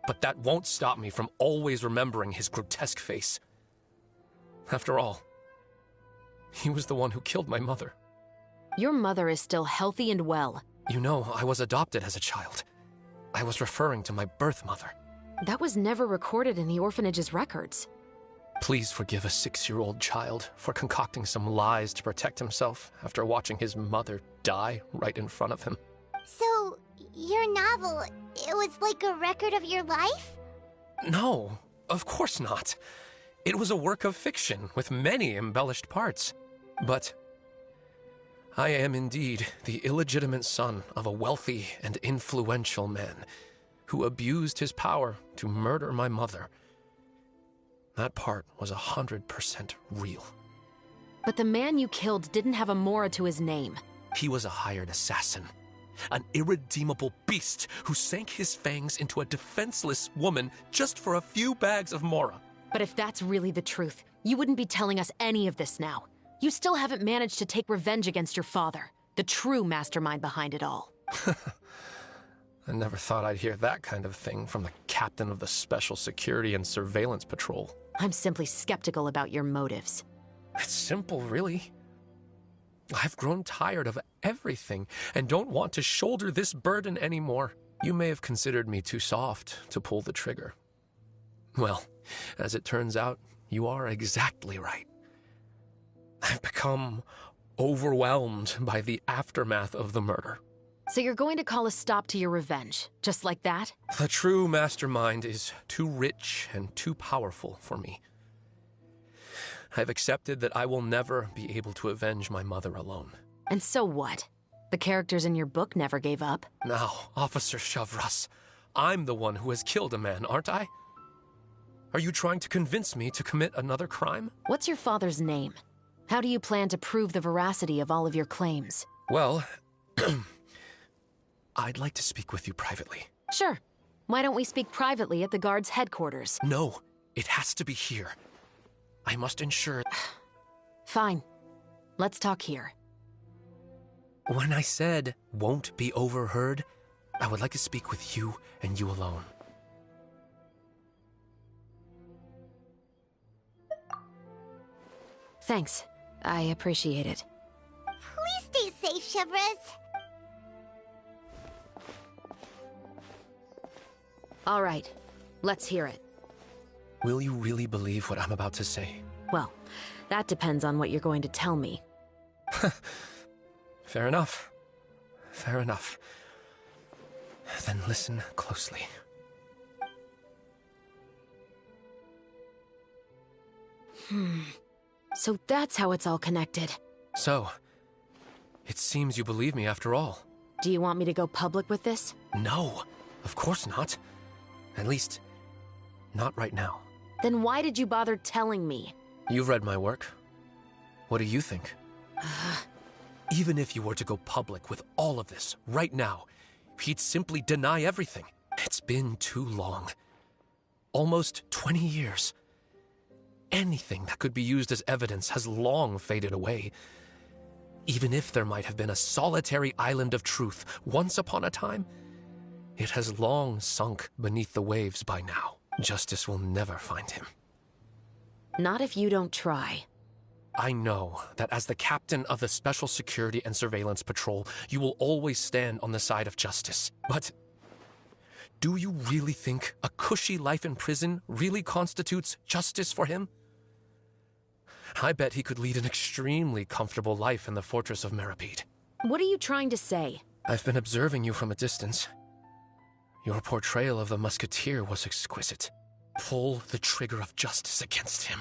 [SPEAKER 1] But that won't stop me from always remembering his grotesque face. After all, he was the one who killed my mother.
[SPEAKER 10] Your mother is still healthy and well.
[SPEAKER 1] You know, I was adopted as a child. I was referring to my birth mother.
[SPEAKER 10] That was never recorded in the orphanage's records.
[SPEAKER 1] Please forgive a 6-year-old child for concocting some lies to protect himself after watching his mother die right in front of him.
[SPEAKER 3] So, your novel, it was like a record of your life?
[SPEAKER 1] No, of course not. It was a work of fiction with many embellished parts. But I am indeed the illegitimate son of a wealthy and influential man who abused his power to murder my mother. That part was 100% real.
[SPEAKER 10] But the man you killed didn't have a Mora to his name.
[SPEAKER 1] He was a hired assassin. An irredeemable beast who sank his fangs into a defenseless woman just for a few bags of Mora.
[SPEAKER 10] But if that's really the truth, you wouldn't be telling us any of this now. You still haven't managed to take revenge against your father, the true mastermind behind it all.
[SPEAKER 1] I never thought I'd hear that kind of thing from the captain of the Special Security and Surveillance Patrol.
[SPEAKER 10] I'm simply skeptical about your motives.
[SPEAKER 1] It's simple, really. I've grown tired of everything and don't want to shoulder this burden anymore. You may have considered me too soft to pull the trigger. Well, as it turns out, you are exactly right. I've become overwhelmed by the aftermath of the murder.
[SPEAKER 10] So you're going to call a stop to your revenge, just like that?
[SPEAKER 1] The true mastermind is too rich and too powerful for me. I've accepted that I will never be able to avenge my mother alone.
[SPEAKER 10] And so what? The characters in your book never gave up.
[SPEAKER 1] Now, Officer Shavras, I'm the one who has killed a man, aren't I? Are you trying to convince me to commit another crime?
[SPEAKER 10] What's your father's name? How do you plan to prove the veracity of all of your claims?
[SPEAKER 1] Well, I'd like to speak with you privately.
[SPEAKER 10] Sure. Why don't we speak privately at the guard's headquarters?
[SPEAKER 1] No, it has to be here. I must ensure...
[SPEAKER 10] Fine. Let's talk here.
[SPEAKER 1] When I said won't be overheard, I would like to speak with you and you alone.
[SPEAKER 10] Thanks. I appreciate it.
[SPEAKER 3] Please stay safe, Chevres.
[SPEAKER 10] All right. Let's hear it.
[SPEAKER 1] Will you really believe what I'm about to say?
[SPEAKER 10] Well, that depends on what you're going to tell me.
[SPEAKER 1] Fair enough. Fair enough. Then listen closely.
[SPEAKER 10] So that's how it's all connected.
[SPEAKER 1] So, it seems you believe me after all.
[SPEAKER 10] Do you want me to go public with this?
[SPEAKER 1] No, of course not. At least, not right now.
[SPEAKER 10] Then why did you bother telling me?
[SPEAKER 1] You've read my work. What do you think? Even if you were to go public with all of this right now, he'd simply deny everything. It's been too long. Almost 20 years. Anything that could be used as evidence has long faded away. Even if there might have been a solitary island of truth once upon a time, it has long sunk beneath the waves by now. Justice will never find him.
[SPEAKER 10] Not if you don't try.
[SPEAKER 1] I know that as the captain of the Special Security and Surveillance Patrol, you will always stand on the side of justice. But do you really think a cushy life in prison really constitutes justice for him? I bet he could lead an extremely comfortable life in the fortress of Meripede.
[SPEAKER 10] What are you trying to say?
[SPEAKER 1] I've been observing you from a distance. Your portrayal of the Musketeer was exquisite. Pull the trigger of justice against him.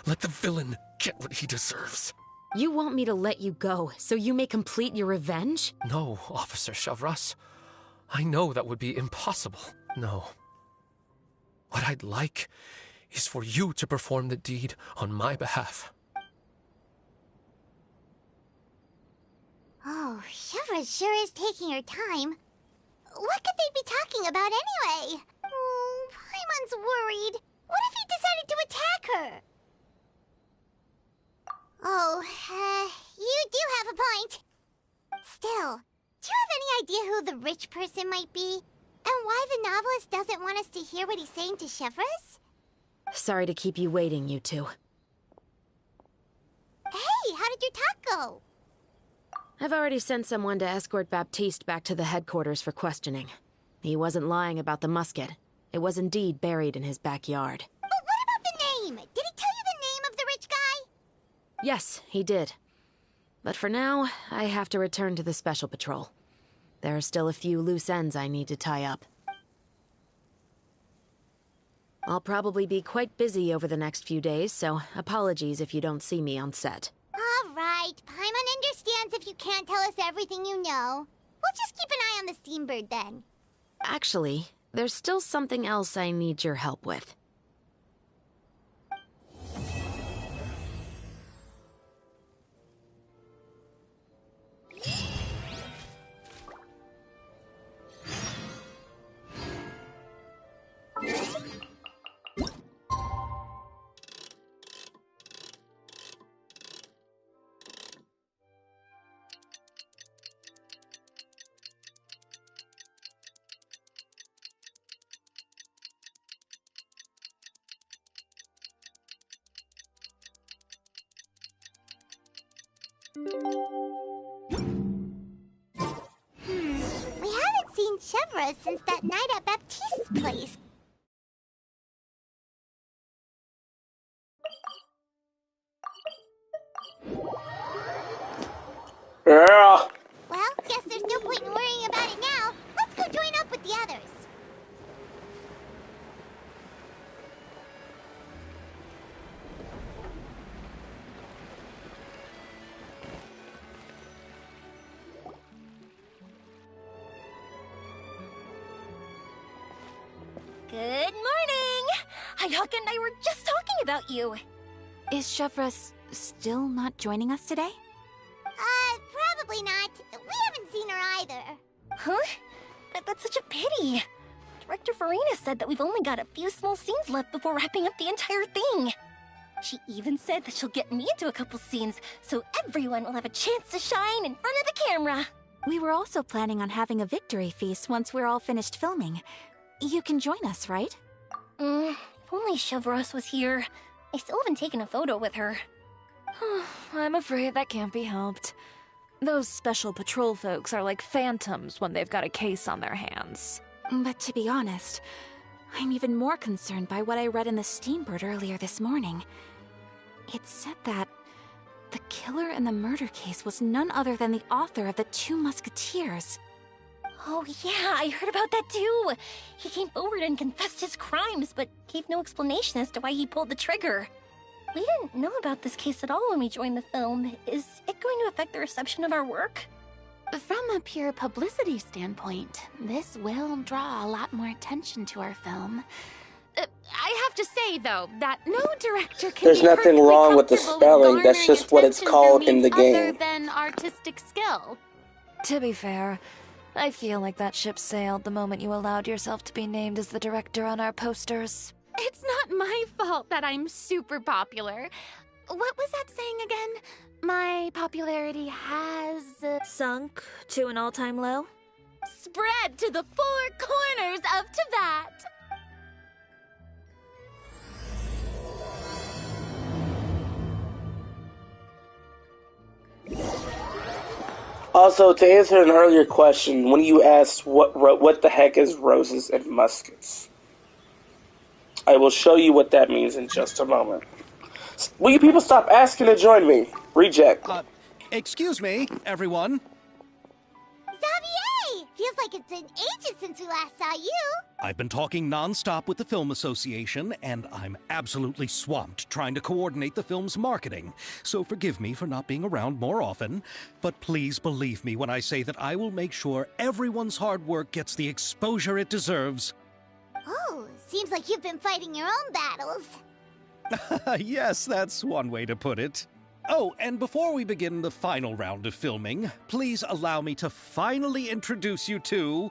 [SPEAKER 1] Let the villain get what he deserves.
[SPEAKER 10] You want me to let you go so you may complete your revenge?
[SPEAKER 1] No, Officer Shavras. I know that would be impossible. No. What I'd like is for you to perform the deed on my behalf.
[SPEAKER 3] Oh, Chevres sure is taking her time. What could they be talking about anyway? Oh, Paimon's worried. What if he decided to attack her? Oh, you do have a point. Still, do you have any idea who the rich person might be? And why the novelist doesn't want us to hear what he's saying to Chevres?
[SPEAKER 10] Sorry to keep you waiting, you two.
[SPEAKER 3] Hey, how did your talk go?
[SPEAKER 10] I've already sent someone to escort Baptiste back to the headquarters for questioning. He wasn't lying about the musket. It was indeed buried in his backyard.
[SPEAKER 3] But what about the name? Did he tell you the name of the rich guy?
[SPEAKER 10] Yes, he did. But for now, I have to return to the Special Patrol. There are still a few loose ends I need to tie up. I'll probably be quite busy over the next few days, so apologies if you don't see me on set.
[SPEAKER 3] All right, Paimon understands if you can't tell us everything you know. We'll just keep an eye on the Steambird then.
[SPEAKER 10] Actually, there's still something else I need your help with.
[SPEAKER 3] We haven't seen Chevres since that night at Baptiste's place.
[SPEAKER 8] Yeah.
[SPEAKER 3] Well, guess there's no point in worrying about it now. Let's go join up with the others.
[SPEAKER 9] Good morning! Hayaka and I were just talking about you.
[SPEAKER 5] Is Chevra still not joining us today?
[SPEAKER 3] Probably not. We haven't seen her either.
[SPEAKER 9] Huh? That's such a pity. Director Farina said that we've only got a few small scenes left before wrapping up the entire thing. She even said that she'll get me into a couple scenes, so everyone will have a chance to shine in front of the camera.
[SPEAKER 5] We were also planning on having a victory feast once we're all finished filming. You can join us, right?
[SPEAKER 9] If only Chevros was here. I still haven't taken a photo with her.
[SPEAKER 4] I'm afraid that can't be helped. Those special patrol folks are like phantoms when they've got a case on their hands.
[SPEAKER 5] But to be honest, I'm even more concerned by what I read in the Steambird earlier this morning. It said that the killer in the murder case was none other than the author of the 2 Musketeers.
[SPEAKER 9] Oh yeah, I heard about that too. He came forward and confessed his crimes, but gave no explanation as to why he pulled the trigger. We didn't know about this case at all when we joined the film. Is it going to affect the reception of our work?
[SPEAKER 13] From a pure publicity standpoint, this will draw a lot more attention to our film. I have to say, though, that no director can
[SPEAKER 8] There's
[SPEAKER 13] be
[SPEAKER 8] nothing
[SPEAKER 13] perfectly
[SPEAKER 8] wrong with the
[SPEAKER 13] comfortable
[SPEAKER 8] spelling, that's
[SPEAKER 13] garnering
[SPEAKER 8] just what it's
[SPEAKER 13] attention
[SPEAKER 8] called
[SPEAKER 13] through
[SPEAKER 8] in the
[SPEAKER 13] means
[SPEAKER 8] game.
[SPEAKER 13] Other than artistic skill.
[SPEAKER 4] To be fair, I feel like that ship sailed the moment you allowed yourself to be named as the director on our posters.
[SPEAKER 13] It's not my fault that I'm super popular. What was that saying again? My popularity has...
[SPEAKER 4] sunk to an all-time low?
[SPEAKER 13] Spread to the 4 corners of Teyvat.
[SPEAKER 8] Also, to answer an earlier question, when you asked what the heck is roses and muskets, I will show you what that means in just a moment. Will you people stop asking to join me? Reject.
[SPEAKER 12] Excuse me, everyone.
[SPEAKER 3] Xavier! Feels like it's been ages since we last saw you.
[SPEAKER 12] I've been talking non-stop with the Film Association, and I'm absolutely swamped trying to coordinate the film's marketing. So forgive me for not being around more often, but please believe me when I say that I will make sure everyone's hard work gets the exposure it deserves.
[SPEAKER 3] Oh, seems like you've been fighting your own battles.
[SPEAKER 12] Yes, that's one way to put it. Oh, and before we begin the final round of filming, please allow me to finally introduce you to...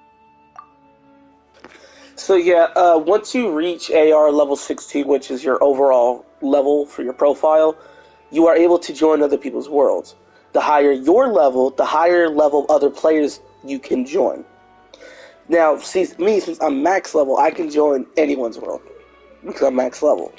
[SPEAKER 8] So yeah, once you reach AR level 16, which is your overall level for your profile, you are able to join other people's worlds. The higher your level, the higher level other players you can join. Now, see, me, since I'm max level, I can join anyone's world, because I'm max level.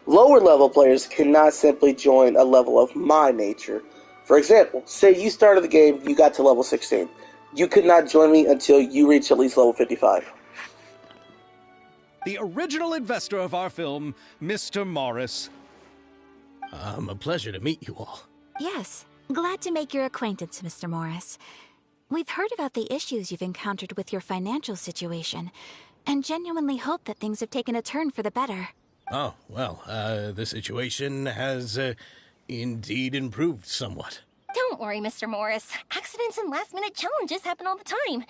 [SPEAKER 8] Lower level players cannot simply join a level of my nature. For example, say you started the game, you got to level 16. You could not join me until you reach at least level 55.
[SPEAKER 12] The original investor of our film, Mr. Morris.
[SPEAKER 2] A pleasure to meet you all.
[SPEAKER 5] Yes, glad to make your acquaintance, Mr. Morris. We've heard about the issues you've encountered with your financial situation, and genuinely hope that things have taken a turn for the better.
[SPEAKER 2] Oh, well, the situation has indeed improved somewhat.
[SPEAKER 9] Don't worry, Mr. Morris. Accidents and last-minute challenges happen all the time.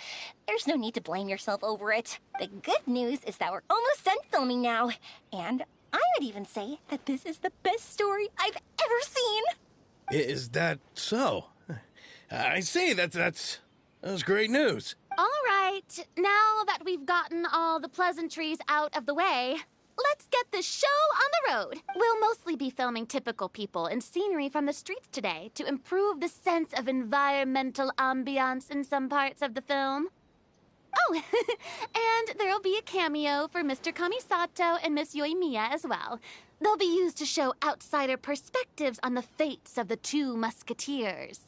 [SPEAKER 9] There's no need to blame yourself over it. The good news is that we're almost done filming now. And I would even say that this is the best story I've ever seen.
[SPEAKER 2] Is that so? I see, that's great news.
[SPEAKER 13] All right, now that we've gotten all the pleasantries out of the way, let's get this show on the road. We'll mostly be filming typical people and scenery from the streets today to improve the sense of environmental ambiance in some parts of the film. Oh, and there'll be a cameo for Mr. Kamisato and Miss Yoimiya as well. They'll be used to show outsider perspectives on the fates of the 2 Musketeers.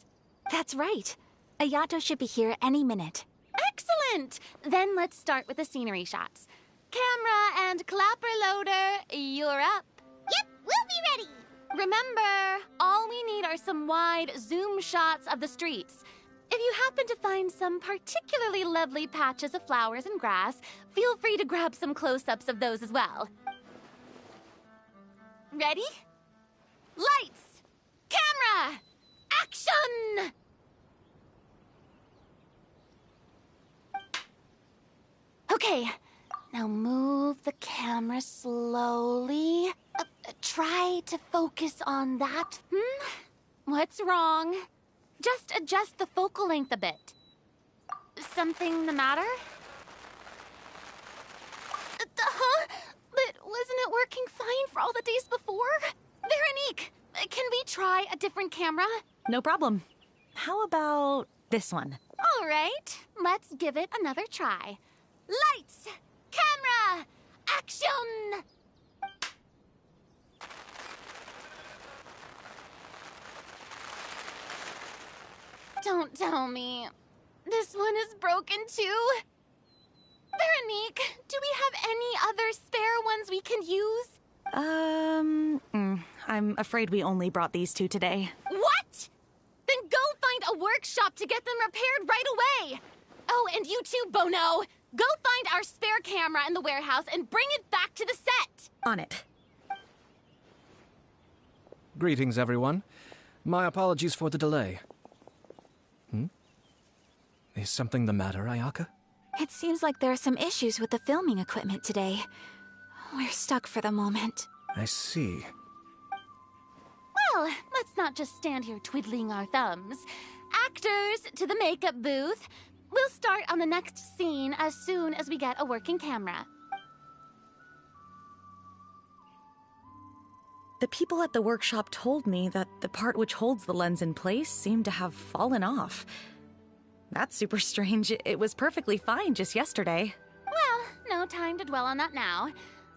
[SPEAKER 5] That's right. Ayato should be here any minute.
[SPEAKER 13] Excellent! Then let's start with the scenery shots. Camera and clapper loader, you're up.
[SPEAKER 3] Yep, we'll be ready.
[SPEAKER 13] Remember, all we need are some wide zoom shots of the streets. If you happen to find some particularly lovely patches of flowers and grass, feel free to grab some close-ups of those as well. Ready? Lights! Camera! Action! Okay, Now move the camera slowly. Try to focus on that. What's wrong? Just adjust the focal length a bit. Something the matter? Huh? But wasn't it working fine for all the days before? Veronique, can we try a different camera?
[SPEAKER 14] No problem. How about this one?
[SPEAKER 13] All right, let's give it another try. Lights! Camera! Action! Don't tell me. This one is broken too? Veronique, do we have any other spare ones we can use?
[SPEAKER 14] I'm afraid we only brought these two today.
[SPEAKER 13] What? Then go find a workshop to get them repaired right away. Oh, and you too, Bono. Go find our spare camera in the warehouse and bring it back to the set.
[SPEAKER 14] On it.
[SPEAKER 7] Greetings, everyone. My apologies for the delay. Is something the matter, Ayaka?
[SPEAKER 5] It seems like there are some issues with the filming equipment today. We're stuck for the moment.
[SPEAKER 7] I see.
[SPEAKER 13] Well, let's not just stand here twiddling our thumbs. Actors, to the makeup booth. We'll start on the next scene as soon as we get a working camera.
[SPEAKER 14] The people at the workshop told me that the part which holds the lens in place seemed to have fallen off. That's super strange. It was perfectly fine just yesterday.
[SPEAKER 13] Well, no time to dwell on that now.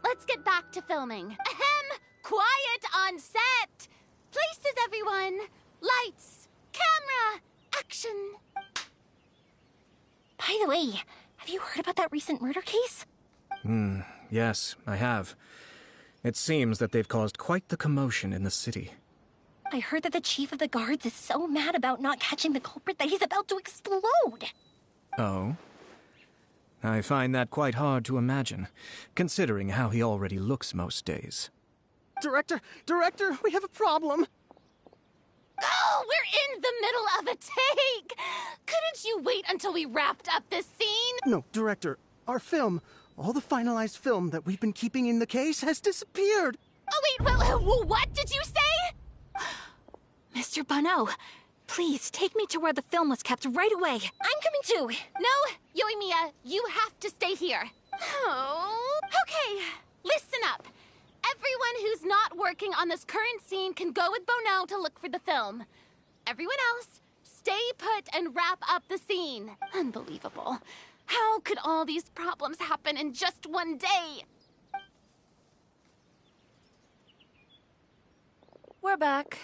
[SPEAKER 13] Let's get back to filming. Ahem! Quiet on set! Places, everyone! Lights! Camera! Action!
[SPEAKER 9] By the way, have you heard about that recent murder case?
[SPEAKER 7] Yes, I have. It seems that they've caused quite the commotion in the city.
[SPEAKER 9] I heard that the chief of the guards is so mad about not catching the culprit that he's about to explode.
[SPEAKER 7] Oh? I find that quite hard to imagine, considering how he already looks most days.
[SPEAKER 16] Director, we have a problem.
[SPEAKER 13] Oh, we're in the middle of a take! Couldn't you wait until we wrapped up this scene?
[SPEAKER 22] No, Director, our film, all the finalized film that we've been keeping in the case has disappeared.
[SPEAKER 13] Oh, wait, what did you say?
[SPEAKER 5] Mr. Bono, please take me to where the film was kept right away.
[SPEAKER 13] I'm coming too. No, Yoimiya, you have to stay here. Oh, okay. Listen up. Everyone who's not working on this current scene can go with Bono to look for the film. Everyone else, stay put and wrap up the scene. Unbelievable. How could all these problems happen in just one day?
[SPEAKER 4] We're back.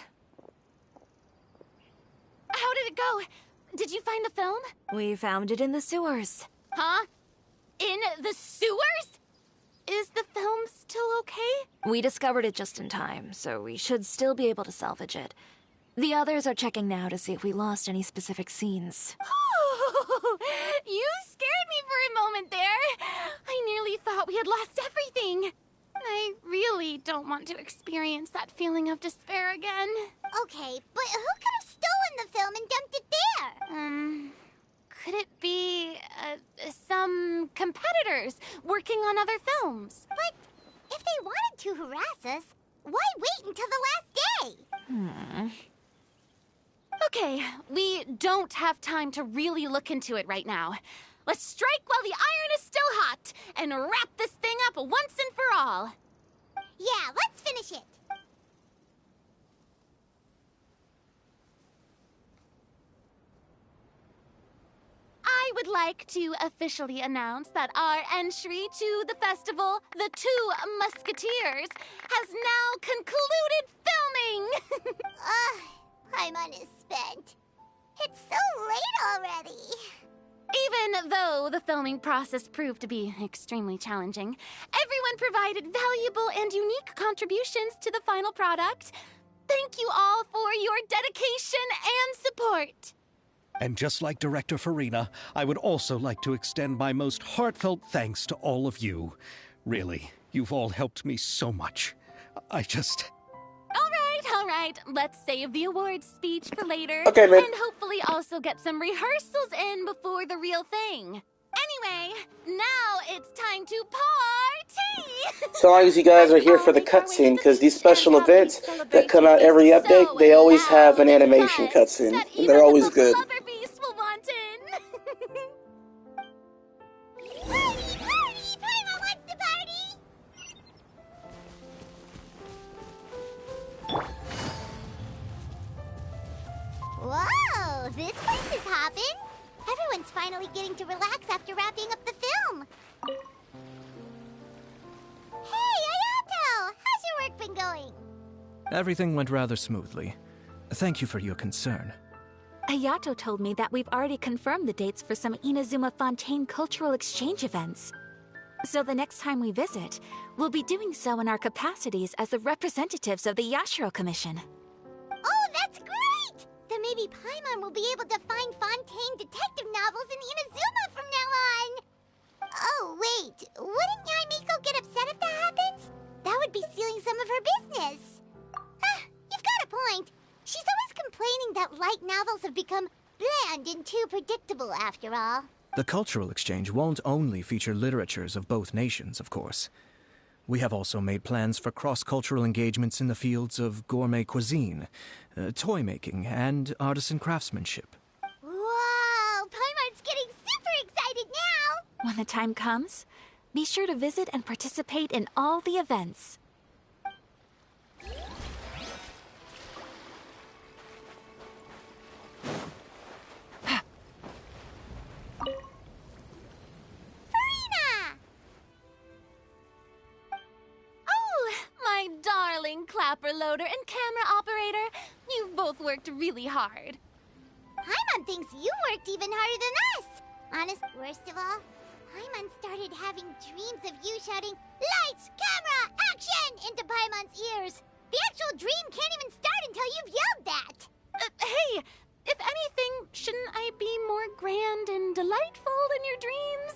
[SPEAKER 13] How did it go? Did you find the film?
[SPEAKER 4] We found it in the sewers.
[SPEAKER 13] Huh? In the sewers? Is the film still okay?
[SPEAKER 4] We discovered it just in time, so we should still be able to salvage it. The others are checking now to see if we lost any specific scenes.
[SPEAKER 13] Oh, you scared me for a moment there. I nearly thought we had lost everything. I really don't want to experience that feeling of despair again.
[SPEAKER 3] Okay, but who could have stolen the film and dumped it there?
[SPEAKER 13] Could it be, some competitors working on other films?
[SPEAKER 3] But if they wanted to harass us, why wait until the last day?
[SPEAKER 13] Okay, we don't have time to really look into it right now. Let's strike while the iron is still hot and wrap this thing up once and for all.
[SPEAKER 3] Yeah, let's finish it.
[SPEAKER 13] I would like to officially announce that our entry to the festival, The Two Musketeers, has now concluded filming!
[SPEAKER 3] I'm unspent. It's so late already.
[SPEAKER 13] Even though the filming process proved to be extremely challenging, everyone provided valuable and unique contributions to the final product. Thank you all for your dedication and support.
[SPEAKER 12] And just like Director Farina, I would also like to extend my most heartfelt thanks to all of you. Really, you've all helped me so much.
[SPEAKER 13] All right. Let's save the awards speech for later.
[SPEAKER 8] Okay, man.
[SPEAKER 13] And hopefully also get some rehearsals in before the real thing. Anyway, now it's time to party!
[SPEAKER 8] So long as you guys are here for the cutscene, because these special events that come out every update, they always have an animation cutscene, and they're always good.
[SPEAKER 13] Beast will want in!
[SPEAKER 3] Party! Party! Paimon wants to party! Whoa! This place is hopping! Everyone's finally getting to relax after wrapping up the film! Hey, Ayato! How's your work been going?
[SPEAKER 7] Everything went rather smoothly. Thank you for your concern.
[SPEAKER 5] Ayato told me that we've already confirmed the dates for some Inazuma Fontaine cultural exchange events. So the next time we visit, we'll be doing so in our capacities as the representatives of the Yashiro Commission.
[SPEAKER 3] Oh, that's great! Then maybe Paimon will be able to find Fontaine detective novels in Inazuma from now on! Oh, wait. Wouldn't Yae Miko get upset if that happens? That would be stealing some of her business. You've got a point. She's always complaining that light novels have become bland and too predictable after all.
[SPEAKER 7] The cultural exchange won't only feature literatures of both nations, of course. We have also made plans for cross-cultural engagements in the fields of gourmet cuisine, toy making, and artisan craftsmanship.
[SPEAKER 3] Whoa! Paimon's getting super excited now!
[SPEAKER 5] When the time comes, be sure to visit and participate in all the events.
[SPEAKER 13] My darling clapper loader and camera operator, you've both worked really hard.
[SPEAKER 3] Paimon thinks you worked even harder than us. Honest, worst of all, Paimon started having dreams of you shouting, "Lights, camera, action!" into Paimon's ears. The actual dream can't even start until you've yelled that.
[SPEAKER 13] Hey, if anything, shouldn't I be more grand and delightful than your dreams?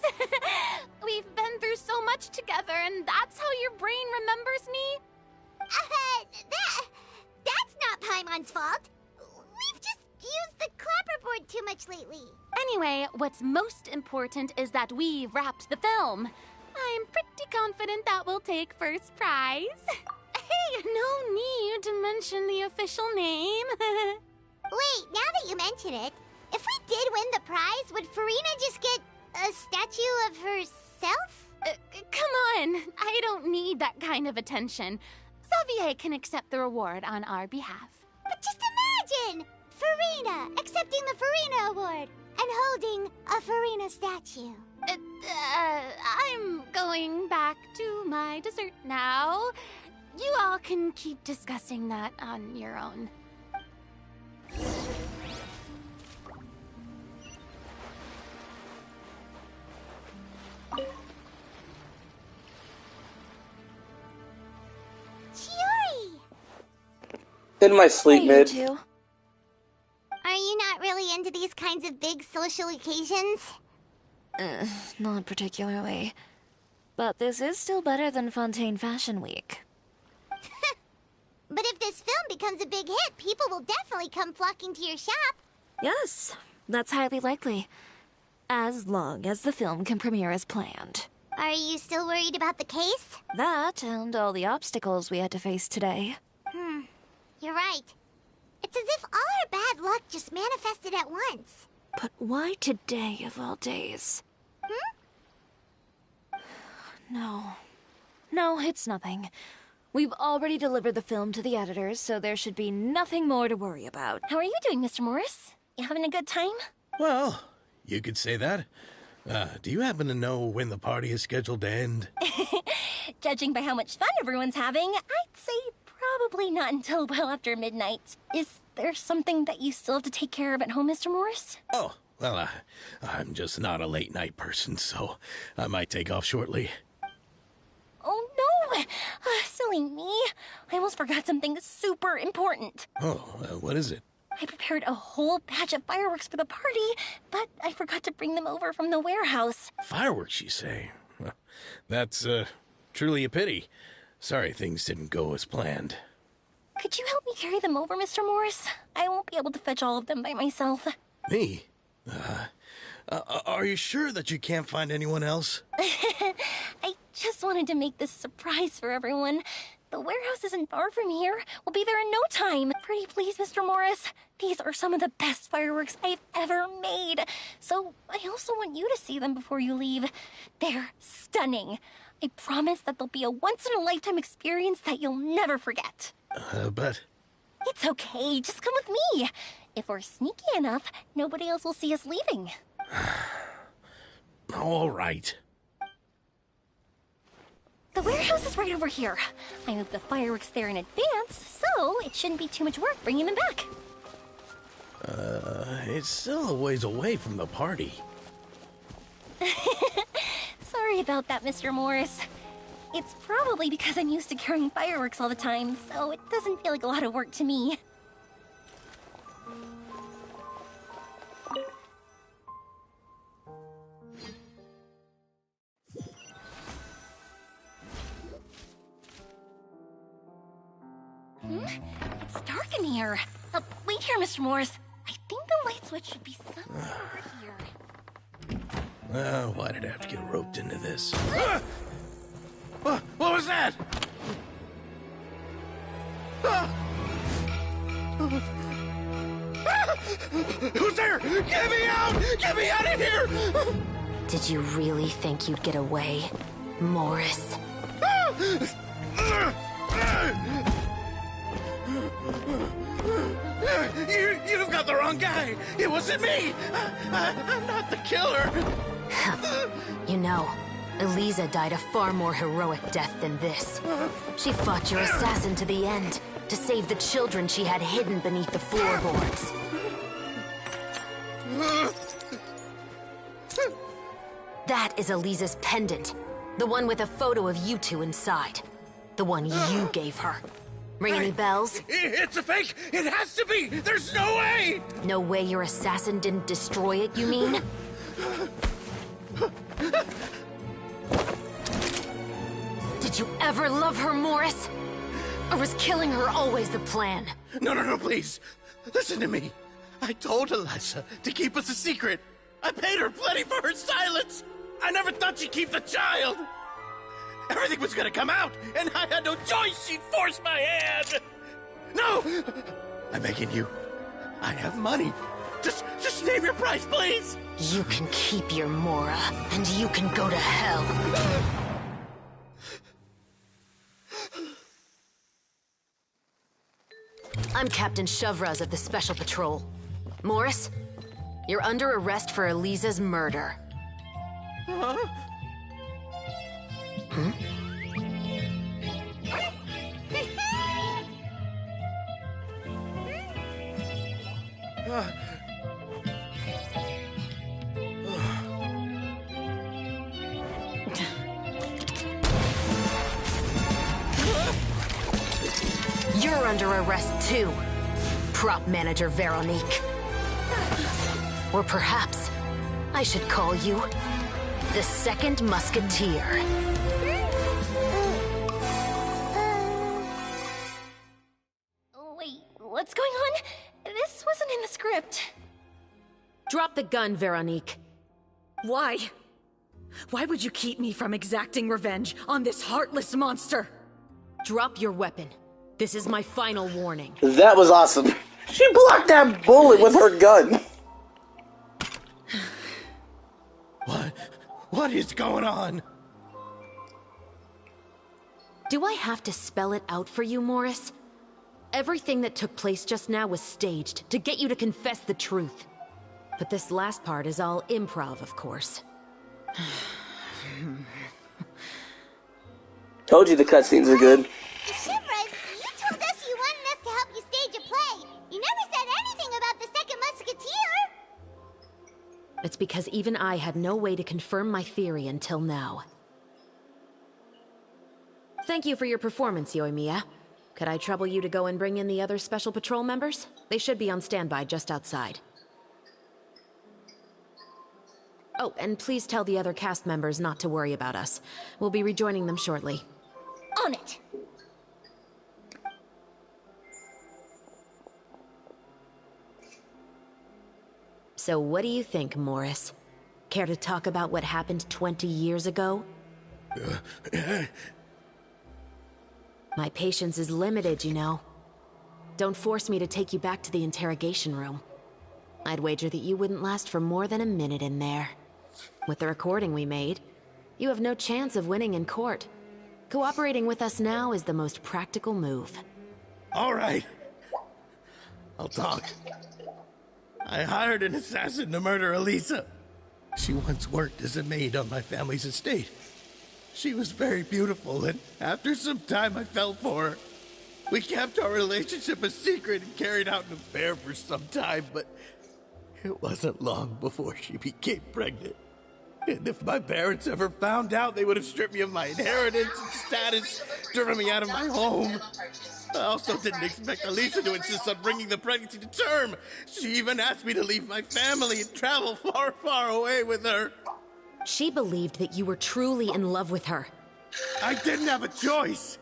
[SPEAKER 13] We've been through so much together, and that's how your brain remembers me?
[SPEAKER 3] That's not Paimon's fault. We've just used the clapperboard too much lately.
[SPEAKER 13] Anyway, what's most important is that we've wrapped the film. I'm pretty confident that we'll take first prize. Hey, no need to mention the official name.
[SPEAKER 3] Wait, now that you mention it, if we did win the prize, would Farina just get a statue of herself?
[SPEAKER 13] Come on, I don't need that kind of attention. Xavier can accept the reward on our behalf.
[SPEAKER 3] But just imagine! Farina accepting the Farina Award and holding a Farina statue.
[SPEAKER 13] I'm going back to my dessert now. You all can keep discussing that on your own.
[SPEAKER 3] Chiori!
[SPEAKER 8] In my sleep mid.
[SPEAKER 3] Are you not really into these kinds of big social occasions?
[SPEAKER 4] Not particularly. But this is still better than Fontaine Fashion Week.
[SPEAKER 3] But if this film becomes a big hit, people will definitely come flocking to your shop.
[SPEAKER 4] Yes, that's highly likely. As long as the film can premiere as planned.
[SPEAKER 3] Are you still worried about the case?
[SPEAKER 4] That and all the obstacles we had to face today.
[SPEAKER 3] You're right. It's as if all our bad luck just manifested at once.
[SPEAKER 4] But why today of all days? No, it's nothing. We've already delivered the film to the editors, so there should be nothing more to worry about.
[SPEAKER 9] How are you doing, Mr. Morris? You having a good time?
[SPEAKER 2] Well, you could say that. Do you happen to know when the party is scheduled to end?
[SPEAKER 9] Judging by how much fun everyone's having, I'd say probably not until well after midnight. Is there something that you still have to take care of at home, Mr. Morris?
[SPEAKER 2] Oh, well, I'm just not a late night person, so I might take off shortly.
[SPEAKER 9] Oh, no! Silly me. I almost forgot something super important.
[SPEAKER 2] Oh, what is it?
[SPEAKER 9] I prepared a whole batch of fireworks for the party, but I forgot to bring them over from the warehouse.
[SPEAKER 2] Fireworks, you say? Well, that's, truly a pity. Sorry things didn't go as planned.
[SPEAKER 9] Could you help me carry them over, Mr. Morris? I won't be able to fetch all of them by myself.
[SPEAKER 2] Me? Are you sure that you can't find anyone else?
[SPEAKER 9] I just wanted to make this surprise for everyone. The warehouse isn't far from here. We'll be there in no time. Pretty please, Mr. Morris. These are some of the best fireworks I've ever made. So I also want you to see them before you leave. They're stunning. I promise that they'll be a once-in-a-lifetime experience that you'll never forget.
[SPEAKER 2] But...
[SPEAKER 9] It's okay. Just come with me. If we're sneaky enough, nobody else will see us leaving.
[SPEAKER 2] All right.
[SPEAKER 9] The warehouse is right over here. I moved the fireworks there in advance, so it shouldn't be too much work bringing them back.
[SPEAKER 2] It's still a ways away from the party.
[SPEAKER 9] Sorry about that, Mr. Morris. It's probably because I'm used to carrying fireworks all the time, so it doesn't feel like a lot of work to me. It's dark in here. Wait here, Mr. Morris. I think the light switch should be somewhere over here.
[SPEAKER 2] Why did I have to get roped into this? What was that? Who's there? Get me out! Get me out of here!
[SPEAKER 10] Did you really think you'd get away, Morris?
[SPEAKER 2] You've got the wrong guy. It wasn't me. I'm not the killer.
[SPEAKER 10] You know, Eliza died a far more heroic death than this. She fought your assassin to the end, to save the children she had hidden beneath the floorboards. That is Eliza's pendant. The one with a photo of you two inside. The one you gave her. Ring any bells?
[SPEAKER 2] It's a fake! It has to be! There's no way!
[SPEAKER 10] No way your assassin didn't destroy it, you mean? Did you ever love her, Morris? Or was killing her always the plan?
[SPEAKER 2] No, please. Listen to me. I told Eliza to keep us a secret. I paid her plenty for her silence. I never thought she'd keep the child. Everything was gonna come out, and I had no choice. She forced my hand. No! I'm begging you. I have money. Just name your price, please.
[SPEAKER 10] You can keep your Mora, and you can go to hell. I'm Captain Shovraz of the Special Patrol. Morris, you're under arrest for Eliza's murder.
[SPEAKER 2] Huh?
[SPEAKER 10] Hmm? You're under arrest too, prop manager Veronique. Or perhaps I should call you the Second Musketeer.
[SPEAKER 9] Wait, what's going on? This wasn't in the script.
[SPEAKER 10] Drop the gun, Veronique.
[SPEAKER 14] Why? Why would you keep me from exacting revenge on this heartless monster?
[SPEAKER 10] Drop your weapon. This is my final warning.
[SPEAKER 8] That was awesome. She blocked that bullet with her gun.
[SPEAKER 2] What is going on?
[SPEAKER 10] Do I have to spell it out for you, Morris? Everything that took place just now was staged to get you to confess the truth. But this last part is all improv, of course.
[SPEAKER 8] Told you the cutscenes are good.
[SPEAKER 3] Shivers, you told us you wanted us to help you stage a play. You never said anything about the Second Musketeer.
[SPEAKER 10] It's because even I had no way to confirm my theory until now. Thank you for your performance, Yoimiya. Could I trouble you to go and bring in the other Special Patrol members? They should be on standby just outside. Oh, and please tell the other cast members not to worry about us. We'll be rejoining them shortly.
[SPEAKER 9] On it!
[SPEAKER 10] So what do you think, Morris? Care to talk about what happened 20 years ago? My patience is limited, you know. Don't force me to take you back to the interrogation room. I'd wager that you wouldn't last for more than a minute in there. With the recording we made, you have no chance of winning in court. Cooperating with us now is the most practical move.
[SPEAKER 2] All right. I'll talk. I hired an assassin to murder Elisa. She once worked as a maid on my family's estate. She was very beautiful, and after some time I fell for her. We kept our relationship a secret and carried out an affair for some time, but it wasn't long before she became pregnant. And if my parents ever found out, they would have stripped me of my inheritance and status, driven me out of my home. I also didn't expect Elisa to insist on bringing the pregnancy to term. She even asked me to leave my family and travel far, far away with her.
[SPEAKER 10] She believed that you were truly in love with her.
[SPEAKER 2] I didn't have a choice.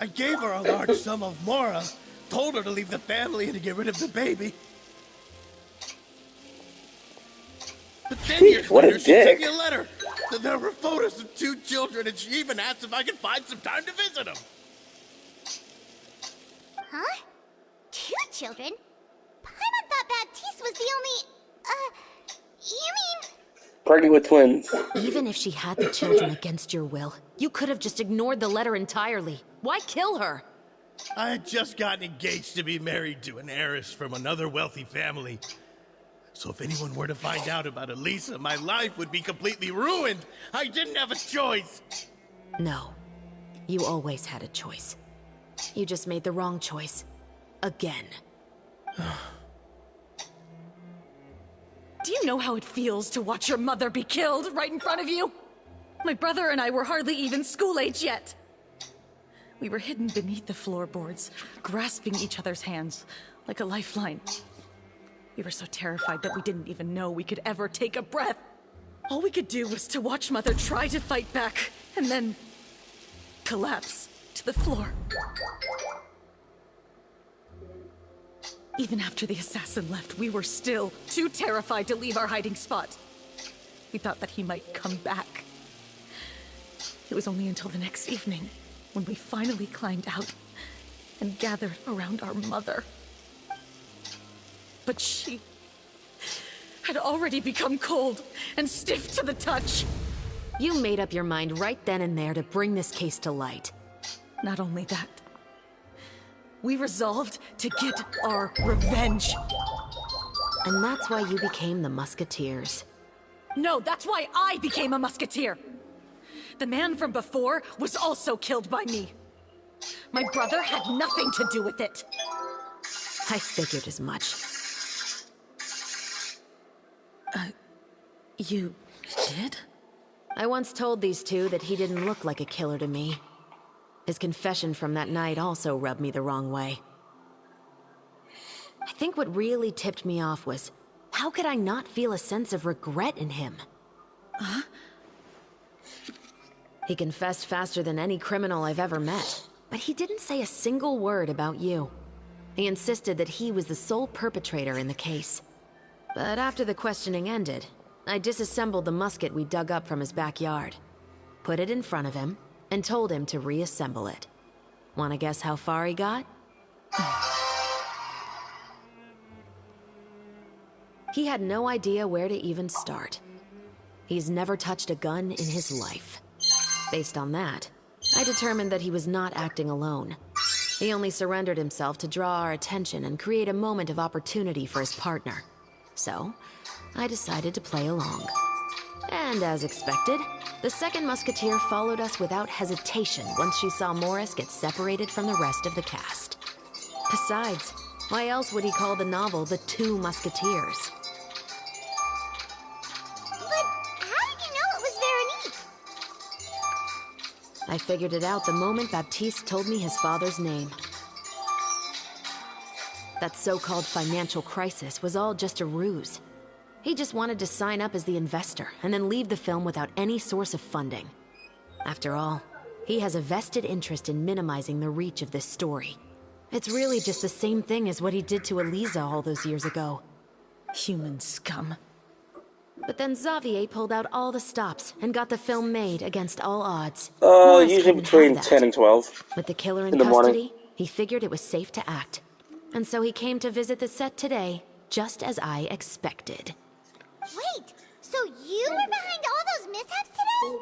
[SPEAKER 2] I gave her a large sum of mora, told her to leave the family and to get rid of the baby. But then years later, she sent me a letter. There were photos of 2 children, and she even asked if I could find some time to visit them.
[SPEAKER 3] Huh? 2 children? Paimon thought Baptiste was the only... you mean...
[SPEAKER 8] Pregnant with twins.
[SPEAKER 10] Even if she had the children against your will, you could have just ignored the letter entirely. Why kill her?
[SPEAKER 2] I had just gotten engaged to be married to an heiress from another wealthy family. So if anyone were to find out about Elisa, my life would be completely ruined. I didn't have a choice.
[SPEAKER 10] No. You always had a choice. You just made the wrong choice. Again.
[SPEAKER 14] Do you know how it feels to watch your mother be killed right in front of you? My brother and I were hardly even school age yet. We were hidden beneath the floorboards, grasping each other's hands like a lifeline. We were so terrified that we didn't even know we could ever take a breath. All we could do was to watch Mother try to fight back, and then collapse to the floor. Even after the assassin left, we were still too terrified to leave our hiding spot. We thought that he might come back. It was only until the next evening when we finally climbed out and gathered around our mother. But she had already become cold and stiff to the touch.
[SPEAKER 10] You made up your mind right then and there to bring this case to light.
[SPEAKER 14] Not only that, we resolved to get our revenge.
[SPEAKER 10] And that's why you became the Musketeers.
[SPEAKER 14] No, that's why I became a Musketeer. The man from before was also killed by me. My brother had nothing to do with it.
[SPEAKER 10] I figured as much.
[SPEAKER 14] You did?
[SPEAKER 10] I once told these two that he didn't look like a killer to me. His confession from that night also rubbed me the wrong way. I think what really tipped me off was, how could I not feel a sense of regret in him?
[SPEAKER 14] Huh?
[SPEAKER 10] He confessed faster than any criminal I've ever met, but he didn't say a single word about you. He insisted that he was the sole perpetrator in the case. But after the questioning ended, I disassembled the musket we dug up from his backyard, put it in front of him, and told him to reassemble it. Wanna guess how far he got? He had no idea where to even start. He's never touched a gun in his life. Based on that, I determined that he was not acting alone. He only surrendered himself to draw our attention and create a moment of opportunity for his partner. So, I decided to play along. And as expected, the second musketeer followed us without hesitation once she saw Morris get separated from the rest of the cast. Besides, why else would he call the novel The Two Musketeers?
[SPEAKER 3] But how did you know it was Veronique?
[SPEAKER 10] I figured it out the moment Baptiste told me his father's name. That so-called financial crisis was all just a ruse. He just wanted to sign up as the investor and then leave the film without any source of funding. After all, he has a vested interest in minimizing the reach of this story. It's really just the same thing as what he did to Elisa all those years ago.
[SPEAKER 14] Human scum.
[SPEAKER 10] But then Xavier pulled out all the stops and got the film made against all odds. Morris
[SPEAKER 8] Usually
[SPEAKER 10] couldn't
[SPEAKER 8] between
[SPEAKER 10] have that.
[SPEAKER 8] 10 and 12.
[SPEAKER 10] With the killer
[SPEAKER 8] in
[SPEAKER 10] in
[SPEAKER 8] the morning.
[SPEAKER 10] custody, he figured it was safe to act. And so he came to visit the set today, just as I expected.
[SPEAKER 3] Wait, so you were behind all those mishaps today?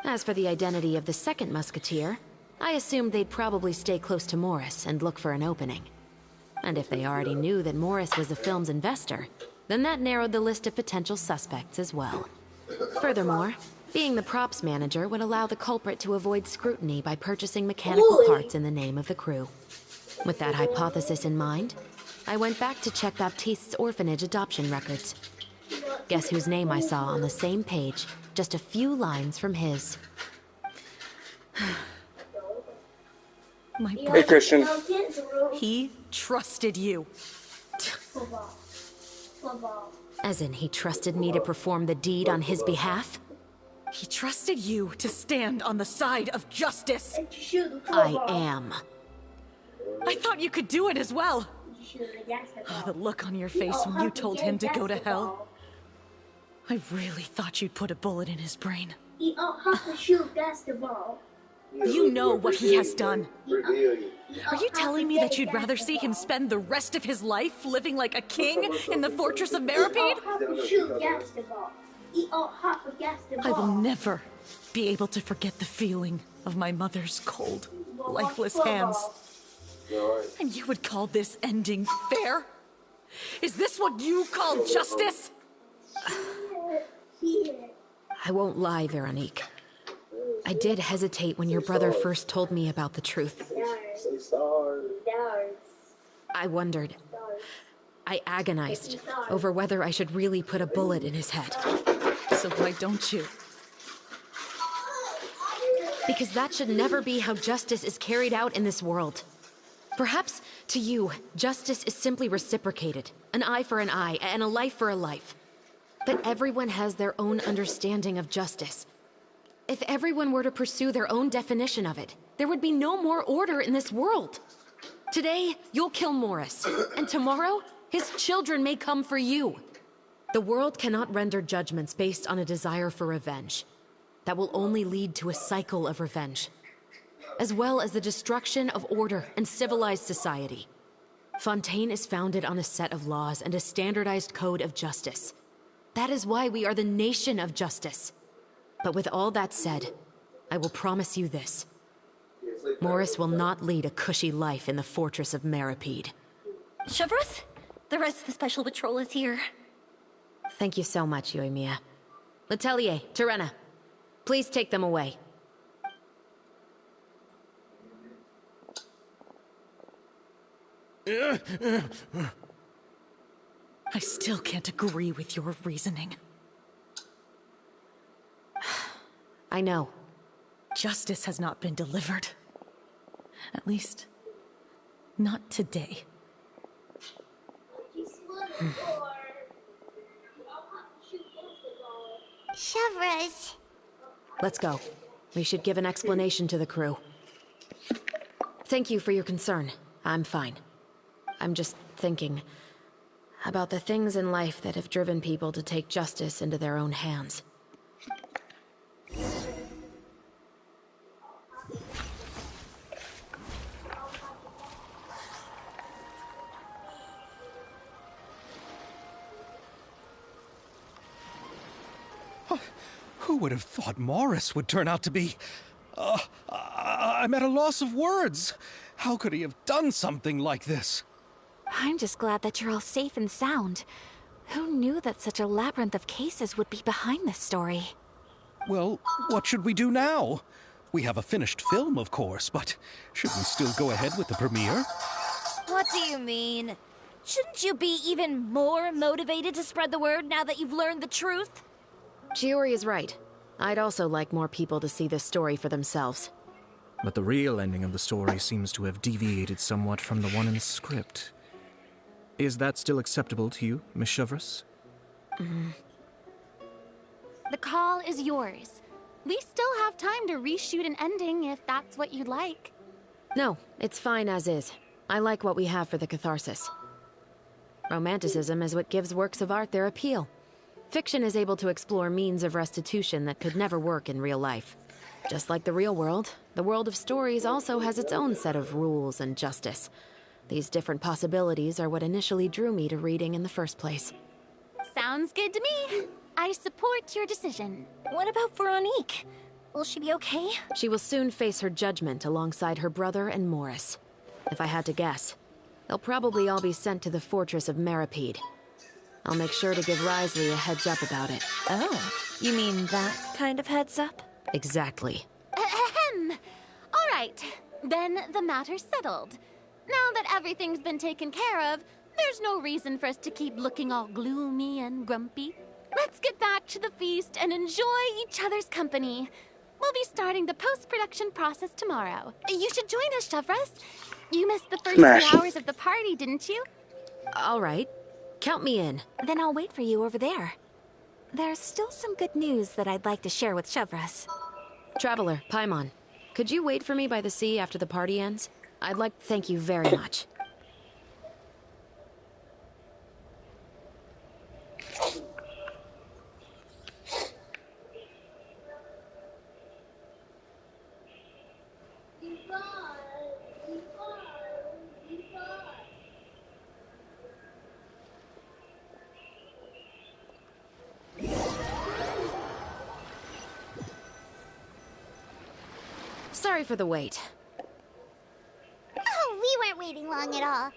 [SPEAKER 10] As for the identity of the second musketeer, I assumed they'd probably stay close to Morris and look for an opening. And if they already knew that Morris was the film's investor, then that narrowed the list of potential suspects as well. Furthermore, being the props manager would allow the culprit to avoid scrutiny by purchasing mechanical parts in the name of the crew. With that hypothesis in mind, I went back to check Baptiste's orphanage adoption records. Guess whose name I saw on the same page, just a few lines from his.
[SPEAKER 14] My
[SPEAKER 8] Hey,
[SPEAKER 14] brother.
[SPEAKER 8] Christian.
[SPEAKER 14] He trusted you.
[SPEAKER 10] As in, he trusted me to perform the deed on his behalf?
[SPEAKER 14] He trusted you to stand on the side of justice.
[SPEAKER 10] I am.
[SPEAKER 14] I thought you could do it as well. Oh, the look on your face when you told him to go to hell. I really thought you'd put a bullet in his brain. You know what he has done. Are you telling me that you'd rather see him spend the rest of his life living like a king in the fortress of Meripede? I will never be able to forget the feeling of my mother's cold, lifeless hands. And you would call this ending fair? Is this what you call justice?
[SPEAKER 10] I won't lie, Veronique. I did hesitate when your brother first told me about the truth. I wondered. I agonized over whether I should really put a bullet in his head.
[SPEAKER 14] So why don't you?
[SPEAKER 10] Because that should never be how justice is carried out in this world. Perhaps, to you, justice is simply reciprocated. An eye for an eye, and a life for a life. But everyone has their own understanding of justice. If everyone were to pursue their own definition of it, there would be no more order in this world. Today, you'll kill Morris, and tomorrow, his children may come for you. The world cannot render judgments based on a desire for revenge. That will only lead to a cycle of revenge, as well as the destruction of order and civilized society. Fontaine is founded on a set of laws and a standardized code of justice. That is why we are the nation of justice. But with all that said, I will promise you this. Morris will not lead a cushy life in the fortress of Meripede.
[SPEAKER 9] Chevros, the rest of the special patrol is here.
[SPEAKER 10] Thank you so much, Yoimiya. Letelier, Terena, please take them away.
[SPEAKER 14] I still can't agree with your reasoning.
[SPEAKER 10] I know.
[SPEAKER 14] Justice has not been delivered. At least, not today.
[SPEAKER 3] Chevros.
[SPEAKER 10] Let's go. We should give an explanation to the crew. Thank you for your concern. I'm fine. I'm just thinking about the things in life that have driven people to take justice into their own hands.
[SPEAKER 12] Who would have thought Morris would turn out to be... I'm at a loss of words. How could he have done something like this?
[SPEAKER 5] I'm just glad that you're all safe and sound. Who knew that such a labyrinth of cases would be behind this story?
[SPEAKER 12] Well, what should we do now? We have a finished film, of course, but should we still go ahead with the premiere?
[SPEAKER 4] What do you mean? Shouldn't you be even more motivated to spread the word now that you've learned the truth?
[SPEAKER 10] Chiori is right. I'd also like more people to see this story for themselves.
[SPEAKER 7] But the real ending of the story seems to have deviated somewhat from the one in the script. Is that still acceptable to you, Miss Chevros?
[SPEAKER 13] The call is yours. We still have time to reshoot an ending if that's what you'd like.
[SPEAKER 10] No, it's fine as is. I like what we have for the catharsis. Romanticism is what gives works of art their appeal. Fiction is able to explore means of restitution that could never work in real life. Just like the real world, the world of stories also has its own set of rules and justice. These different possibilities are what initially drew me to reading in the first place.
[SPEAKER 9] Sounds good to me. I support your decision.
[SPEAKER 18] What about Veronique? Will she be okay?
[SPEAKER 10] She will soon face her judgment alongside her brother and Morris. If I had to guess, they'll probably all be sent to the fortress of Meripede. I'll make sure to give Risley a heads up about it.
[SPEAKER 4] Oh, you mean that kind of heads up?
[SPEAKER 10] Exactly.
[SPEAKER 9] Ahem. All right, then the matter's settled. Now that everything's been taken care of, there's no reason for us to keep looking all gloomy and grumpy. Let's get back to the feast and enjoy each other's company. We'll be starting the post-production process tomorrow. You should join us, Chevres. You missed the first few hours of the party, didn't you?
[SPEAKER 10] All right. Count me in.
[SPEAKER 5] Then I'll wait for you over there. There's still some good news that I'd like to share with Chevres.
[SPEAKER 10] Traveler, Paimon, could you wait for me by the sea after the party ends? I'd like to thank you very much. Sorry for the wait.
[SPEAKER 3] Oh, we weren't waiting long at all.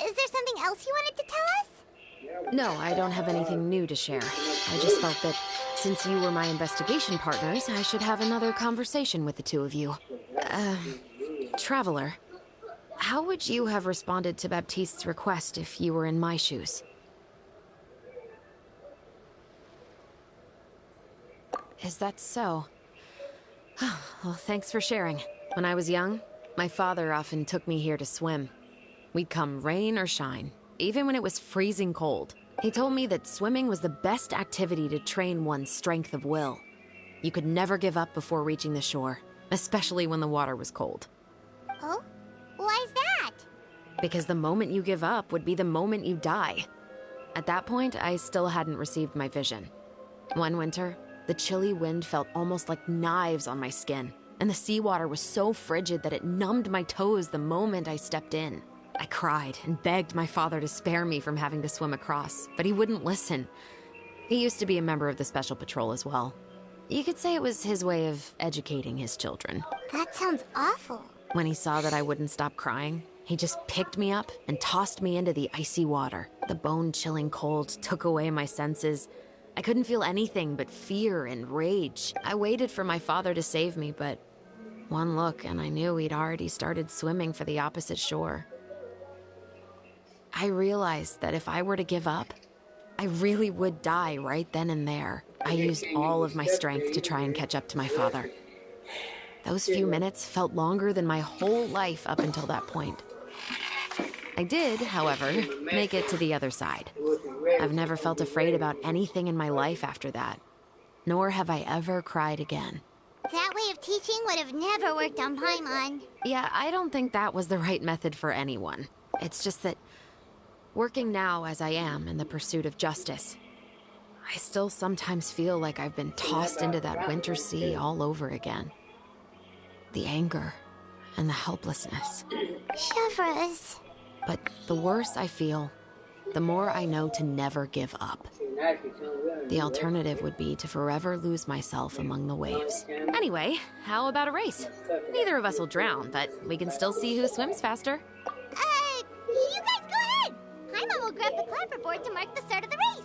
[SPEAKER 3] Is there something else you wanted to tell us?
[SPEAKER 10] No, I don't have anything new to share. I just felt that since you were my investigation partners, I should have another conversation with the two of you. Traveler, how would you have responded to Baptiste's request if you were in my shoes? Is that so? Well, thanks for sharing. When I was young, my father often took me here to swim. We'd come rain or shine, even when it was freezing cold. He told me that swimming was the best activity to train one's strength of will. You could never give up before reaching the shore, especially when the water was cold.
[SPEAKER 3] Oh? Why's that?
[SPEAKER 10] Because the moment you give up would be the moment you die. At that point, I still hadn't received my vision. One winter, the chilly wind felt almost like knives on my skin, and the seawater was so frigid that it numbed my toes the moment I stepped in. I cried and begged my father to spare me from having to swim across, but he wouldn't listen. He used to be a member of the Special Patrol as well. You could say it was his way of educating his children.
[SPEAKER 3] That sounds awful.
[SPEAKER 10] When he saw that I wouldn't stop crying, he just picked me up and tossed me into the icy water. The bone-chilling cold took away my senses. I couldn't feel anything but fear and rage. I waited for my father to save me, but one look and I knew he'd already started swimming for the opposite shore. I realized that if I were to give up, I really would die right then and there. I used all of my strength to try and catch up to my father. Those few minutes felt longer than my whole life up until that point. I did, however, make it to the other side. I've never felt afraid about anything in my life after that, nor have I ever cried again.
[SPEAKER 3] That way of teaching would have never worked on Paimon.
[SPEAKER 10] Yeah, I don't think that was the right method for anyone. It's just that, working now as I am in the pursuit of justice, I still sometimes feel like I've been tossed into that winter sea all over again. The anger and the helplessness.
[SPEAKER 3] Chevres.
[SPEAKER 10] But the worse I feel, the more I know to never give up. The alternative would be to forever lose myself among the waves. Anyway, how about a race? Neither of us will drown, but we can still see who swims faster.
[SPEAKER 3] You guys go ahead! Paimon will grab the clapperboard to mark the start of the race.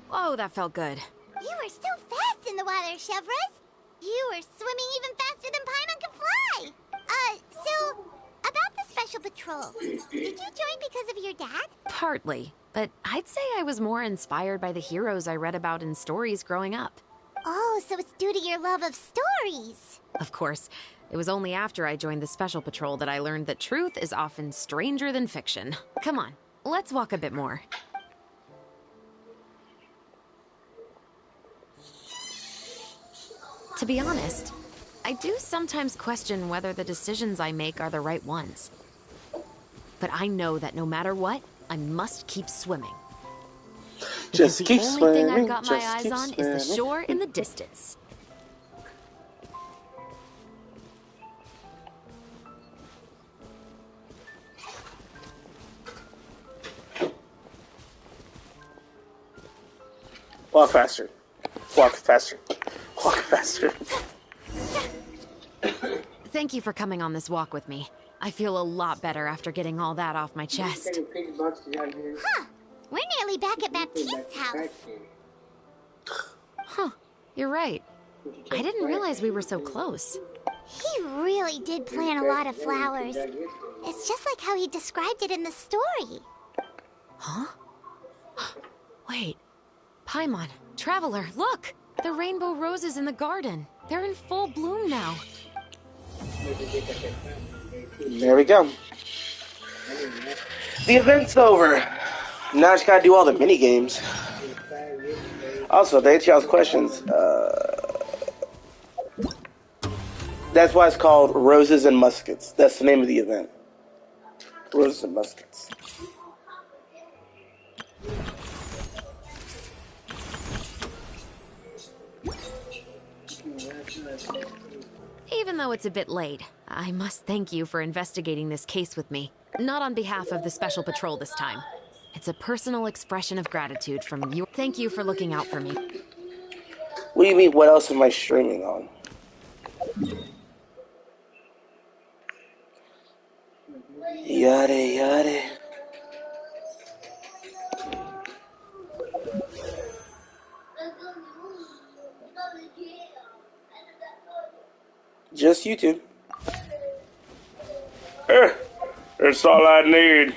[SPEAKER 10] Whoa, that felt good.
[SPEAKER 3] You were so fast in the water, Chevres. You are swimming even faster than Paimon can fly! So, about the Special Patrol, did you join because of your dad?
[SPEAKER 10] Partly, but I'd say I was more inspired by the heroes I read about in stories growing up.
[SPEAKER 3] Oh, so it's due to your love of stories.
[SPEAKER 10] Of course, it was only after I joined the Special Patrol that I learned that truth is often stranger than fiction. Come on, let's walk a bit more. To be honest, I do sometimes question whether the decisions I make are the right ones. But I know that no matter what, I must keep swimming.
[SPEAKER 8] Just keep
[SPEAKER 10] the only
[SPEAKER 8] swimming.
[SPEAKER 10] thing I've got my
[SPEAKER 8] just
[SPEAKER 10] eyes
[SPEAKER 8] keep
[SPEAKER 10] on
[SPEAKER 8] swimming.
[SPEAKER 10] is the shore in the distance.
[SPEAKER 8] Walk faster. Walk faster. Walk faster.
[SPEAKER 10] Thank you for coming on this walk with me. I feel a lot better after getting all that off my chest.
[SPEAKER 3] Huh. We're nearly back at Baptiste's house.
[SPEAKER 10] Huh. You're right. I didn't realize we were so close.
[SPEAKER 3] He really did plant a lot of flowers. It's just like how he described it in the story.
[SPEAKER 10] Huh? Wait. Paimon, Traveler, look! The rainbow roses in the garden. They're in full bloom now.
[SPEAKER 8] There we go. The event's over. Now I just gotta do all the mini games. Also, to answer y'all's questions, that's why it's called Roses and Muskets. That's the name of the event. Roses and Muskets.
[SPEAKER 10] Even though it's a bit late, I must thank you for investigating this case with me. Not on behalf of the Special Patrol this time. It's a personal expression of gratitude from you. Thank you for looking out for me.
[SPEAKER 8] What do you mean, what else am I streaming on? Yada yada. Just YouTube. That's all I need.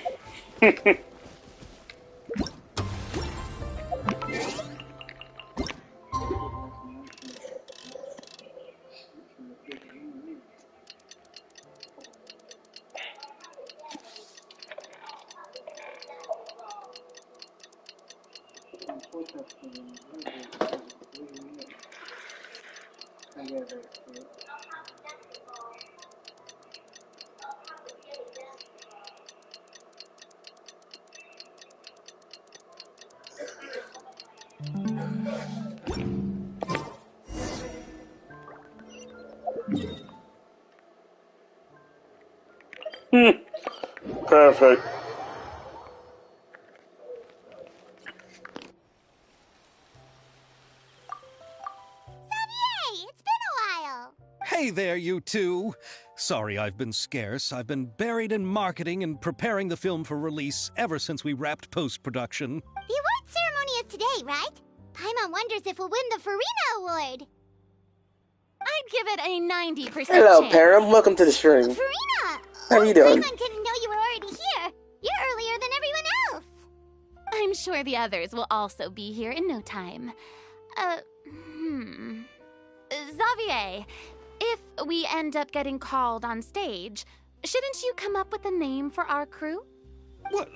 [SPEAKER 8] Perfect.
[SPEAKER 3] It's been a while.
[SPEAKER 12] Hey there, you two! Sorry I've been scarce. I've been buried in marketing and preparing the film for release ever since we wrapped post-production.
[SPEAKER 3] The award ceremony is today, right? Paimon wonders if we'll win the Farina Award.
[SPEAKER 13] I'd give it a 90%
[SPEAKER 8] Hello,
[SPEAKER 13] chance.
[SPEAKER 8] Param. Welcome to the stream.
[SPEAKER 3] Farina!
[SPEAKER 8] How you doing?
[SPEAKER 3] Paimon didn't know you were already here. You're earlier than everyone else.
[SPEAKER 13] I'm sure the others will also be here in no time. Xavier, if we end up getting called on stage, shouldn't you come up with a name for our crew?
[SPEAKER 12] What?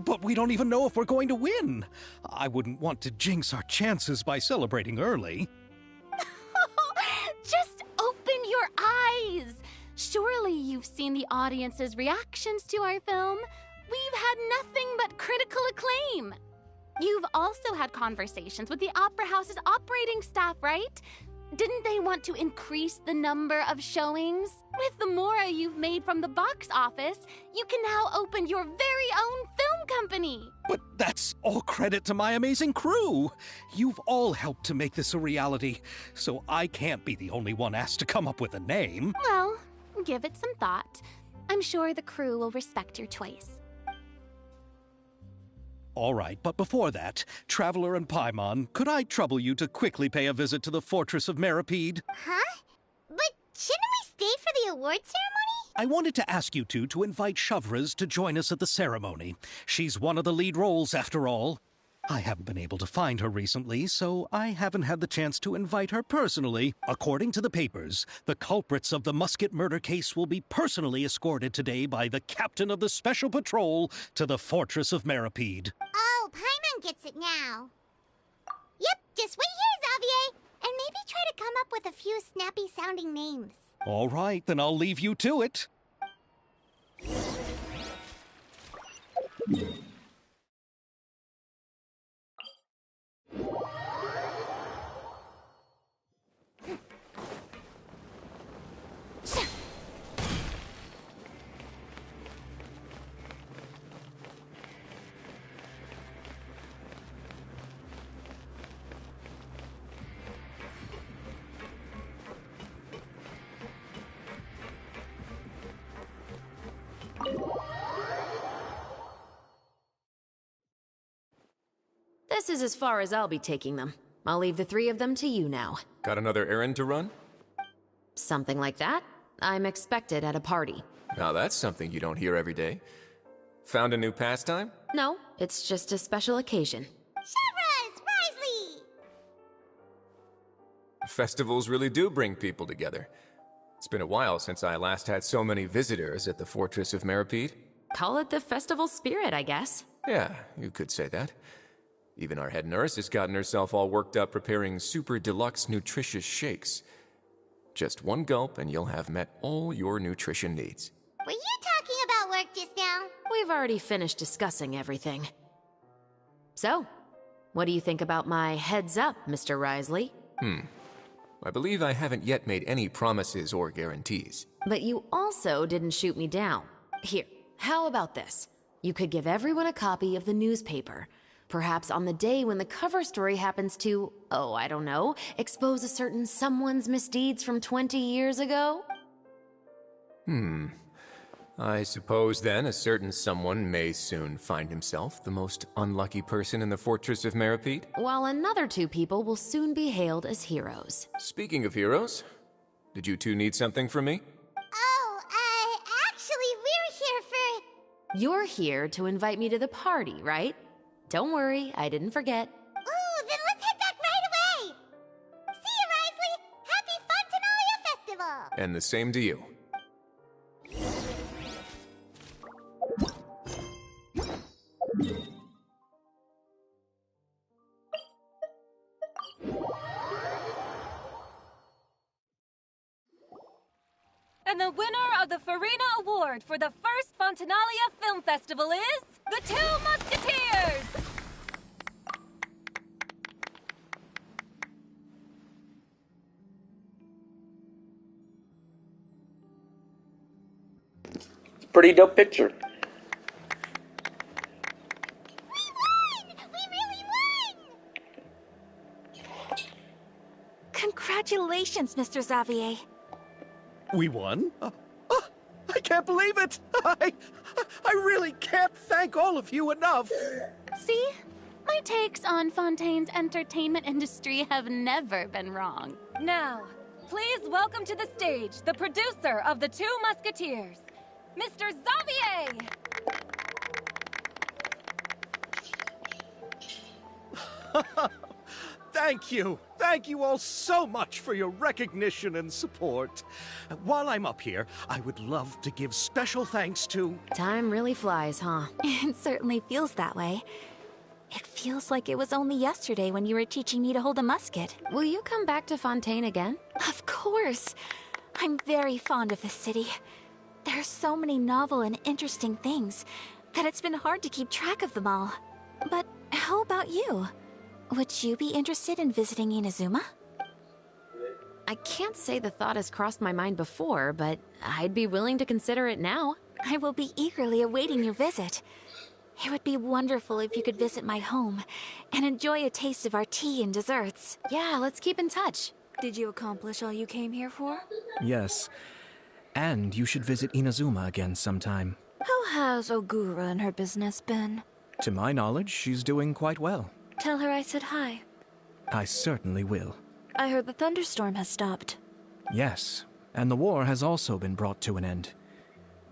[SPEAKER 12] But we don't even know if we're going to win. I wouldn't want to jinx our chances by celebrating early.
[SPEAKER 13] Just open your eyes! Surely you've seen the audience's reactions to our film. We've had nothing but critical acclaim. You've also had conversations with the Opera House's operating staff, right? Didn't they want to increase the number of showings? With the more you've made from the box office, you can now open your very own film company.
[SPEAKER 12] But that's all credit to my amazing crew. You've all helped to make this a reality, so I can't be the only one asked to come up with a name.
[SPEAKER 13] Well, give it some thought. I'm sure the crew will respect your choice.
[SPEAKER 12] All right, but before that, Traveler and Paimon, could I trouble you to quickly pay a visit to the Fortress of Meripede?
[SPEAKER 9] Huh? But shouldn't we stay for the award ceremony?
[SPEAKER 12] I wanted to ask you two to invite Shavraz to join us at the ceremony. She's one of the lead roles, after all. I haven't been able to find her recently, so I haven't had the chance to invite her personally. According to the papers, the culprits of the Musket murder case will be personally escorted today by the captain of the Special Patrol to the Fortress of Meripede.
[SPEAKER 9] Oh, Paimon gets it now. Yep, just wait here, Xavier, and maybe try to come up with a few snappy-sounding names.
[SPEAKER 12] All right, then I'll leave you to it.
[SPEAKER 10] This is as far as I'll be taking them. I'll leave the three of them to you now.
[SPEAKER 6] Got another errand to run?
[SPEAKER 10] Something like that. I'm expected at a party.
[SPEAKER 6] Now that's something you don't hear every day. Found a new pastime?
[SPEAKER 10] No, it's just a special occasion.
[SPEAKER 9] Shavraz! Risley!
[SPEAKER 6] Festivals really do bring people together. It's been a while since I last had so many visitors at the Fortress of Meripede.
[SPEAKER 10] Call it the festival spirit, I guess.
[SPEAKER 6] Yeah, you could say that. Even our head nurse has gotten herself all worked up preparing super deluxe nutritious shakes. Just one gulp and you'll have met all your nutrition needs.
[SPEAKER 9] Were you talking about work just now?
[SPEAKER 10] We've already finished discussing everything. So, what do you think about my heads up, Mr. Risley?
[SPEAKER 6] I believe I haven't yet made any promises or guarantees.
[SPEAKER 10] But you also didn't shoot me down. Here, how about this? You could give everyone a copy of the newspaper. Perhaps on the day when the cover story happens to, oh, I don't know, expose a certain someone's misdeeds from 20 years ago?
[SPEAKER 6] I suppose then a certain someone may soon find himself the most unlucky person in the Fortress of Meripede.
[SPEAKER 10] While another two people will soon be hailed as heroes.
[SPEAKER 6] Speaking of heroes, did you two need something from me?
[SPEAKER 9] Oh, actually, we're here for...
[SPEAKER 10] You're here to invite me to the party, right? Don't worry, I didn't forget.
[SPEAKER 9] Ooh, then let's head back right away! See you, Risley! Happy Fontanalia Festival!
[SPEAKER 6] And the same to you.
[SPEAKER 17] And the winner of the Farina Award for the first Fontanalia Film Festival is the Two Musketeers!
[SPEAKER 8] Pretty dope picture.
[SPEAKER 5] Congratulations, Mr. Xavier.
[SPEAKER 12] We won? I can't believe it! I really can't thank all of you enough!
[SPEAKER 13] See? My takes on Fontaine's entertainment industry have never been wrong.
[SPEAKER 17] Now, please welcome to the stage the producer of the Two Musketeers, Mr. Xavier!
[SPEAKER 12] Thank you. Thank you all so much for your recognition and support. While I'm up here, I would love to give special thanks to...
[SPEAKER 10] Time really flies, huh?
[SPEAKER 5] It certainly feels that way. It feels like it was only yesterday when you were teaching me to hold a musket.
[SPEAKER 10] Will you come back to Fontaine again?
[SPEAKER 5] Of course. I'm very fond of this city. There are so many novel and interesting things that it's been hard to keep track of them all. But how about you? Would you be interested in visiting Inazuma?
[SPEAKER 10] I can't say the thought has crossed my mind before, but I'd be willing to consider it now.
[SPEAKER 5] I will be eagerly awaiting your visit. It would be wonderful if you could visit my home and enjoy a taste of our tea and desserts.
[SPEAKER 10] Yeah, let's keep in touch.
[SPEAKER 15] Did you accomplish all you came here for?
[SPEAKER 7] Yes. And you should visit Inazuma again sometime.
[SPEAKER 15] How has Ogura and her business been?
[SPEAKER 7] To my knowledge, she's doing quite well.
[SPEAKER 4] Tell her I said hi.
[SPEAKER 7] I certainly will.
[SPEAKER 4] I heard the thunderstorm has stopped.
[SPEAKER 7] Yes, and the war has also been brought to an end.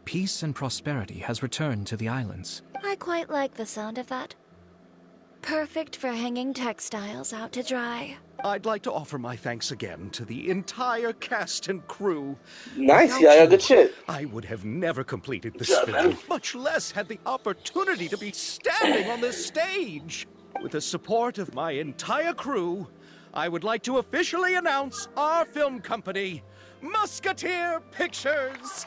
[SPEAKER 7] Peace and prosperity has returned to the islands.
[SPEAKER 4] I quite like the sound of that. Perfect for hanging textiles out to dry.
[SPEAKER 12] I'd like to offer my thanks again to the entire cast and crew.
[SPEAKER 8] Nice,
[SPEAKER 12] Without
[SPEAKER 8] yeah,
[SPEAKER 12] you,
[SPEAKER 8] good shit.
[SPEAKER 12] I would have never completed this
[SPEAKER 8] Yeah,
[SPEAKER 12] film,
[SPEAKER 8] man.
[SPEAKER 12] much less had the opportunity to be standing on this stage. With the support of my entire crew, I would like to officially announce our film company, Musketeer Pictures.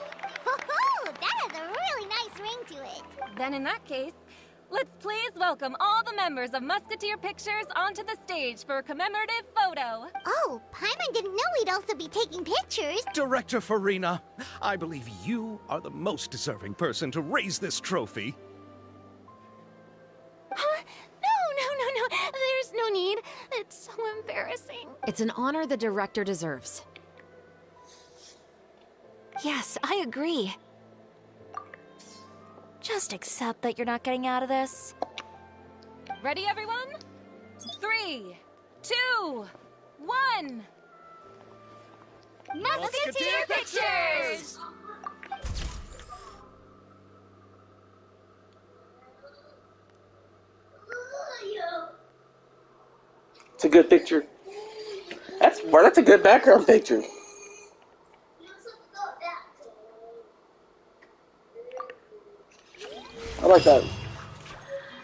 [SPEAKER 3] That has a really nice ring to it.
[SPEAKER 17] Then in that case, let's please welcome all the members of Musketeer Pictures onto the stage for a commemorative photo.
[SPEAKER 3] Oh, Paimon didn't know we'd also be taking pictures.
[SPEAKER 12] Director Farina, I believe you are the most deserving person to raise this trophy.
[SPEAKER 13] Huh? No. There's no need. It's so embarrassing.
[SPEAKER 10] It's an honor the director deserves.
[SPEAKER 4] Yes, I agree. Just accept that you're not getting out of this.
[SPEAKER 17] Ready, everyone? 3, 2, 1.
[SPEAKER 3] Musketeer Pictures!
[SPEAKER 8] It's a good picture. That's a good background picture. I like that.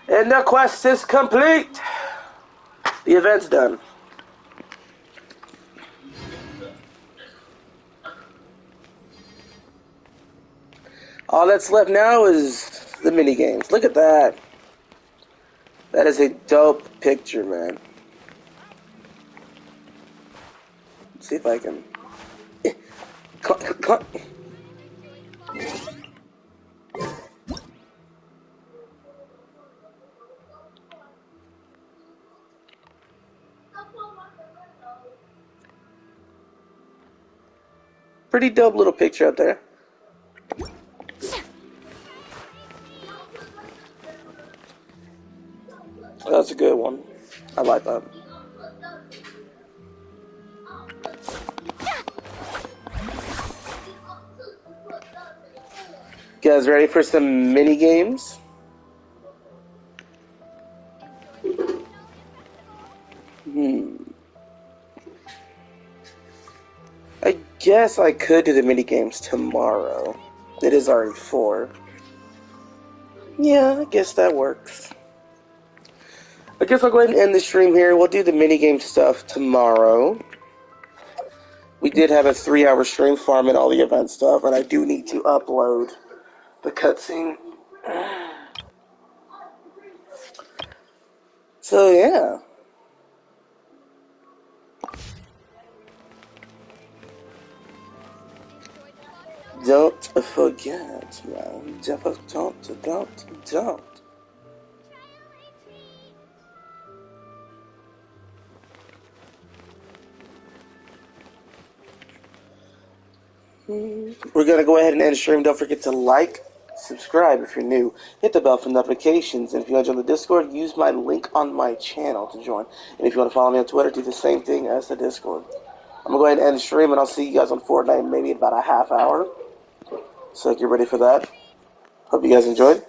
[SPEAKER 8] And the quest is complete. The event's done. All that's left now is the mini games. Look at that. That is a dope picture, man. Let's see if I can. Pretty dope little picture up there. That's a good one. I like that. You guys ready for some mini games? I guess I could do the mini games tomorrow. It is already 4. Yeah, I guess that works. I guess I'll go ahead and end the stream here. We'll do the minigame stuff tomorrow. We did have a 3-hour stream farming all the event stuff, and I do need to upload the cutscene. So, yeah. Don't forget, man. Don't. We're going to go ahead and end the stream. Don't forget to like, subscribe if you're new. Hit the bell for notifications. And if you want to join the Discord, use my link on my channel to join. And if you want to follow me on Twitter, do the same thing as the Discord. I'm going to go ahead and end the stream, and I'll see you guys on Fortnite in maybe about a half hour. So get ready for that. Hope you guys enjoyed.